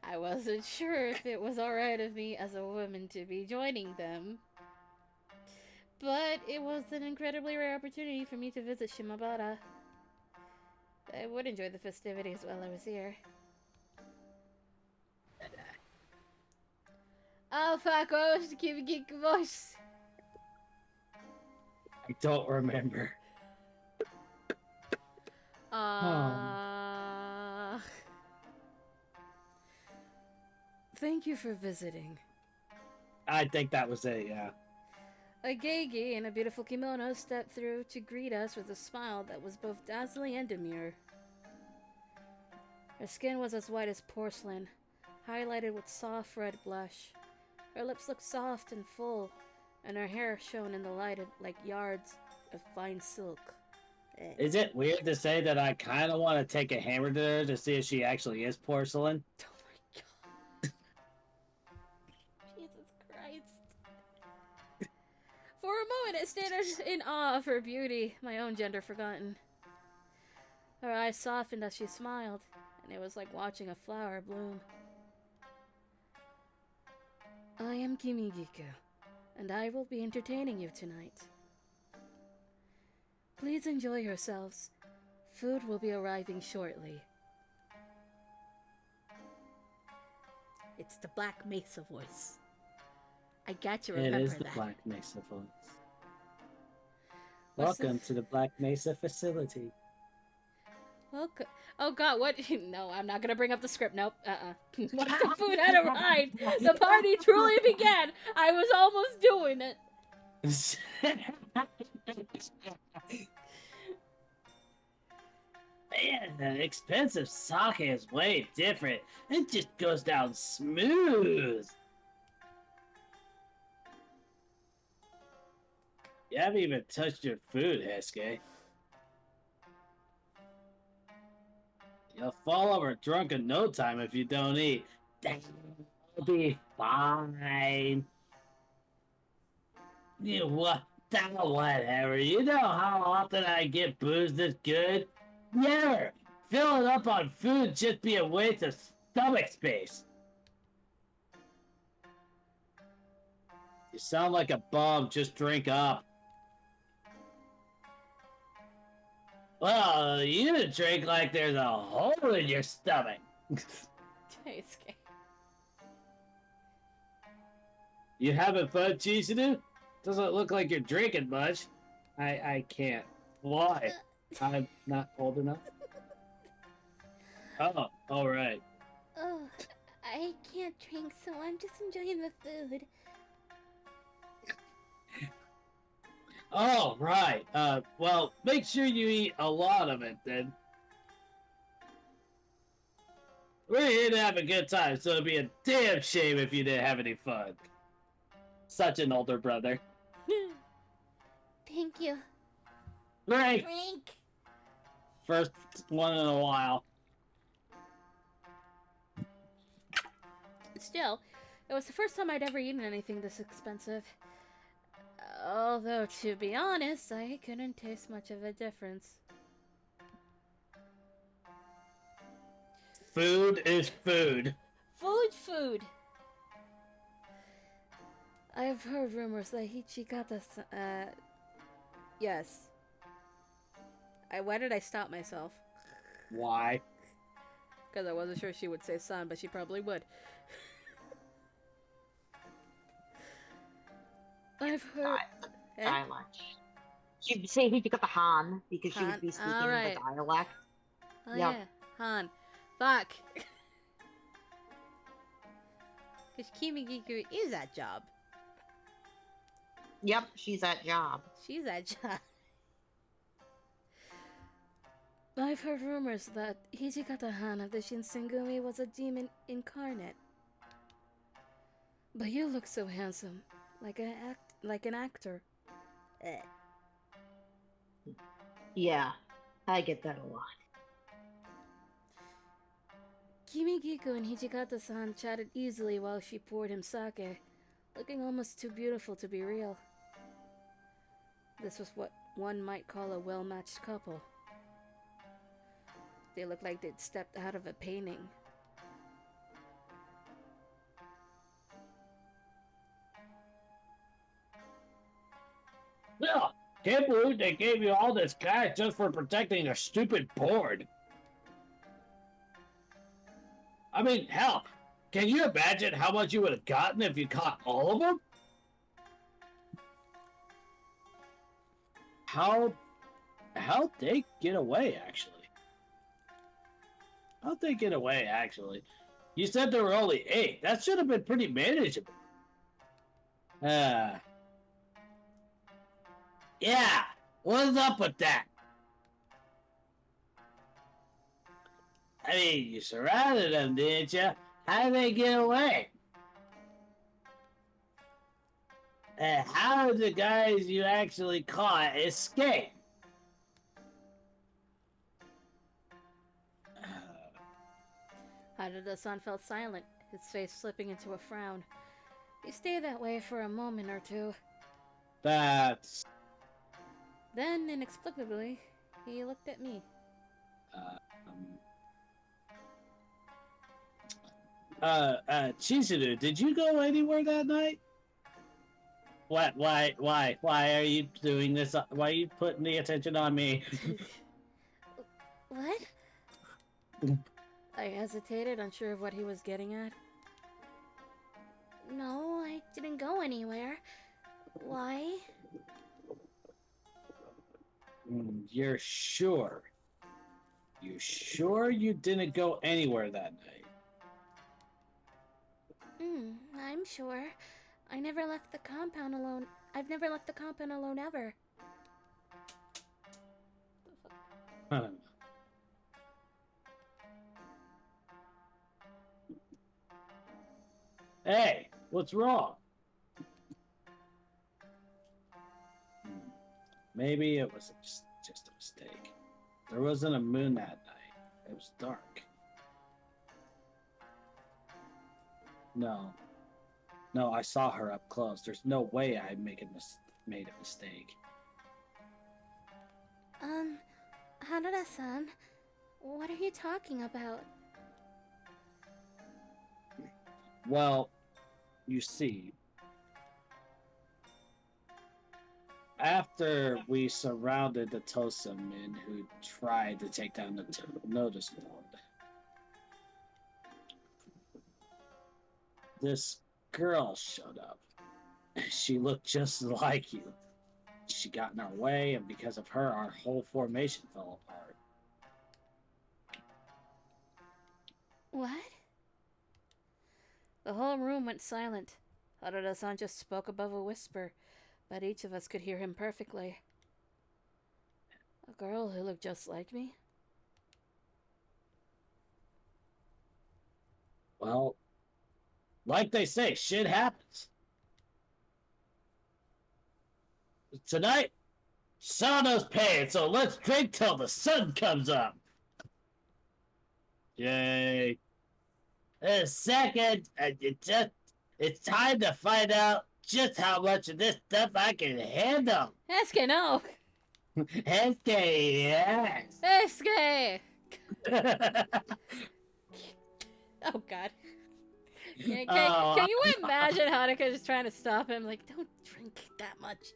I wasn't sure if it was alright of me as a woman to be joining them. But it was an incredibly rare opportunity for me to visit Shimabara. I would enjoy the festivities while I was here. Oh fuck, what was the Geek voice? I don't remember. Thank you for visiting. I think that was it, yeah. A Geigi in a beautiful kimono stepped through to greet us with a smile that was both dazzling and demure. Her skin was as white as porcelain, highlighted with soft red blush. Her lips looked soft and full, and her hair shone in the light like yards of fine silk. Is it weird to say that I kind of want to take a hammer to her to see if she actually is porcelain? Oh my god. Jesus Christ. For a moment, I stood in awe of her beauty, my own gender forgotten. Her eyes softened as she smiled, and it was like watching a flower bloom. I am Kimigiko, and I will be entertaining you tonight. Please enjoy yourselves. Food will be arriving shortly. It's the Black Mesa voice. I got to remember that. It is the Black Mesa voice. Welcome to the Black Mesa facility. Welcome. Oh god, what? No, I'm not gonna bring up the script. Nope. Once the food had arrived, the party truly began. I was almost doing it. Man, the expensive sake is way different. It just goes down smooth. You haven't even touched your food, Hesuke. You'll fall over drunk in no time if you don't eat. That'll be fine. You what? Whatever. You know how often I get booze this good? Never. Filling up on food just be a waste of stomach space. You sound like a bum. Just drink up. Well, you drink like there's a hole in your stomach. Daisuke. You having fun, Chizuru? Doesn't look like you're drinking much. I can't. Why? I'm not old enough? Oh, alright. Oh, I can't drink, so I'm just enjoying the food. Oh, right. Well, make sure you eat a lot of it, then. We're here to have a good time, so it'd be a damn shame if you didn't have any fun. Such an older brother. Thank you. Drink! Drink! First one in a while. Still, it was the first time I'd ever eaten anything this expensive. Although, to be honest, I couldn't taste much of a difference. Food is food. Food! I've heard rumors that Hichikata, yes. Why did I stop myself? Why? Because I wasn't sure she would say son, but she probably would. I've heard... Dialect. She'd say he got the Han, because she would be speaking right. the dialect. Oh Yep. yeah, Han. Fuck. Because Kimigiku is that job. Yep, she's that job. She's that job. I've heard rumors that Hijikata Han of the Shinsengumi was a demon incarnate. But you look so handsome, like an actor. Yeah, I get that a lot. Kimigiko and Hijikata-san chatted easily while she poured him sake, looking almost too beautiful to be real. This was what one might call a well-matched couple. They looked like they'd stepped out of a painting. Yeah, can't believe they gave you all this cash just for protecting a stupid board. I mean, hell, can you imagine how much you would have gotten if you caught all of them? How'd they get away, actually? How'd they get away, actually? You said there were only 8. That should have been pretty manageable. Yeah, what's up with that? I mean, you surrounded them, didn't you? How did they get away? And how did the guys you actually caught escape? Harada-san felt silent, his face slipping into a frown. He stayed that way for a moment or two. That's... Then, inexplicably, he looked at me. Chizuru, did you go anywhere that night? What? Why are you doing this? Why are you putting the attention on me? What? I hesitated, unsure of what he was getting at. No, I didn't go anywhere. Why? You're sure? You sure you didn't go anywhere that night? I'm sure. I never left the compound alone. I've never left the compound alone ever. Huh. Hey, what's wrong? Maybe it was just a mistake. There wasn't a moon that night. It was dark. No, I saw her up close. There's no way I made a mistake. Harada-san, what are you talking about? Well, you see, after we surrounded the Tosa men who tried to take down the notice board, this girl showed up. She looked just like you. She got in our way, and because of her, our whole formation fell apart. What? The whole room went silent. Harada-san just spoke above a whisper, but each of us could hear him perfectly. A girl who looked just like me? Well, like they say, shit happens. Tonight, Sano's paid, so let's drink till the sun comes up. Yay. In a second, it's time to find out just how much of this stuff I can handle. Esuke, no! Hesuke, yes. Esuke! Oh, God. Can you imagine Haruka just trying to stop him? Like, don't drink that much.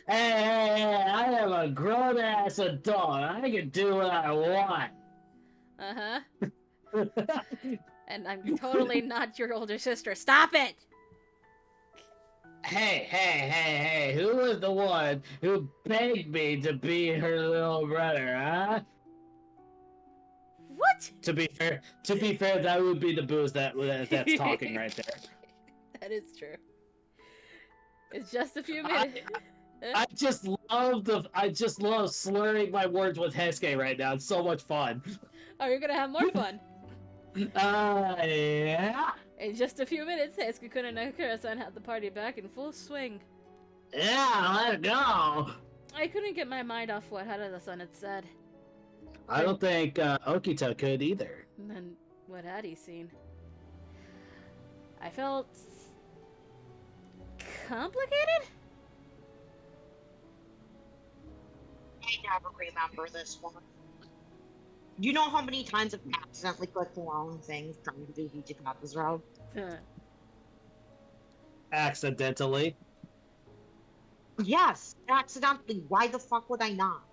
Hey, I am a grown-ass adult. I can do what I want. Uh-huh. And I'm totally not your older sister. Stop it! Hey, who was the one who begged me to be her little brother, huh? What? To be fair, that would be the booze that's talking right there. That is true. It's just a few minutes. I just love slurring my words with Hesuke right now. It's so much fun. Oh, you're gonna have more fun. Yeah. In just a few minutes, Hesuke and Nakura-san had the party back in full swing. Yeah, let's go. I couldn't get my mind off what Harada-san had said. I don't think Okita could either. And then, what had he seen? I felt... complicated? never remember this one. You know how many times I've accidentally clicked the wrong thing trying to do Hijikawa's route? Accidentally. Yes, accidentally. Why the fuck would I not?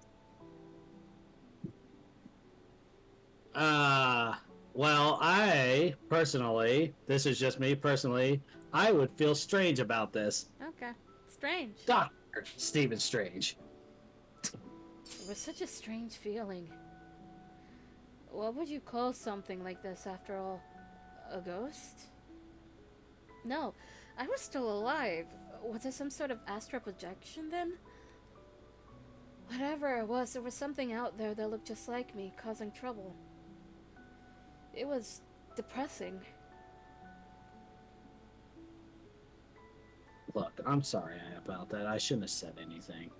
Well, I personally, this is just me personally, I would feel strange about this. Okay. Strange. Dr. Stephen Strange. It was such a strange feeling. What would you call something like this after all? A ghost? No, I was still alive. Was it some sort of astral projection then? Whatever it was, there was something out there that looked just like me, causing trouble. It was depressing. Look, I'm sorry about that. I shouldn't have said anything.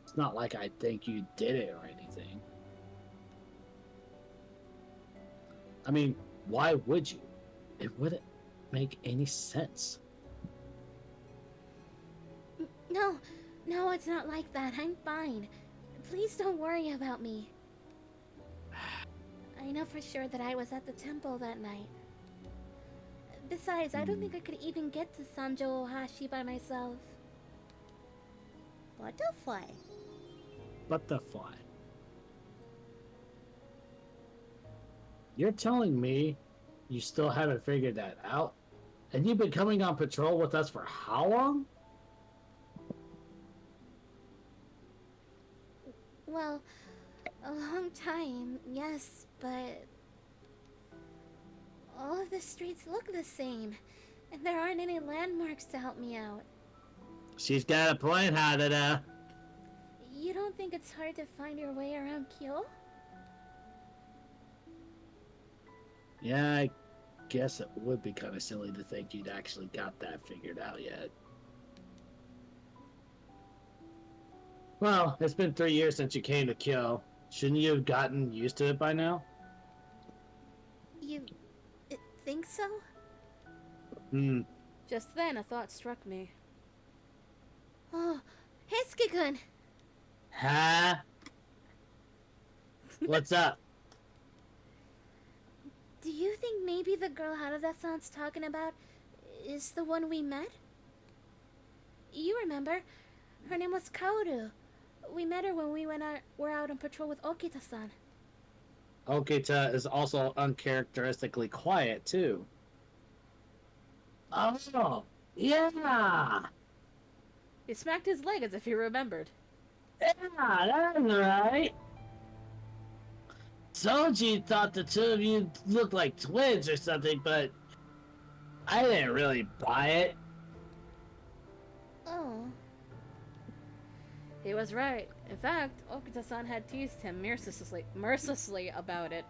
It's not like I think you did it or anything. I mean, why would you? It wouldn't make any sense. No, it's not like that. I'm fine. Please don't worry about me. I know for sure that I was at the temple that night. Besides, I don't think I could even get to Sanjo Ohashi by myself. Butterfly. Butterfly. You're telling me you still haven't figured that out? And you've been coming on patrol with us for how long? Well, a long time, yes, but all of the streets look the same, and there aren't any landmarks to help me out. She's got a point, Hanada. You don't think it's hard to find your way around Kyo? Yeah, I guess it would be kind of silly to think you'd actually got that figured out yet. Well, it's been 3 years since you came to Kyo. Shouldn't you have gotten used to it by now? You think so? Just then, a thought struck me. Oh, Heisuke-kun! Huh? What's up? Do you think maybe the girl Harada-san's talking about is the one we met? You remember? Her name was Kaoru. We met her when we were out on patrol with Okita-san. Okita is also uncharacteristically quiet, too. Oh, yeah! He smacked his leg as if he remembered. Yeah, that's right. Soji thought the two of you looked like twins or something, but I didn't really buy it. Oh. He was right. In fact, Okita-san had teased him mercilessly about it.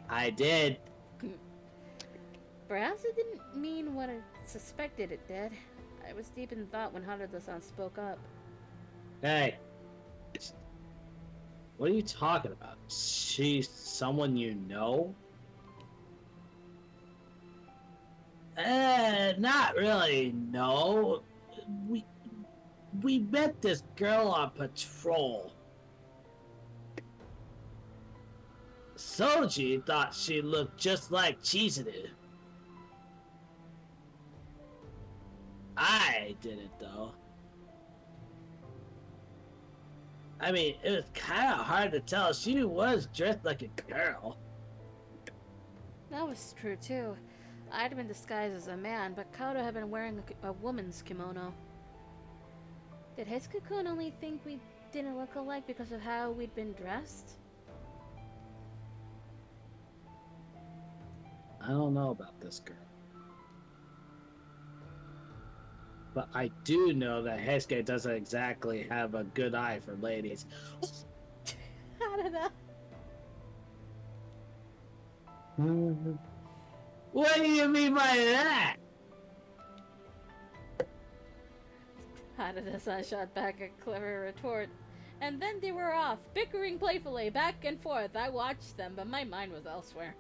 I did. Perhaps it didn't mean what I suspected it did. I was deep in thought when Harada-san spoke up. Hey. What are you talking about? She's someone you know? Not really, no. We met this girl on patrol. Soji thought she looked just like Chizuru. I didn't, though. I mean, it was kind of hard to tell. She was dressed like a girl. That was true, too. I'd been disguised as a man, but Kaoru had been wearing a woman's kimono. Did Heisuke-kun only think we didn't look alike because of how we'd been dressed? I don't know about this girl. But I do know that Heisuke doesn't exactly have a good eye for ladies. I don't know. What do you mean by that? Harada-san shot back a clever retort, and then they were off, bickering playfully back and forth. I watched them, but my mind was elsewhere.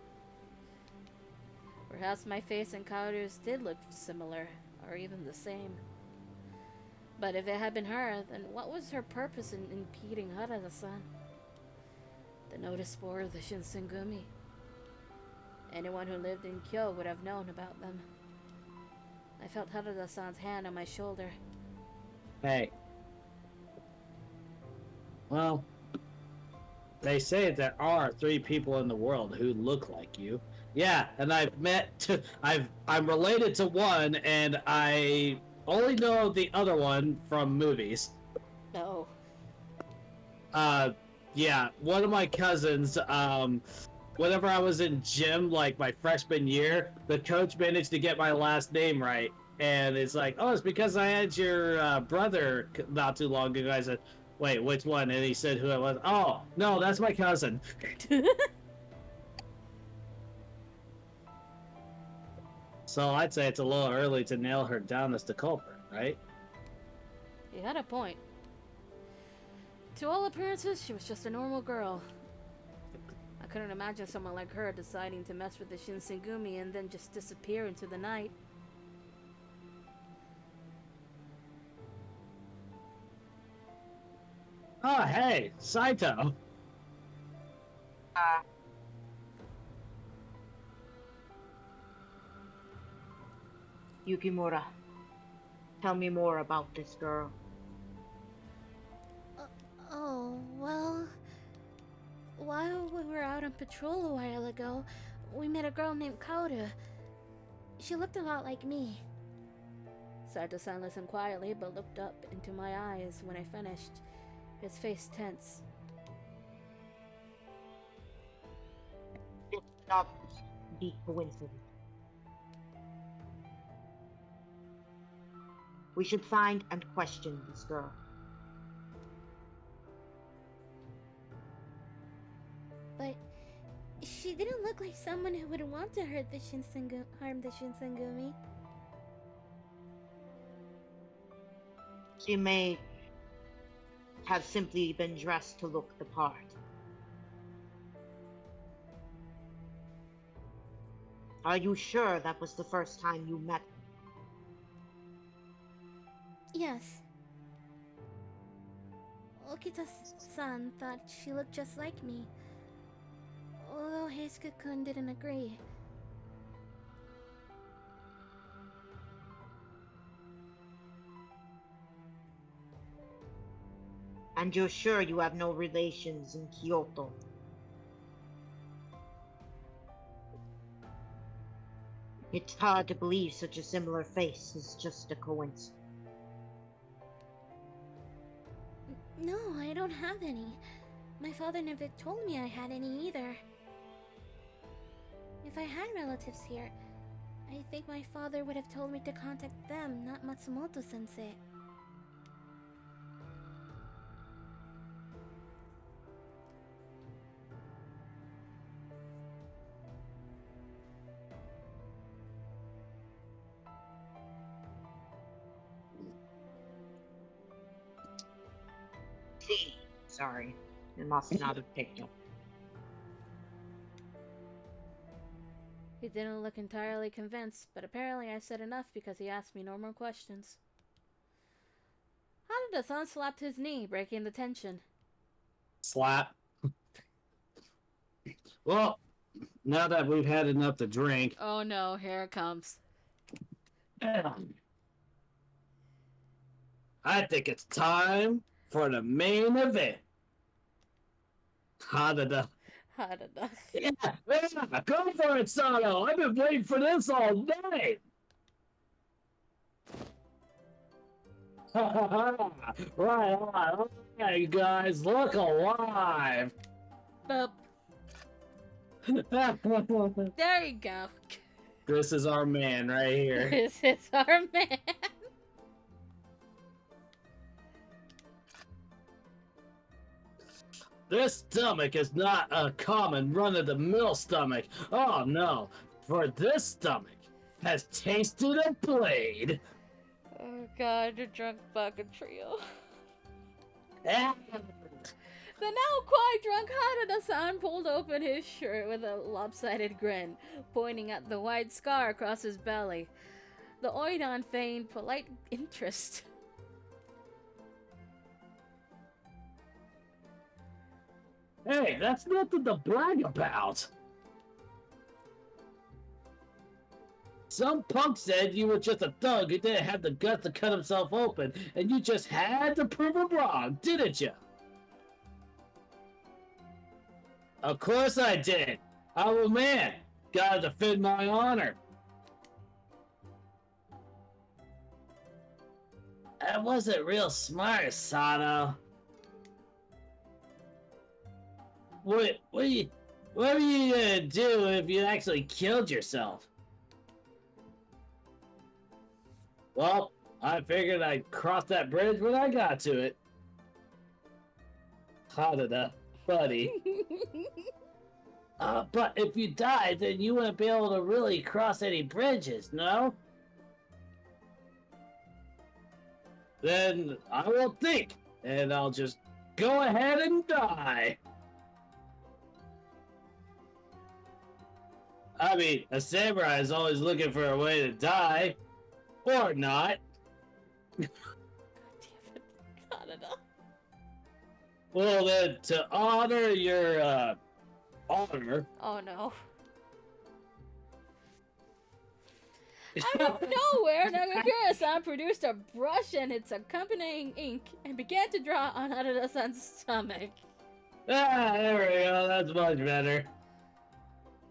Perhaps my face and Kaoru's did look similar, or even the same. But if it had been her, then what was her purpose in impeding Harada-san? The notice board of the Shinsengumi. Anyone who lived in Kyo would have known about them. I felt Harada-san's hand on my shoulder. Hey. Well, they say there are 3 people in the world who look like you. Yeah, and I'm related to one, and I only know the other one from movies. No. Yeah, one of my cousins, whenever I was in gym, like my freshman year, the coach managed to get my last name right. And it's like, oh, it's because I had your brother not too long ago. I said, wait, which one? And he said who it was. Oh, no, that's my cousin. So I'd say it's a little early to nail her down as the culprit, right? He had a point. To all appearances, she was just a normal girl. I couldn't imagine someone like her deciding to mess with the Shinsengumi and then just disappear into the night. Oh, hey, Saito. Yukimura, tell me more about this girl. Oh, well... While we were out on patrol a while ago, we met a girl named Kaoru. She looked a lot like me. Saito-san listened quietly, but looked up into my eyes when I finished, his face tense. It cannot be coincidence. We should find and question this girl. But she didn't look like someone who would want to harm the Shinsengumi. She may have simply been dressed to look the part. Are you sure that was the first time you met her? Yes. Okita-san thought she looked just like me. Although Heisuke-kun didn't agree. And you're sure you have no relations in Kyoto? It's hard to believe such a similar face is just a coincidence. No, I don't have any. My father never told me I had any either. If I had relatives here, I think my father would have told me to contact them, not Matsumoto-sensei. Sorry, it must not have picked up. He didn't look entirely convinced, but apparently I said enough because he asked me no more questions. Harada-san slapped his knee, breaking the tension. Slap. Well, now that we've had enough to drink... Oh no, here it comes. I think it's time for the main event. Harada. Harada. Yeah, go for it, Sato. I've been waiting for this all day. Right, you guys, look alive. Boop. There you go. This is our man right here. This is our man. This stomach is not a common run-of-the-mill stomach. Oh no, for this stomach has tasted a blade. Oh god, you're drunk bucket trio. Ah. The now quite drunk Harada-san pulled open his shirt with a lopsided grin, pointing at the wide scar across his belly. The Oidan feigned polite interest. Hey, that's nothing to brag about. Some punk said you were just a thug who didn't have the guts to cut himself open, and you just had to prove him wrong, didn't you? Of course I did. I'm a man. Gotta defend my honor. That wasn't real smart, Sano. What are you gonna do if you actually killed yourself? Well, I figured I'd cross that bridge when I got to it. Hanada, buddy. But if you died, then you wouldn't be able to really cross any bridges, no? Then I won't think, and I'll just go ahead and die. I mean, a samurai is always looking for a way to die. Or not. Damn it. Canada. Well then, to honor your, honor... Oh no. Out of nowhere, Nagakura-san produced a brush and its accompanying ink and began to draw on Harada-san's stomach. Ah, there we go, that's much better.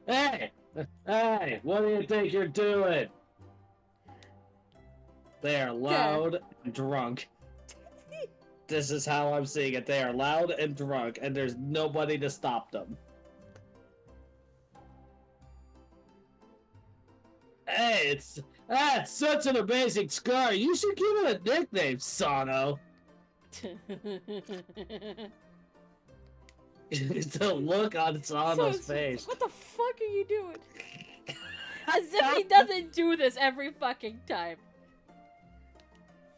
Hey! Hey, what do you think you're doing? They are loud and drunk. This is how I'm seeing it. They are loud and drunk, and there's nobody to stop them. Hey, that's such an amazing scar. You should give it a nickname, Sano. The look on Sano's face. What the fuck are you doing? As if he doesn't do this every fucking time.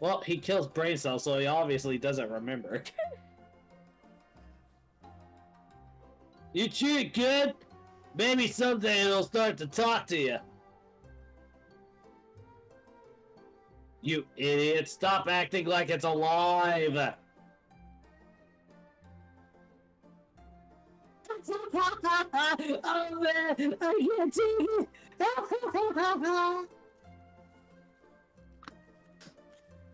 Well, he kills brain cells, so he obviously doesn't remember. You treat good? Maybe someday it'll start to talk to you. You idiot, stop acting like it's alive! Oh man, I can't take it!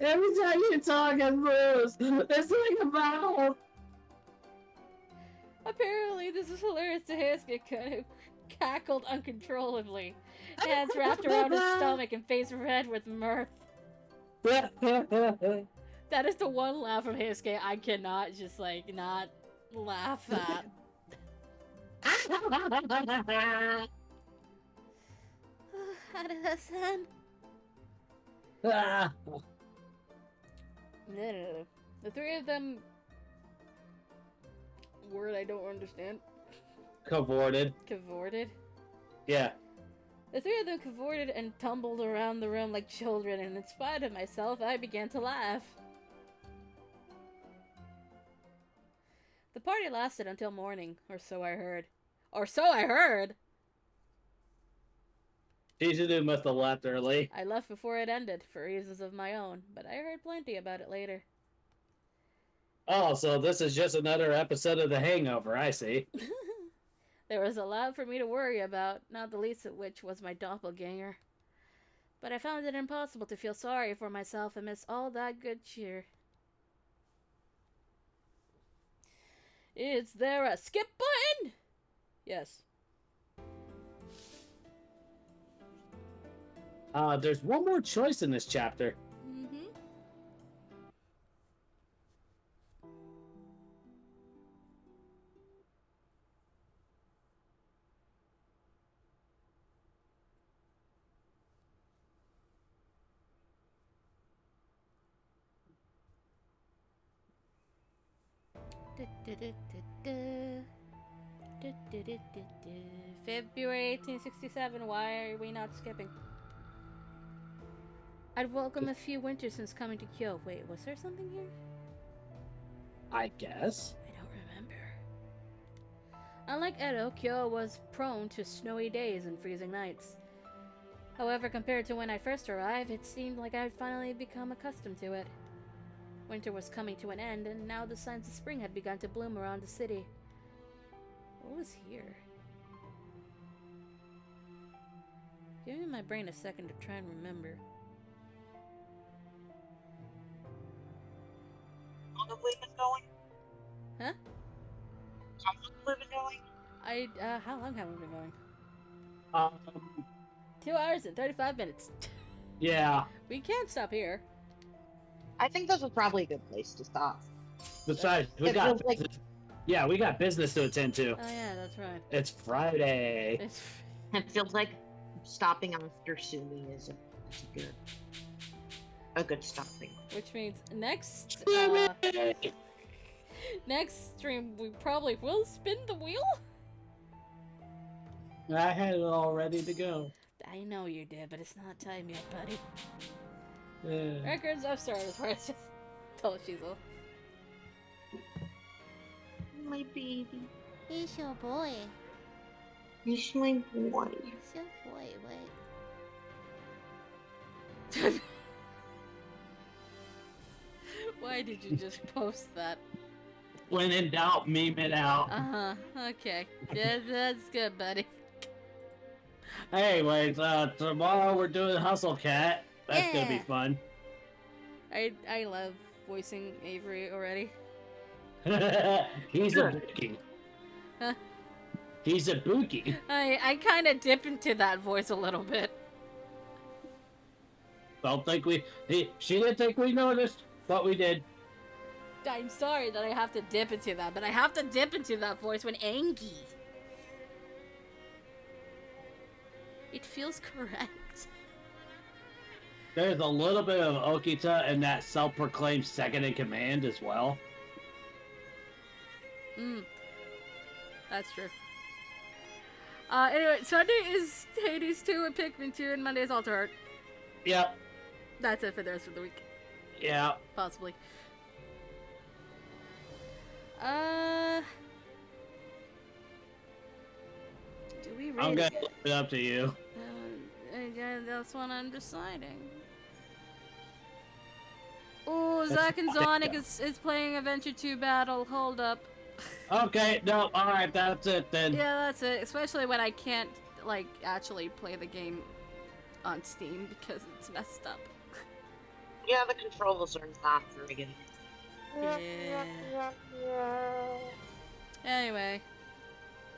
Every time you talk, it moves! It's like a mouth! Apparently, this is hilarious to Hakuoki, who cackled uncontrollably, hands wrapped around his stomach and face red with mirth. That is the one laugh from Hakuoki I cannot just, like, not laugh at. Harada-san. No. The three of them... Word I don't understand. Cavorted. Cavorted? Yeah. The three of them cavorted and tumbled around the room like children, and in spite of myself, I began to laugh. The party lasted until morning, or so I heard. Or so I heard! Shizuru must have left early. I left before it ended, for reasons of my own, but I heard plenty about it later. Oh, so this is just another episode of The Hangover, I see. There was a lot for me to worry about, not the least of which was my doppelganger. But I found it impossible to feel sorry for myself amidst all that good cheer. Is there a skip button? Yes. There's one more choice in this chapter. Mm-hmm. February 1867. Why are we not skipping? I'd welcome a few winters since coming to Kyo. Wait, was there something here? I guess. I don't remember. Unlike Edo, Kyo was prone to snowy days and freezing nights. However, compared to when I first arrived, it seemed like I'd finally become accustomed to it. Winter was coming to an end, and now the signs of spring had begun to bloom around the city. What was here? Give me my brain a second to try and remember. How long have we been going? Huh? How long have we been going? How long have we been going? 2 Um, hours and 35 minutes. yeah. We can't stop here. I think this was probably a good place to stop. Besides, we It got feels like- business. Yeah, we got business to attend to. Oh yeah, that's right. It's Friday. It's It feels like stopping after Sumi is a good stopping. which means next next stream we probably will spin the wheel. I had it all ready to go. I know you did, but it's not time yet, buddy. Yeah. Records of Stars, where it's just tell Shizel. My baby. He's your boy. He's my boy. He's your boy, wait. Why did you just post that? When in doubt, meme it out. Uh-huh. Okay. Yeah, that's good, buddy. Anyways, tomorrow we're doing Hustle Cat. That's gonna be Yeah. fun. I love voicing Avery already. He's a bookie. Huh? He's a bookie. I kind of dip into that voice a little bit. Don't think she didn't think we noticed, but we did. I'm sorry that I have to dip into that, but I have to dip into that voice when angry. It feels correct. There's a little bit of Okita in that self-proclaimed second in command as well. That's true. Anyway, Sunday is Hades 2 and Pikmin 2, and Monday is Alter Art. Yep. That's it for the rest of the week. Yeah. Possibly. Do we rate I'm gonna it? leave it up to you. Yeah, that's what I'm deciding. Oh, That's Zack and fine. Sonic is playing Adventure 2 Battle. Hold up. Okay, no, alright, that's it then. Yeah, that's it. Especially when I can't, like, actually play the game on Steam because it's messed up. Yeah, the controls are not very good. Yeah. Anyway.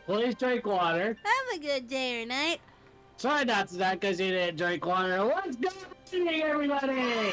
Please drink water. Have a good day or night. Try not to die because you didn't drink water. Let's go, everybody!